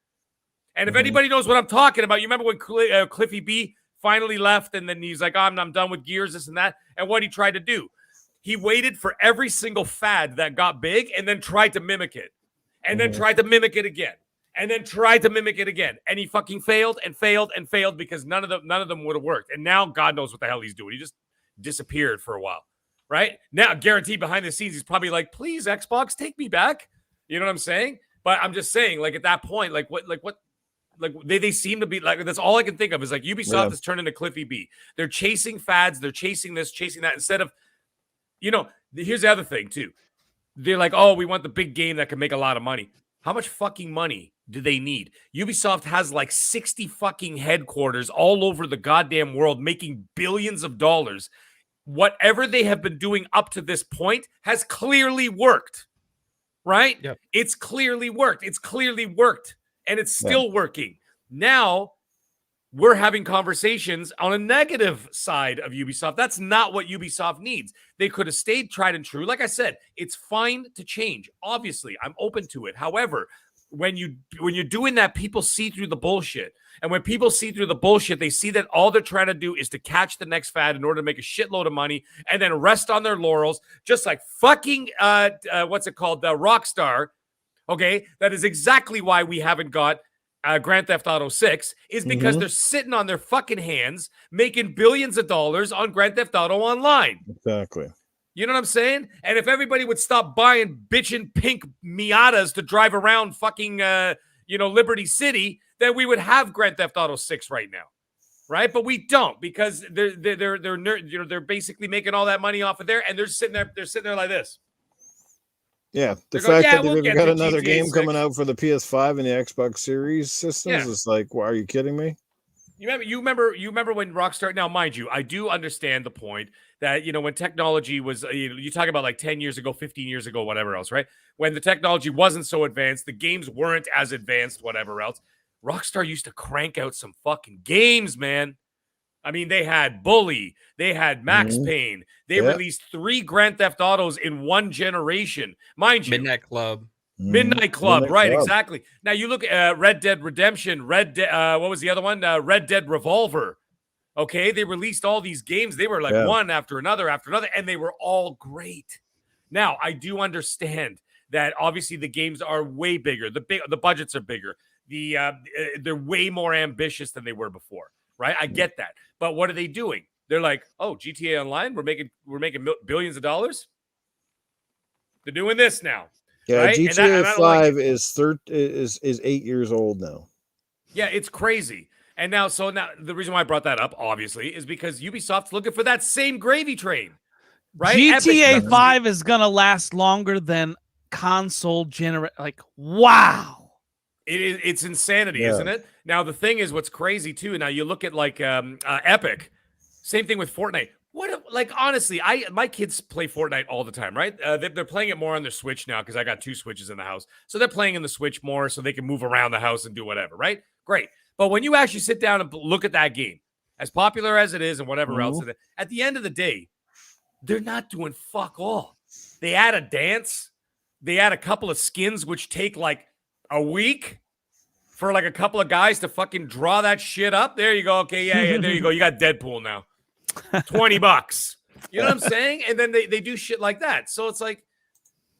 And if anybody knows what I'm talking about, you remember when Cliffy B finally left, and then he's like, I'm done with Gears, this and that. And what he tried to do, he waited for every single fad that got big and then tried to mimic it. And then tried to mimic it again. And then tried to mimic it again. And he fucking failed and failed and failed, because none of them would have worked. And now God knows what the hell he's doing. He just disappeared for a while. Right? Now, guaranteed behind the scenes, he's probably like, please, Xbox, take me back. You know what I'm saying? But I'm just saying, like, at that point, like they seem to be like, that's all I can think of is like Ubisoft has turned into Cliffy B. They're chasing fads, they're chasing this, chasing that, instead of, here's the other thing too. They're like, oh, we want the big game that can make a lot of money. How much fucking money do they need? Ubisoft has like 60 fucking headquarters all over the goddamn world, making billions of dollars. Whatever they have been doing up to this point has clearly worked, right? Yep. It's clearly worked. And it's still working. Now we're having conversations on a negative side of Ubisoft. That's not what Ubisoft needs. They could have stayed tried and true. Like I said, it's fine to change. Obviously, I'm open to it. However, when you're doing that, people see through the bullshit. And when people see through the bullshit, they see that all they're trying to do is to catch the next fad in order to make a shitload of money and then rest on their laurels, just like fucking Rockstar. Okay, that is exactly why we haven't got Grand Theft Auto 6, is because they're sitting on their fucking hands making billions of dollars on Grand Theft Auto Online. Exactly. You know what I'm saying? And if everybody would stop buying bitchin' pink Miatas to drive around fucking Liberty City, then we would have Grand Theft Auto 6 right now. Right? But we don't, because they're basically making all that money off of there, and they're sitting there like this. Yeah, the They're going, fact that we'll they've get got to another GTA game 6. coming out for the PS5 and the Xbox Series systems is like, well, are you kidding me? You remember when Rockstar? Now, mind you, I do understand the point that when technology was, you talk about like 10 years ago, 15 years ago, whatever else, right? When the technology wasn't so advanced, the games weren't as advanced, whatever else. Rockstar used to crank out some fucking games, man. I mean, they had Bully, they had Max Payne, they released 3 Grand Theft Autos in one generation, mind you. Midnight Club, right? Exactly. Now you look at Red Dead Redemption, what was the other one? Red Dead Revolver. Okay, they released all these games. They were like one after another, and they were all great. Now I do understand that obviously the games are way bigger. The budgets are bigger. They're way more ambitious than they were before. Right? I get that. But what are they doing? They're like, oh, GTA Online, we're making billions of dollars. They're doing this now. Yeah, right? GTA 5 is 8 years old now. Yeah, it's crazy. And now the reason why I brought that up, obviously, is because Ubisoft's looking for that same gravy train. Right? GTA 5 is gonna last longer than console generate. Like, wow. It's insanity, isn't it? Now, the thing is, what's crazy, too, now you look at, like, Epic. Same thing with Fortnite. Like honestly, my kids play Fortnite all the time, right? They're playing it more on their Switch now because I got 2 Switches in the house, so they're playing in the Switch more, so they can move around the house and do whatever, right? Great. But when you actually sit down and look at that game, as popular as it is and whatever else, at the end of the day, they're not doing fuck all. They add a dance, they add a couple of skins, which take like a week for like a couple of guys to fucking draw that shit up. There you go. Okay, yeah, there you go. You got Deadpool now. $20. You know what I'm saying? And then they do shit like that. So it's like,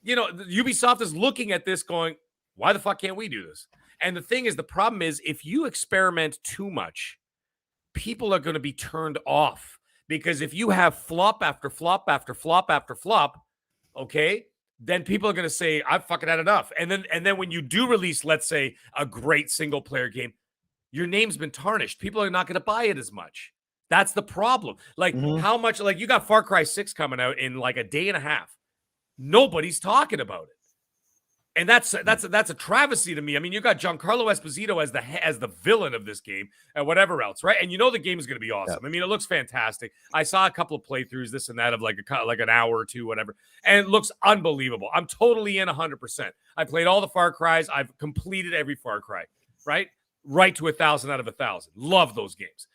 Ubisoft is looking at this going, why the fuck can't we do this? And the thing is, the problem is if you experiment too much, people are going to be turned off. Because if you have flop after flop after flop after flop, okay, then people are going to say, I've fucking had enough. And then when you do release, let's say, a great single player game, your name's been tarnished. People are not going to buy it as much. That's the problem. Like how much, like you got Far Cry 6 coming out in like a day and a half. Nobody's talking about it. And that's a travesty to me. I mean, you got Giancarlo Esposito as the villain of this game and whatever else, right? And the game is going to be awesome. I mean, it looks fantastic. I saw a couple of playthroughs, this and that, of like an hour or two, whatever, and it looks unbelievable. I'm totally in 100%. I played all the Far Cries. I've completed every Far Cry, right to 1,000 out of 1,000. Love those games.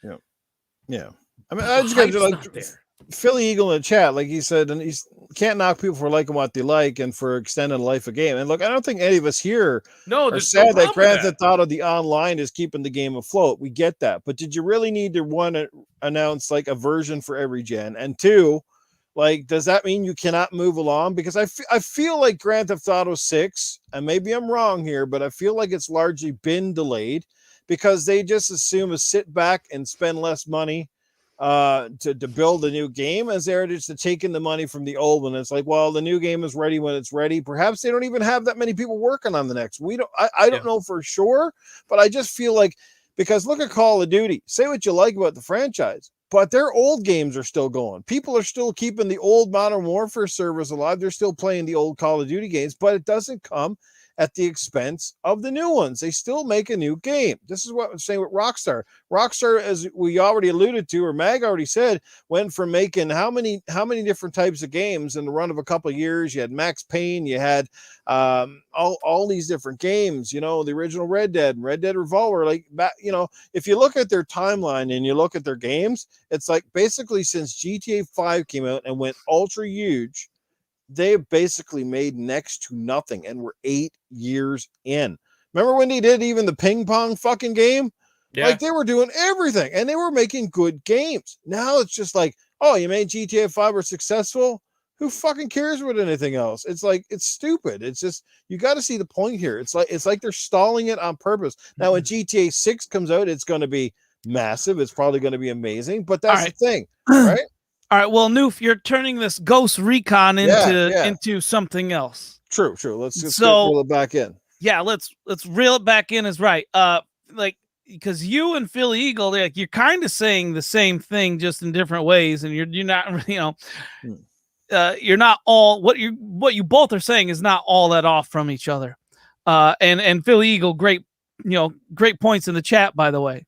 Yeah. I mean, I just got to like Philly Eagle in the chat, like he said, and he's can't knock people for liking what they like and for extending the life of game. And look, I don't think any of us here are sad that Grand Theft Auto the online is keeping the game afloat. We get that, but did you really need to one announce like a version for every gen? And two, like, does that mean you cannot move along? Because I feel like Grand Theft Auto 6, and maybe I'm wrong here, but I feel like it's largely been delayed because they just assume a sit back and spend less money to build a new game as they're just taking the money from the old one. It's like, well, the new game is ready when it's ready. Perhaps they don't even have that many people working on the next. I don't know for sure, but I just feel like, because look at Call of Duty. Say what you like about the franchise, but their old games are still going. People are still keeping the old Modern Warfare servers alive. They're still playing the old Call of Duty games, but it doesn't come at the expense of the new ones. They still make a new game. This is what I'm saying with Rockstar. Rockstar, as we already alluded to, or Mag already said, went from making how many different types of games in the run of a couple of years. You had Max Payne, you had all these different games, the original Red Dead Revolver. Like, if you look at their timeline and you look at their games, it's like basically since GTA 5 came out and went ultra huge, they've basically made next to nothing, and we're 8 years in. Remember when they did even the ping pong fucking game? Yeah. Like, they were doing everything, and they were making good games. Now it's just like, oh, you made GTA 5 were successful? Who fucking cares about anything else? It's like, it's stupid. It's just, you got to see the point here. It's like they're stalling it on purpose. Now, when GTA 6 comes out, it's going to be massive. It's probably going to be amazing, but that's the thing, right? All right, well, Noof, you're turning this Ghost Recon into something else. True. Let's just reel it back in. Yeah, let's reel it back in is right. Like, because you and Philly Eagle, like, you're kind of saying the same thing just in different ways, and you're not, you're not all what you both are saying is not all that off from each other. And Philly Eagle, great points in the chat, by the way.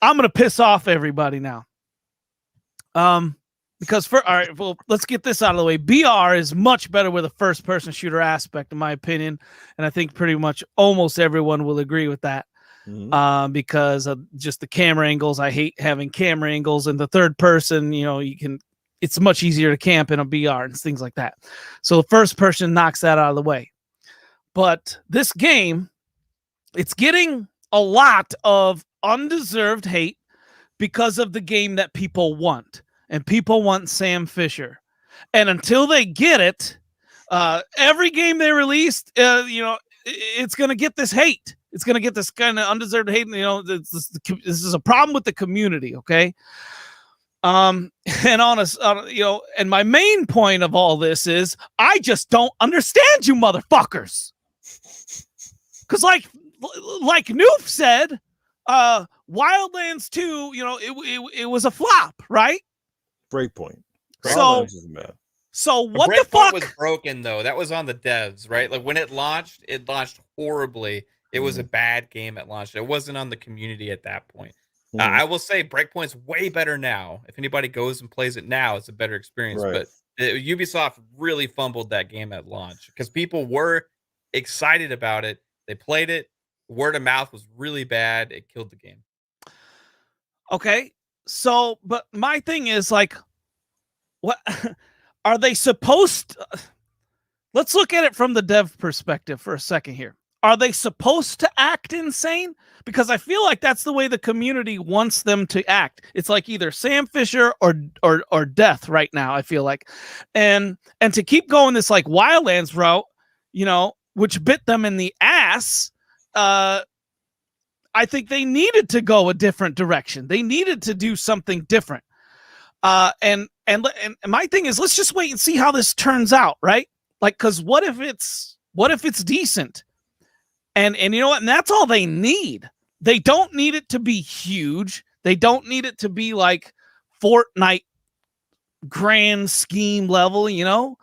I'm gonna piss off everybody now. Because all right, well, let's get this out of the way. BR is much better with a first-person shooter aspect, in my opinion, and I think pretty much almost everyone will agree with that. Because of just the camera angles. I hate having camera angles, and the third person, it's much easier to camp in a BR and things like that. So the first person knocks that out of the way. But this game, it's getting a lot of undeserved hate because of the game that people want. And people want Sam Fisher. And until they get it, every game they released, it's going to get this hate. It's going to get this kind of undeserved hate. This is a problem with the community, okay? And and my main point of all this is I just don't understand you motherfuckers. Because like Noof said, Wildlands 2, it was a flop, right? Breakpoint. So what the fuck was broken though? That was on the devs, right? Like when it launched horribly. It was a bad game at launch. It wasn't on the community at that point. I will say Breakpoint's way better now. If anybody goes and plays it now, it's a better experience. Right. But Ubisoft really fumbled that game at launch because people were excited about it. They played it. Word of mouth was really bad. It killed the game. Okay. So, but my thing is like, what are they supposed to, let's look at it from the dev perspective for a second here. Are they supposed to act insane? Because I feel like that's the way the community wants them to act. It's like either Sam Fisher or death right now, I feel like. And to keep going this like Wildlands route, you know, which bit them in the ass, I think they needed to go a different direction. They needed to do something different. And my thing is, let's just wait and see how this turns out, right? Like, because what if it's decent? And you know what? And that's all they need. They don't need it to be huge. They don't need it to be like Fortnite grand scheme level, you know?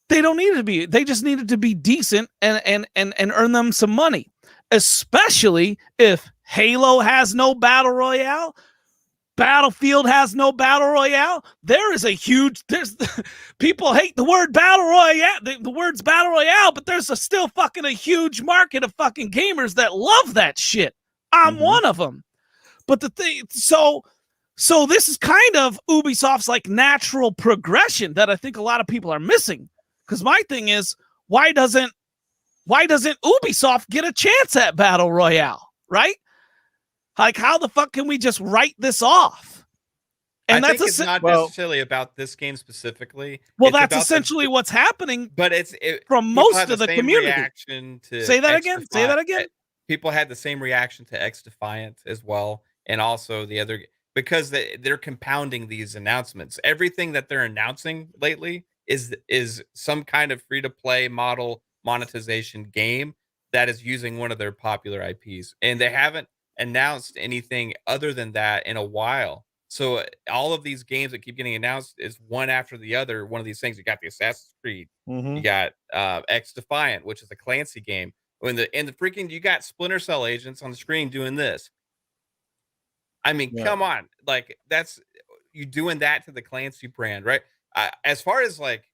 They don't need it to be. They just need it to be decent and earn them some money. Especially if Halo has no battle royale, Battlefield has no battle royale. There is a huge, people hate the word battle royale, the words battle royale, but there's still fucking a huge market of fucking gamers that love that shit. I'm one of them. But the thing, so this is kind of Ubisoft's like natural progression that I think a lot of people are missing. Because my thing is, why doesn't Ubisoft get a chance at battle royale, right? Like, how the fuck can we just write this off? And I that's think it's not necessarily about this game specifically. Well, It's that's about essentially what's happening. But from most of the community. Say that again. Say that again. People had the same reaction to X Defiant as well, and also the other, because they're compounding these announcements. Everything that they're announcing lately is some kind of free to play model monetization game that is using one of their popular IPs, and they haven't announced anything other than that in a while. So all of these games that keep getting announced is one after the other. One of these things, you got the Assassin's Creed, you got X Defiant, which is a Clancy game. And the freaking, you got Splinter Cell agents on the screen doing this. I mean, come on, like that's you doing that to the Clancy brand, right? As far as like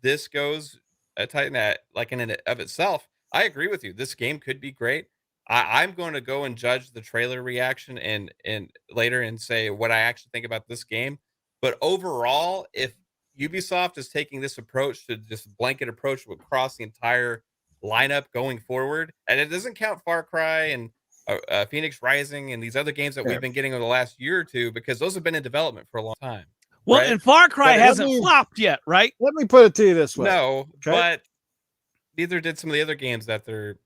this goes, Titan, like in and of itself, I agree with you. This game could be great. I'm going to go and judge the trailer reaction and later and say what I actually think about this game. But overall, if Ubisoft is taking this approach to just blanket approach across the entire lineup going forward, and it doesn't count Far Cry and Phoenix Rising and these other games that we've been getting over the last year or two, because those have been in development for a long time. Well, right? and Far Cry hasn't flopped yet, right? Let me put it to you this way. No, but neither did some of the other games that they're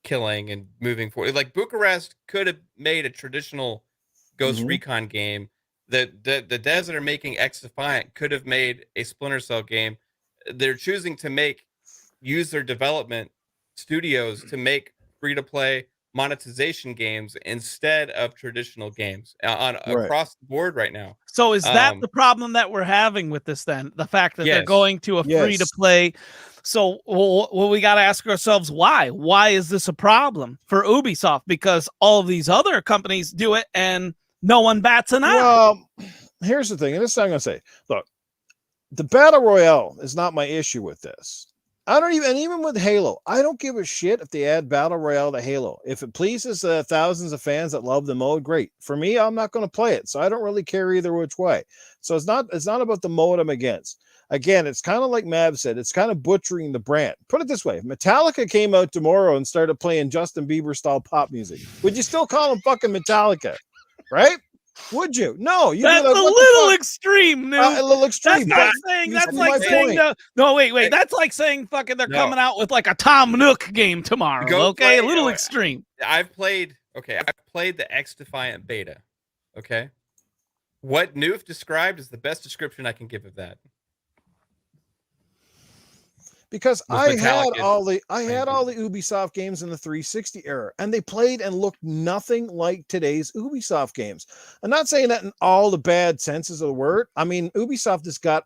killing and moving forward. Like Bucharest could have made a traditional Ghost Recon game. The devs that are making X Defiant could have made a Splinter Cell game. They're choosing to use their development studios to make free-to-play monetization games instead of traditional games across the board right now. So is that the problem that we're having with this then? The fact that they're going to a free-to-play. So well, we got to ask ourselves why? Why is this a problem for Ubisoft? Because all of these other companies do it and no one bats an eye. Well, here's the thing, and this is what I'm going to say. Look, the Battle Royale is not my issue with this. I don't even with Halo, I don't give a shit if they add Battle Royale to Halo. If it pleases thousands of fans that love the mode, great. For me, I'm not going to play it, so I don't really care either which way. So it's not about the mode I'm against. Again, it's kind of like Mav said, it's kind of butchering the brand. Put it this way, if Metallica came out tomorrow and started playing Justin Bieber style pop music, would you still call them fucking Metallica? Right? Would you? No, you. That's like, a little extreme, dude. A little extreme. That's like saying no, wait. That's like saying fucking they're coming out with like a Tom Nook game tomorrow. Okay, a little extreme. I've played the X Defiant beta. Okay, what Noof described is the best description I can give of that. Because I had all the Ubisoft games in the 360 era, and they played and looked nothing like today's Ubisoft games. I'm not saying that in all the bad senses of the word. I mean, Ubisoft has got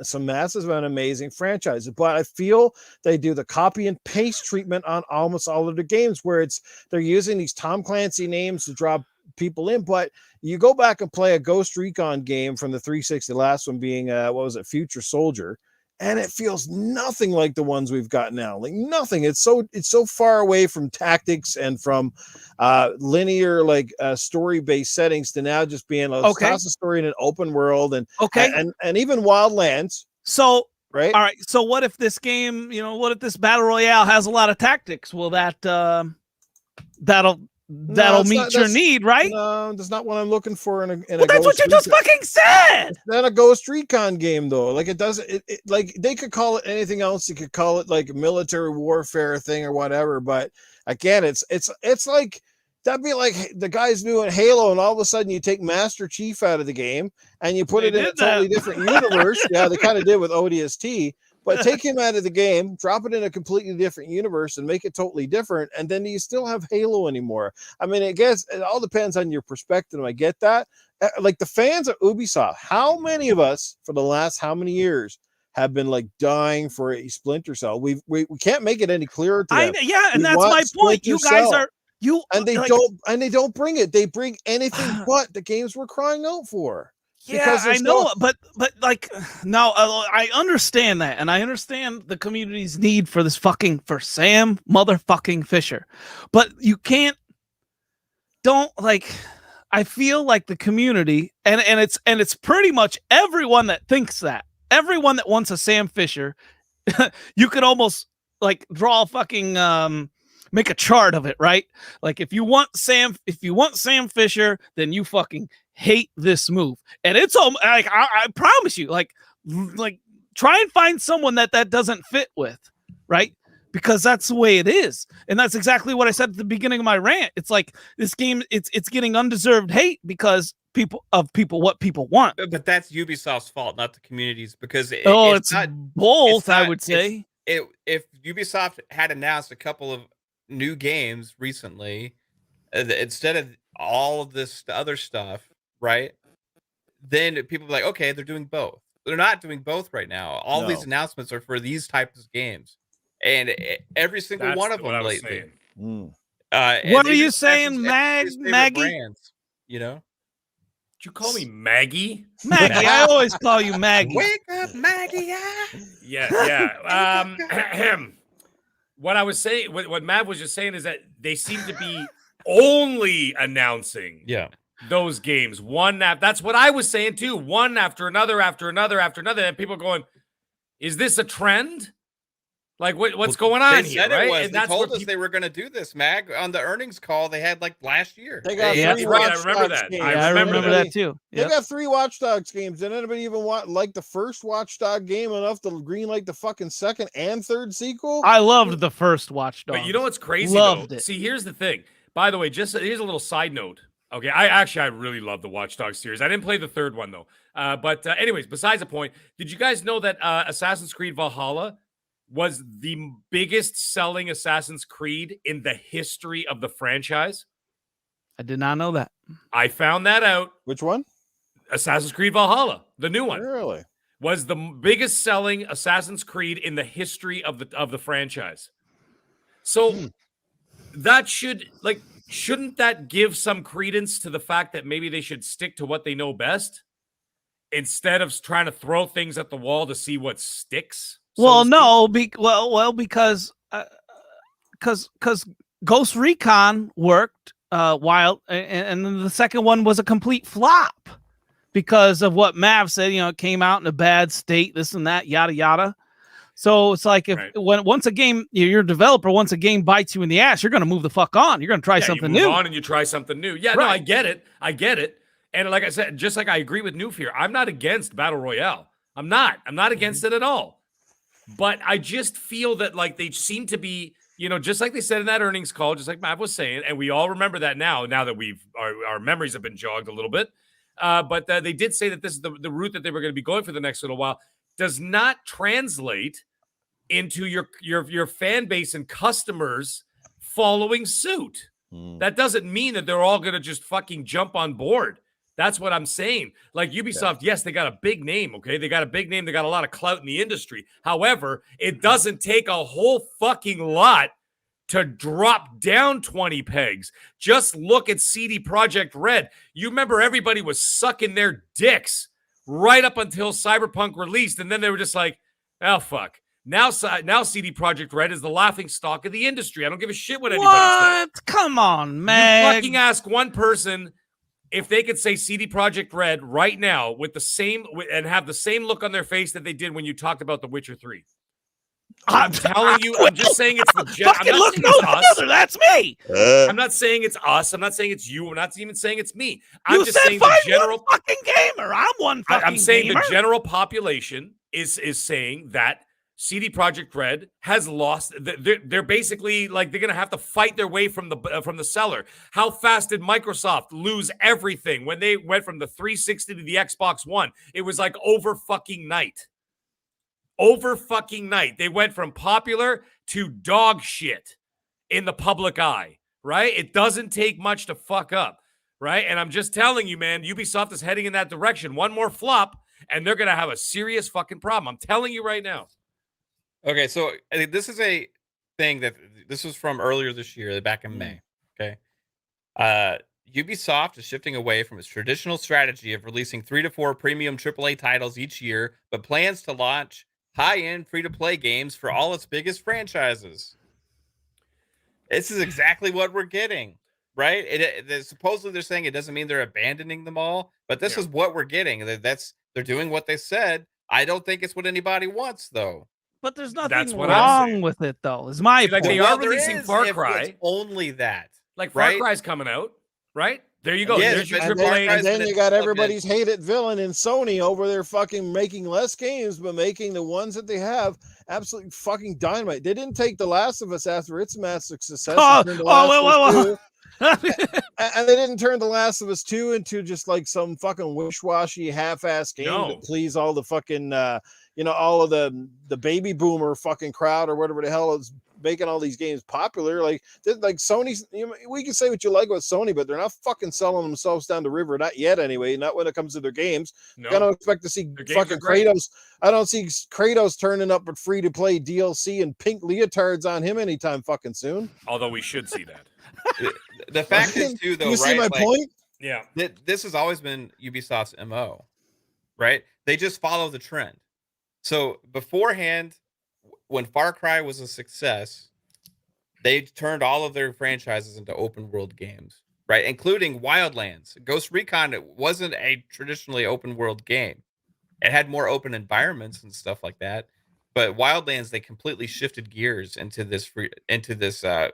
some massive and amazing franchises, but I feel they do the copy and paste treatment on almost all of the games, where they're using these Tom Clancy names to drop people in. But you go back and play a Ghost Recon game from the 360, the last one being what was it, Future Soldier, and it feels nothing like the ones we've got now. Like nothing. It's so far away from tactics and from linear story-based settings to now just being a story in an open world and even Wildlands. So right. All right. So what if this game, what if this battle royale has a lot of tactics? Will that'll meet your need, right? No, that's not what I'm looking for in a that's what you just fucking said. It's not a Ghost Recon game though. Like it doesn't like they could call it anything else. You could call it like military warfare thing or whatever, but again, it's like that'd be like the guys doing Halo, and all of a sudden you take Master Chief out of the game and you put it in a totally different universe. Yeah, they kind of did with ODST, but take him out of the game, drop it in a completely different universe and make it totally different. And then you still have Halo anymore. I mean, I guess it all depends on your perspective. I get that. Like the fans of Ubisoft, how many of us for the last how many years have been like dying for a Splinter Cell? We can't make it any clearer to them. And that's my point. You guys are they don't bring it. They bring anything but the games we're crying out for. Yeah, I know, but like no, I understand that, and I understand the community's need for this for Sam motherfucking Fisher, but you I feel like the community, and it's pretty much everyone that thinks that, everyone that wants a Sam Fisher, you could almost like draw a fucking make a chart of it, right? Like if you want Sam Fisher, then you fucking hate this move. And it's like I promise you, like try and find someone that doesn't fit with, right? Because that's the way it is. And that's exactly what I said at the beginning of my rant. It's like this game, it's getting undeserved hate because what people want. But that's Ubisoft's fault, not the community's, because it's both, I would say. If Ubisoft had announced a couple of new games recently, instead of all of this other stuff, right? Then people be like, okay, they're doing both. They're not doing both right now. All these announcements are for these types of games, and every single one of them lately. What are you saying, Maggie? Brands, Did you call me Maggie? Maggie, I always call you Maggie. Wake up, Maggie! Yeah. What I was saying, what Mav was just saying, is that they seem to be only announcing those games that's what I was saying too, one after another, and people going, is this a trend? Like what's going on here, right? And they told us they were going to do this, Mag, on the earnings call they had like last year. They got that's right. I remember that. I remember that too. They got 3 Watch Dogs games. Did anybody even like the first Watch Dog game enough to greenlight the fucking second and third sequel? I loved the first Watch Dogs. But you know what's crazy? Loved it. See, here's the thing. By the way, here's a little side note. Okay, I really love the Watch Dogs series. I didn't play the third one though. But anyways, besides the point, did you guys know that Assassin's Creed Valhalla was the biggest selling Assassin's Creed in the history of the franchise? I did not know that. I found that out. Which one? Assassin's Creed Valhalla, the new one. Really? Was the biggest selling Assassin's Creed in the history of the franchise. So that shouldn't that give some credence to the fact that maybe they should stick to what they know best instead of trying to throw things at the wall to see what sticks? Because Ghost Recon worked and then the second one was a complete flop because of what Mav said. It came out in a bad state, this and that, yada yada. So it's like once a game, you're a developer, once a game bites you in the ass, you're going to move the fuck on. You're going to try something new. On and you try something new. Yeah, right. No, I get it. And like I said, just like I agree with New Fear, I'm not against Battle Royale. I'm not against it at all. But I just feel that like they seem to be, just like they said in that earnings call, just like Matt was saying, and we all remember that now that our memories have been jogged a little bit. But they did say that this is the route that they were going to be going for the next little while. Does not translate into your fan base and customers following suit. That doesn't mean that they're all going to just fucking jump on board. That's what I'm saying. Like Ubisoft, yes, they got a big name, okay? They got a big name. They got a lot of clout in the industry. However, it doesn't take a whole fucking lot to drop down 20 pegs. Just look at CD Projekt Red. You remember everybody was sucking their dicks right up until Cyberpunk released, and then they were just like, oh, fuck. Now CD Projekt Red is the laughing stock of the industry. I don't give a shit what anybody says. What? Come on, You man. fucking ask one person if they could say CD Projekt Red right now with the same and have the same look on their face that they did when you talked about The Witcher 3. I'm telling you, I'm just saying it's the Fucking look no further. That's me. I'm not saying it's us. I'm not saying it's you. I'm not even saying it's me. I'm You just said saying the find general one fucking gamer. I'm one fucking I'm saying gamer. the general population is saying that CD Projekt Red has lost. They're basically like they're gonna have to fight their way from the cellar. How fast did Microsoft lose everything when they went from the 360 to the Xbox One? It was like over fucking night. Over fucking night. They went from popular to dog shit in the public eye, right? It doesn't take much to fuck up, right? And I'm just telling you, man, Ubisoft is heading in that direction. One more flop, and they're going to have a serious fucking problem. I'm telling you right now. Okay, so I think this is a thing that this was from earlier this year, back in May. Okay. Ubisoft is shifting away from its traditional strategy of releasing 3 to 4 premium AAA titles each year, but plans to launch high-end free-to-play games for all its biggest franchises. This is exactly what we're getting, right? Supposedly they're saying it doesn't mean they're abandoning them all, but this is what we're getting. They're doing what they said. I don't think it's what anybody wants, though. But there's nothing That's what I'm wrong saying. with it, though. Is my See, like point. they are There releasing is Far if Cry. it's only that. Like Far right? Cry's coming out, right? There you go. Yes, There's your but And AAA. then, and then President you got fucking- everybody's hated villain in Sony over there fucking making less games, but making the ones that they have absolutely fucking dynamite. They didn't take The Last of Us after its massive success. And turn The Last of Us 2 and they didn't turn The Last of Us 2 into just like some fucking wish-washy half-ass game No. to please all the fucking all of the baby boomer fucking crowd or whatever the hell is making all these games popular. Like Sony's, we can say what you like about Sony, but they're not fucking selling themselves down the river, not yet anyway, not when it comes to their games. No. I don't expect to see Their games fucking are great. Kratos. I don't see Kratos turning up with free-to-play DLC and pink leotards on him anytime fucking soon. Although we should see that. The fact is, too, though, You right? see my point? Yeah. This has always been Ubisoft's MO, right? They just follow the trend. So beforehand, when Far Cry was a success, they turned all of their franchises into open world games, right? Including Wildlands. Ghost Recon, it wasn't a traditionally open world game. It had more open environments and stuff like that. But Wildlands, they completely shifted gears into this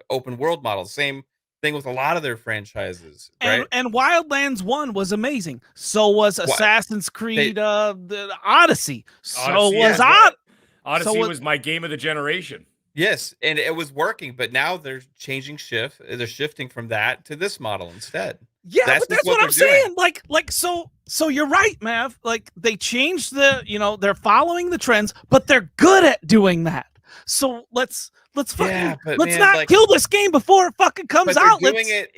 open world model. Same thing with a lot of their franchises, right? And Wildlands 1 was amazing. So was Assassin's Creed the Odyssey. So Odyssey, was yeah. Odyssey. Odyssey was my game of the generation. Yes, and it was working, but now they're they're shifting from that to this model instead. Yeah, That's but that's just what what I'm they're doing. saying. So you're right, Mav. Like they changed they're following the trends, but they're good at doing that. So let's fucking not kill this game before it fucking comes But out. they're doing it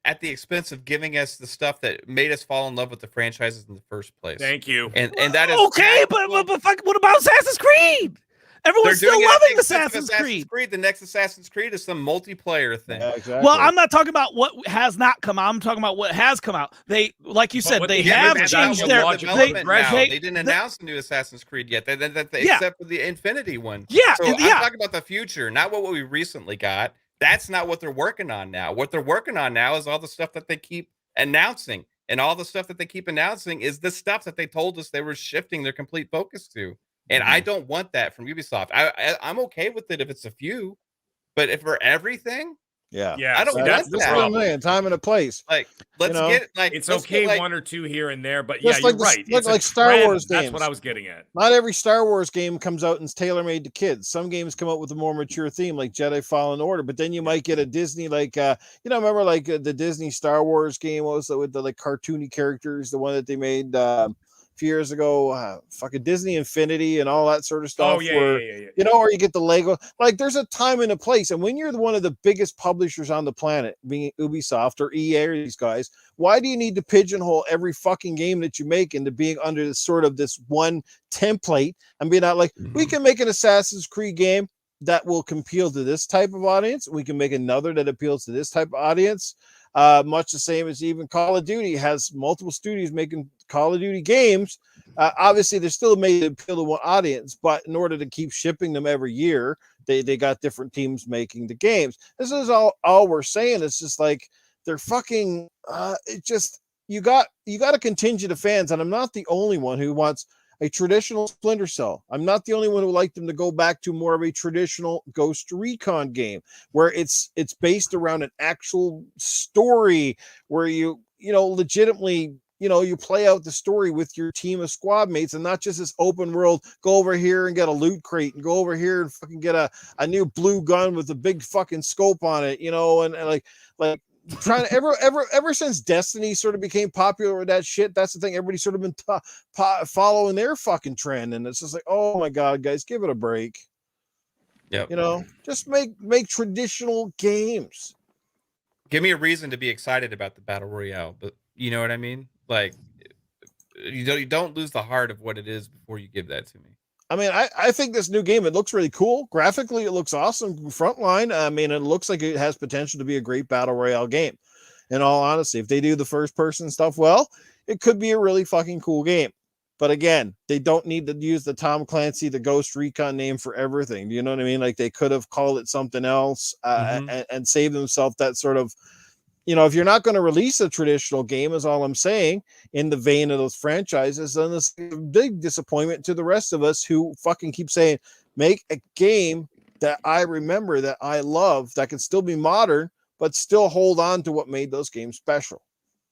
at the expense of giving us the stuff that made us fall in love with the franchises in the first place. Thank you. And that is okay, but fuck, what about Assassin's Creed? Everyone's still loving Assassin's Creed. The next Assassin's Creed is some multiplayer thing. Yeah, exactly. Well, I'm not talking about what has not come out. I'm talking about what has come out. They, like you said, they have changed their development now. They didn't announce the new Assassin's Creed yet. Except for the Infinity one. Yeah, so I'm talking about the future, not what we recently got. That's not what they're working on now. What they're working on now is all the stuff that they keep announcing, and all the stuff that they keep announcing is the stuff that they told us they were shifting their complete focus to. And I don't want that from Ubisoft. I'm okay with it if it's a few, but if for everything, yeah, I don't that's want the that. problem. Time and a place. Like, let's get it's okay one or two here and there, but just yeah, like you're right. Look It's a like Star trend. Wars games. That's what I was getting at. Not every Star Wars game comes out and is tailor-made to kids. Some games come out with a more mature theme, like Jedi Fallen Order. But then you might get a Disney, like remember like the Disney Star Wars game, what was it, with the like cartoony characters, the one that they made few years ago, fucking Disney Infinity and all that sort of stuff. Oh, yeah. Or you get the Lego. Like, there's a time and a place. And when you're one of the biggest publishers on the planet, being Ubisoft or EA or these guys, why do you need to pigeonhole every fucking game that you make into being under this one template and being out like, we can make an Assassin's Creed game? that will appeal to this type of audience. We can make another that appeals to this type of audience. Much the same as even Call of Duty has multiple studios making Call of Duty games. Obviously, they're still made to appeal to one audience, but in order to keep shipping them every year, they got different teams making the games. This is all we're saying. It's just like they're fucking. It just you got a contingent of fans, and I'm not the only one who wants a traditional Splinter Cell. I'm not the only one who would like them to go back to more of a traditional Ghost Recon game where it's based around an actual story where you legitimately, you play out the story with your team of squad mates and not just this open world, go over here and get a loot crate and go over here and fucking get a new blue gun with a big fucking scope on it, and like trying to ever since Destiny sort of became popular with that shit. That's the thing. Everybody's sort of been following their fucking trend, and it's just like, oh my god, guys, give it a break. Yeah, just make traditional games. Give me a reason to be excited about the battle royale, but you know what I mean. Like, you don't lose the heart of what it is before you give that to me. I mean, I think this new game, it looks really cool. Graphically, it looks awesome. Frontline, I mean, it looks like it has potential to be a great battle royale game. In all honesty, if they do the first person stuff well, it could be a really fucking cool game. But again, they don't need to use the Tom Clancy, the Ghost Recon name for everything. Do you know what I mean? Like, they could have called it something else and saved themselves that sort of, if you're not going to release a traditional game, is all I'm saying, in the vein of those franchises, then it's a big disappointment to the rest of us who fucking keep saying, make a game that I remember, that I love, that can still be modern, but still hold on to what made those games special.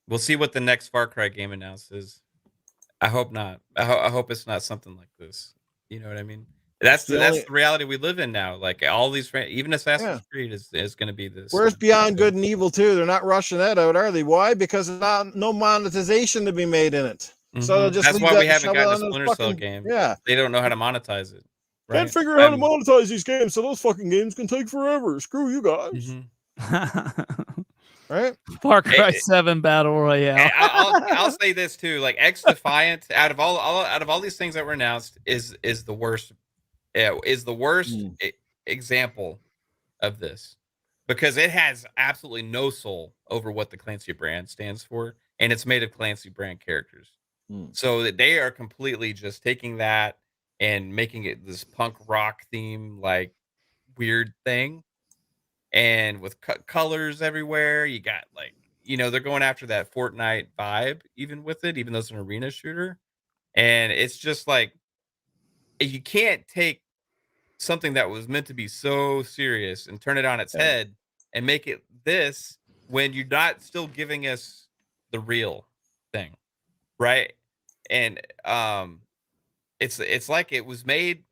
We'll see what the next Far Cry game announces. I hope not. I hope it's not something like this. You know what I mean? That's the reality we live in now. Like, all these, even Assassin's Creed is going to be this. Where's Beyond Good and Evil 2? They're not rushing that out, are they? Why? Because there's no monetization to be made in it. So just that's why we haven't gotten a Splinter Cell game. Yeah, they don't know how to monetize it. Right? Can't figure out how to monetize these games, so those fucking games can take forever. Screw you guys. Right? Far Cry 7 Battle Royale. I'll say this too. Like, X Defiant, out of all these things that were announced, is the worst. Is the worst example of this, because it has absolutely no soul over what the Clancy brand stands for, and it's made of Clancy brand characters. So that they are completely just taking that and making it this punk rock theme, like, weird thing, and with colors everywhere. You got, like, they're going after that Fortnite vibe even with it, even though it's an arena shooter, and it's just like, you can't take something that was meant to be so serious and turn it on its head and make it this, when you're not still giving us the real thing, right? And it's like it was made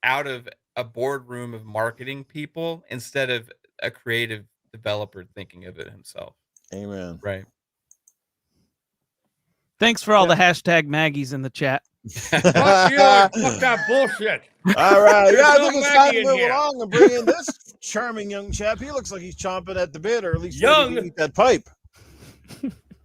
out of a boardroom of marketing people instead of a creative developer thinking of it himself. Amen. Right. Thanks for all the hashtag Maggies in the chat. Fuck you and fuck that bullshit. All right. There's I no think it's Maggie time to in move here. along and bring in this charming young chap. He looks like he's chomping at the bit, or at least Young. ready to eat that pipe.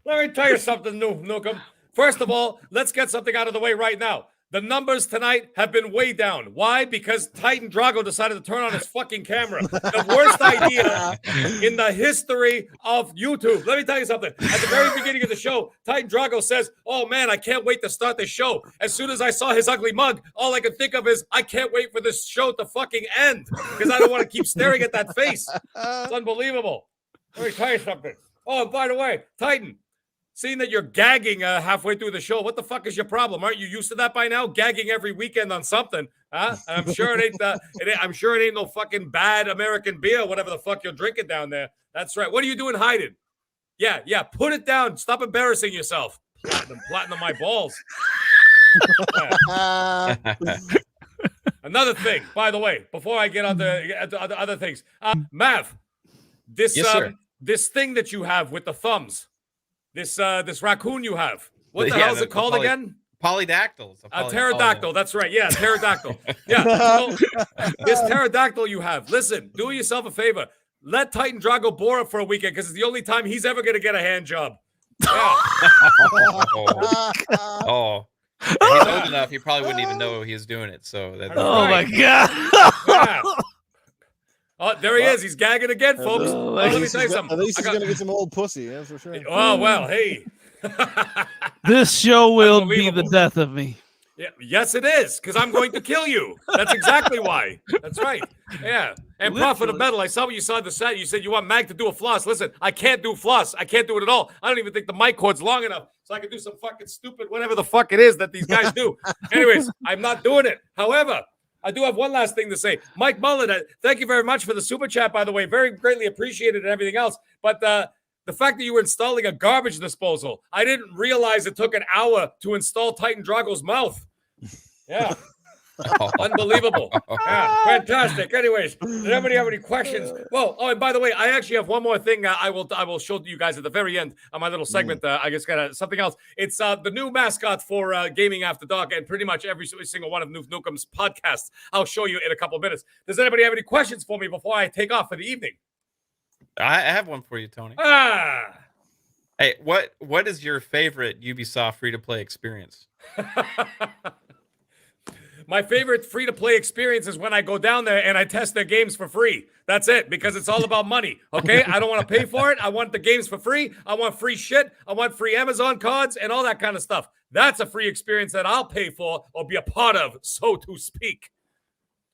Let me tell you something, Nukem. First of all, let's get something out of the way right now. The numbers tonight have been way down. Why? Because Titan Drago decided to turn on his fucking camera. The worst idea in the history of YouTube. Let me tell you something. At the very beginning of the show, Titan Drago says, "Oh man, I can't wait to start the show." As soon as I saw his ugly mug, all I could think of is, I can't wait for this show to fucking end, because I don't want to keep staring at that face. It's unbelievable. Let me tell you something. Oh, and by the way, Titan, seeing that you're gagging halfway through the show, what the fuck is your problem? Aren't you used to that by now? Gagging every weekend on something, huh? And I'm sure it ain't. I'm sure it ain't no fucking bad American beer, whatever the fuck you're drinking down there. That's right. What are you doing hiding? Yeah. Put it down. Stop embarrassing yourself. Platinum my balls. Another thing, by the way, before I get on the other things, Mav, this this thing that you have with the thumbs. This raccoon you have. What the hell is it called again? Polydactyl. A pterodactyl. That's right. Yeah, pterodactyl. Yeah. So, this pterodactyl you have. Listen, do yourself a favor. Let Titan Drago bore it for a weekend, because it's the only time he's ever going to get a hand job. Yeah. He's old enough. He probably wouldn't even know he was doing it. So my god. Yeah. Oh, there he is. He's gagging again, folks. Oh, Let me least tell you he's something. At least I he's got- going to get some old pussy, that's for sure. Oh, well, hey. This show will be the Unbelievable. death of me. Yeah, yes, it is, because I'm going to kill you. That's exactly why. That's right. Yeah. And Prophet of Literally. Metal, I saw what you saw at the set. You said you want Mag to do a floss. Listen, I can't do floss. I can't do it at all. I don't even think the mic cord's long enough so I can do some fucking stupid whatever the fuck it is that these guys do. Anyways, I'm not doing it. However, I do have one last thing to say. Mike Mullen, thank you very much for the super chat, by the way. Very greatly appreciated and everything else. But the fact that you were installing a garbage disposal, I didn't realize it took an hour to install Titan Drago's mouth. Yeah. Unbelievable. Yeah, fantastic. Anyways, does anybody have any questions? Well, oh, and by the way, I actually have one more thing I will show you guys at the very end of my little segment. I guess got something else. It's the new mascot for Gaming After Dark and pretty much every single one of Noof Nookem's podcasts. I'll show you in a couple of minutes. Does anybody have any questions for me before I take off for the evening? I have one for you, Tony. Hey, what is your favorite Ubisoft free-to-play experience? My favorite free-to-play experience is when I go down there and I test their games for free. That's it, because it's all about money, okay? I don't want to pay for it. I want the games for free. I want free shit. I want free Amazon cards and all that kind of stuff. That's a free experience that I'll pay for or be a part of, so to speak.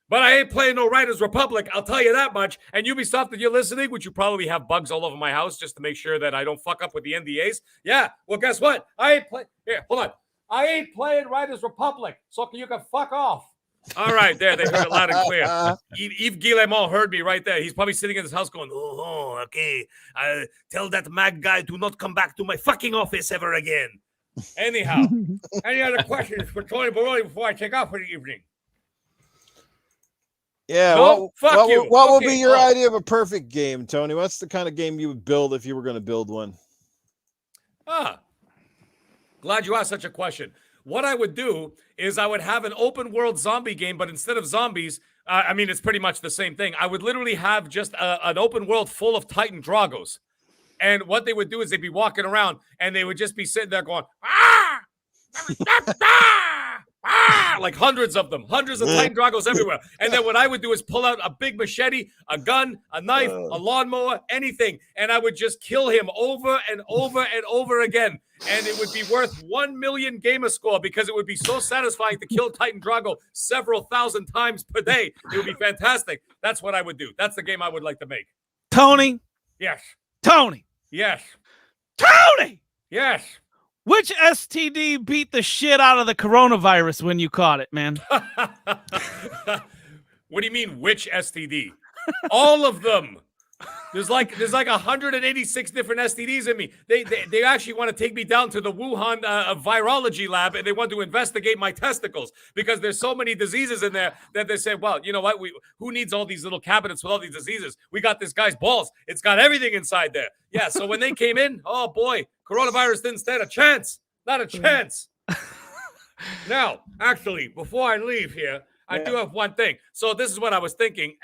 But I ain't playing no Riders Republic, I'll tell you that much. And Ubisoft, that you're listening, which you probably have bugs all over my house just to make sure that I don't fuck up with the NDAs. Yeah, well, guess what? I ain't playing. Here, hold on. I ain't playing Riders Republic, so you can fuck off. All right, there, they heard it loud and clear. Yves Guillemot heard me right there. He's probably sitting in his house going, oh, okay. Tell that mag guy to not come back to my fucking office ever again. Anyhow, any other questions for Tony Baroni before I take off for the evening? Yeah, No, fuck you. What would Okay, be your oh. idea of a perfect game, Tony? What's the kind of game you would build if you were going to build one? Glad you asked such a question. What I would do is I would have an open world zombie game, but instead of zombies, I mean, it's pretty much the same thing. I would literally have just an open world full of Titan Dragos. And what they would do is they'd be walking around and they would just be sitting there going, ah! Like hundreds of them, hundreds of Titan Dragos everywhere. And then what I would do is pull out a big machete, a gun, a knife, a lawnmower, anything. And I would just kill him over and over and over again. And it would be worth 1 million gamer score because it would be so satisfying to kill Titan Drago several thousand times per day. It would be fantastic. That's what I would do. That's the game I would like to make. Tony. Yes. Tony. Yes. Tony. Yes. Which STD beat the shit out of the coronavirus when you caught it, man? What do you mean, which STD? All of them. There's like 186 different STDs in me. They actually want to take me down to the Wuhan virology lab and they want to investigate my testicles because there's so many diseases in there that they say, well, you know what? Who needs all these little cabinets with all these diseases? We got this guy's balls. It's got everything inside there. Yeah. So when they came in, oh boy, coronavirus didn't stand a chance. Not a chance. Now, actually, before I leave here, I do have one thing. So this is what I was thinking.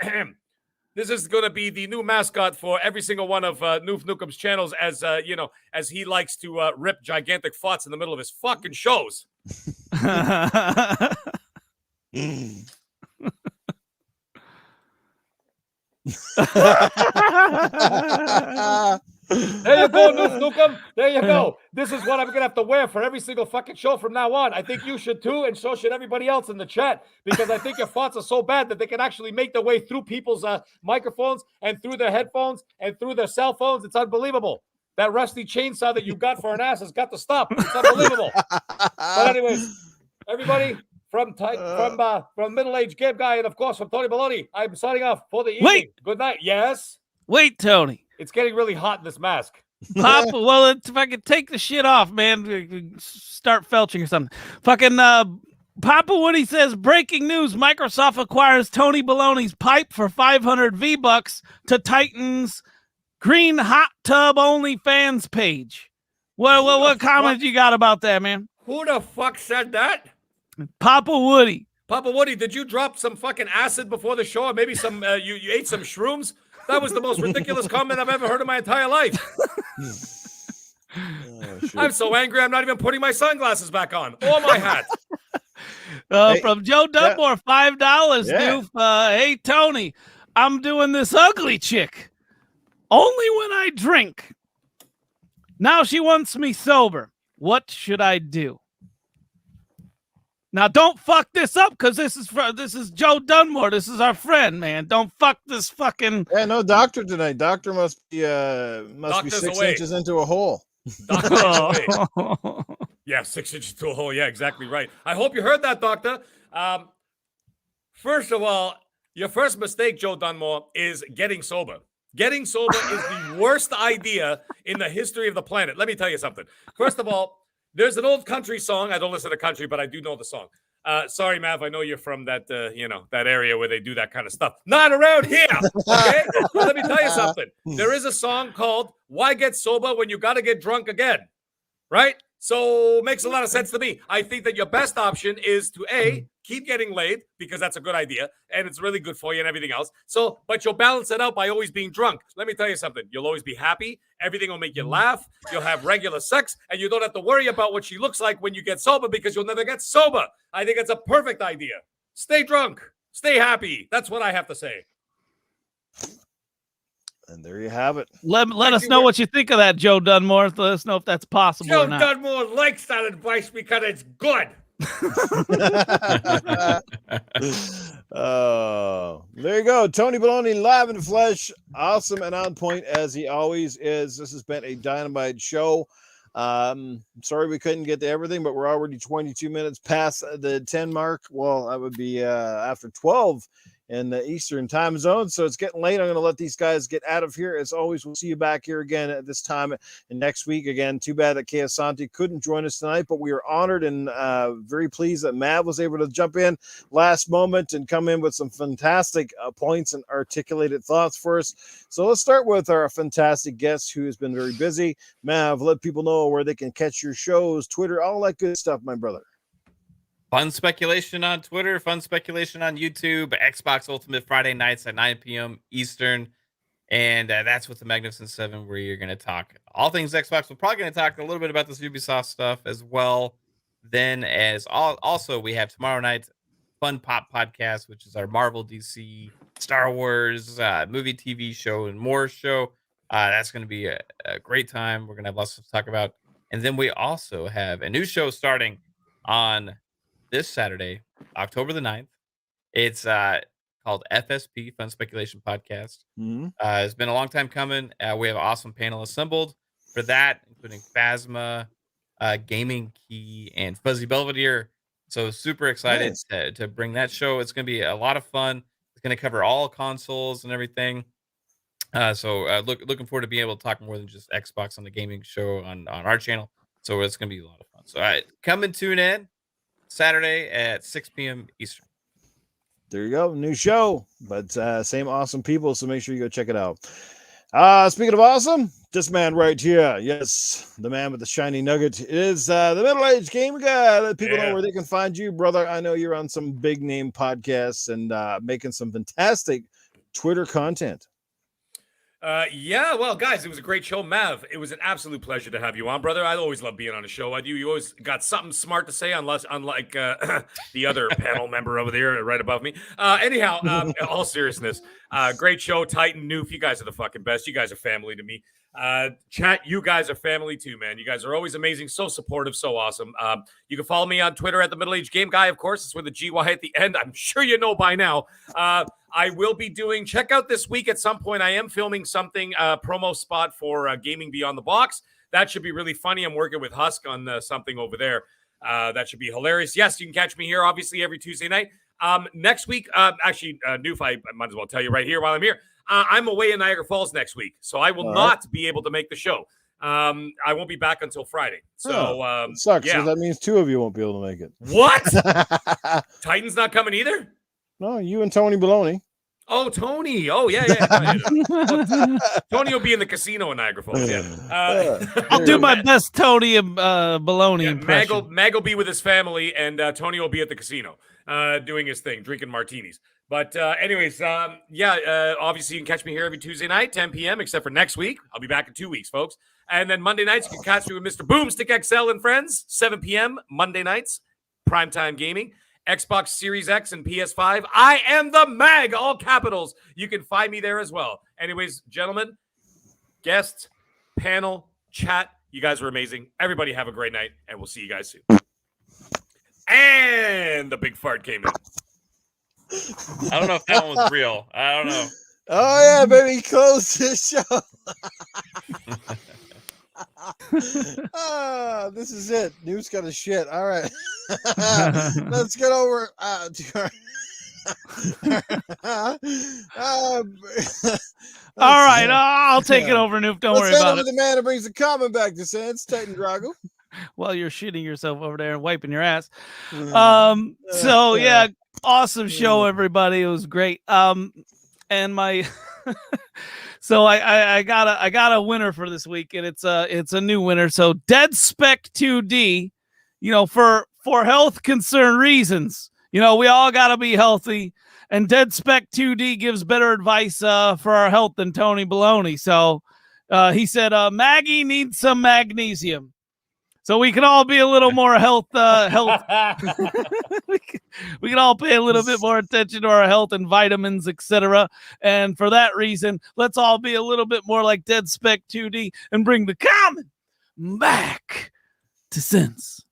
This is going to be the new mascot for every single one of Noof Nookem's channels as, as he likes to rip gigantic farts in the middle of his fucking shows. There you go, Noof Nookem. There you go. This is what I'm going to have to wear for every single fucking show from now on. I think you should too, and so should everybody else in the chat, because I think your farts are so bad that they can actually make their way through people's microphones and through their headphones and through their cell phones. It's unbelievable. That rusty chainsaw that you got for an ass has got to stop. It's unbelievable. But anyways, everybody from middle-aged Gabe Guy and, of course, from Tony Baloney, I'm signing off for the evening. Wait. Good night. Yes? Wait, Tony. It's getting really hot in this mask. Papa, well, if I could take the shit off, man, start felching or something. Fucking Papa Woody says, breaking news, Microsoft acquires Tony Baloney's pipe for 500 V-Bucks to Titan's Green Hot Tub OnlyFans page. What comment you got about that, man? Who the fuck said that? Papa Woody. Papa Woody, did you drop some fucking acid before the show, or maybe some you ate some shrooms? That was the most ridiculous comment I've ever heard in my entire life. I'm so angry I'm not even putting my sunglasses back on or my hat. From Joe Dunmore, $5, Yeah. Doof. Hey, Tony, I'm doing this ugly chick only when I drink. Now she wants me sober. What should I do? Now don't fuck this up, because this is Joe Dunmore. This is our friend, man. Don't fuck this fucking. Yeah, no doctor tonight. Doctor must be Doctor's 6 away. inches into a hole. Doctor is away. Yeah, 6 inches to a hole. Yeah, exactly right. I hope you heard that, doctor. First of all, your first mistake, Joe Dunmore, is getting sober. Getting sober is the worst idea in the history of the planet. Let me tell you something. First of all, there's an old country song. I don't listen to country, but I do know the song. Sorry, Mav. I know you're from that, that area where they do that kind of stuff. Not around here. Okay. Well, let me tell you something. There is a song called "Why Get Sober When You Gotta Get Drunk Again." Right. So makes a lot of sense to me. I think that your best option is to keep getting laid, because that's a good idea and it's really good for you and everything else. So, but you'll balance it out by always being drunk. Let me tell you something. You'll always be happy. Everything will make you laugh. You'll have regular sex, and you don't have to worry about what she looks like when you get sober, because you'll never get sober. I think it's a perfect idea. Stay drunk. Stay happy. That's what I have to say. And there you have it. Let us know what you think of that, Joe Dunmore. Let us know if that's possible Joe or not. Dunmore likes that advice because it's good. Oh, there you go. Tony Baloney live in the flesh. Awesome and on point as he always is. This has been a dynamite show. Sorry we couldn't get to everything, but we're already 22 minutes past the 10 mark. Well, that would be after 12 in the Eastern time zone. So it's getting late. I'm going to let these guys get out of here. As always, we'll see you back here again at this time and next week. Again, too bad that K Asante couldn't join us tonight, but we are honored and very pleased that Mav was able to jump in last moment and come in with some fantastic points and articulated thoughts for us. So let's start with our fantastic guest who has been very busy. Mav, let people know where they can catch your shows, Twitter, all that good stuff, my brother. Fun speculation on Twitter, fun speculation on YouTube, Xbox Ultimate Friday nights at 9 p.m. Eastern. And that's with the Magnificent Seven, where you're going to talk all things Xbox. We're probably going to talk a little bit about this Ubisoft stuff as well. Then, also, we have tomorrow night Fun Pop Podcast, which is our Marvel, DC, Star Wars, movie, TV show, and more show. That's going to be a great time. We're going to have lots to talk about. And then we also have a new show starting on this Saturday, October the 9th. It's called FSP, Fun Speculation Podcast. Mm-hmm. It's been a long time coming. We have an awesome panel assembled for that, including Phasma, Gaming Key, and Fuzzy Belvedere. So super excited to bring that show. It's going to be a lot of fun. It's going to cover all consoles and everything. Looking forward to being able to talk more than just Xbox on the gaming show on our channel. So it's going to be a lot of fun. So come and tune in Saturday at 6 p.m. Eastern. There you go. New show, but same awesome people. So make sure you go check it out. Speaking of awesome, this man right here. Yes, the man with the shiny nugget is the middle-aged gamer guy. Let people know where they can find you, brother. I know you're on some big name podcasts and making some fantastic Twitter content. Well, guys, it was a great show. Mav, it was an absolute pleasure to have you on, brother. I always love being on a show. You always got something smart to say, unlike the other panel member over there right above me. Anyhow, all seriousness, great show. Titan, Noof, you guys are the fucking best. You guys are family to me. Chat, you guys are family too, man. You guys are always amazing, so supportive, so awesome. You can follow me on Twitter at the Middle Aged Game Guy, of course. It's with a GY at the end. I'm sure you know by now. I will be check out this week at some point. I am filming something, promo spot for Gaming Beyond the Box. That should be really funny. I'm working with Husk on something over there. That should be hilarious. Yes, you can catch me here, obviously, every Tuesday night. Next week, Noof, I might as well tell you right here while I'm here. I'm away in Niagara Falls next week, so I will not be able to make the show. I won't be back until Friday. So it sucks. Yeah. So that means two of you won't be able to make it. What? Titan's not coming either? No, you and Tony Baloney. Oh, Tony. Oh, yeah. Tony will be in the casino in Niagara Falls. Yeah. I'll do my best Tony and Baloney impression. Mag will be with his family, and Tony will be at the casino doing his thing, drinking martinis. But anyways, obviously you can catch me here every Tuesday night, 10 p.m., except for next week. I'll be back in 2 weeks, folks. And then Monday nights, you can catch me with Mr. Boomstick XL and friends, 7 p.m. Monday nights, primetime gaming. Xbox Series X and PS5. I am the Mag, all capitals. You can find me there as well. Anyways, gentlemen, guests, panel, chat, you guys were amazing. Everybody have a great night, and we'll see you guys soon. And the big fart came in. I don't know if that one was real. I don't know. Oh yeah, baby, close this show. This is it. News got a shit. All right. Let's get over to our All right, I'll take it over, Noof. Don't worry about it. The man who brings the comment back to sense, Titan Drago. While you're shitting yourself over there and wiping your ass. So yeah, awesome show, everybody. It was great. And my so I got a winner for this week, and it's a new winner. So Dead Spec 2D, for health concern reasons, we all gotta be healthy, and Dead Spec 2D gives better advice for our health than Tony Baloney. So he said Maggie needs some magnesium. So we can all be a little more health. We can all pay a little bit more attention to our health and vitamins, etc. And for that reason, let's all be a little bit more like Dead Spec 2D and bring the common back to sense.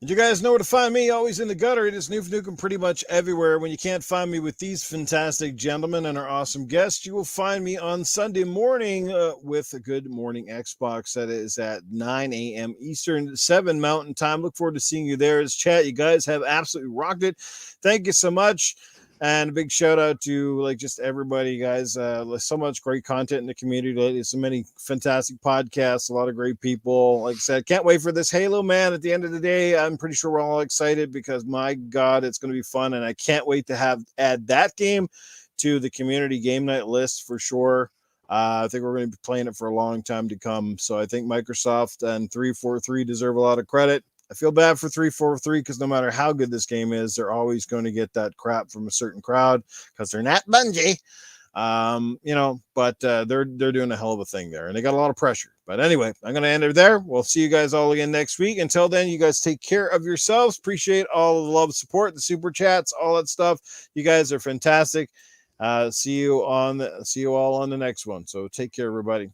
You guys know where to find me, always in the gutter. It is Noof Nukem pretty much everywhere. When you can't find me with these fantastic gentlemen and our awesome guests, you will find me on Sunday morning with a Good Morning Xbox. That is at 9 a.m. Eastern, 7 Mountain Time. Look forward to seeing you there. As chat, you guys have absolutely rocked it. Thank you so much. And a big shout out to just everybody, guys. So much great content in the community lately. So many fantastic podcasts, a lot of great people. Like I said, can't wait for this Halo, man. At the end of the day, I'm pretty sure we're all excited because my God, it's going to be fun. And I can't wait to add that game to the community game night list for sure. I think we're going to be playing it for a long time to come. So I think Microsoft and 343 deserve a lot of credit. I feel bad for 343 because no matter how good this game is, they're always going to get that crap from a certain crowd because they're not Bungie, but they're doing a hell of a thing there, and they got a lot of pressure. But anyway, I'm going to end it there. We'll see you guys all again next week. Until then, you guys take care of yourselves. Appreciate all of the love, support, the super chats, all that stuff. You guys are fantastic. See you all on the next one. So take care, everybody.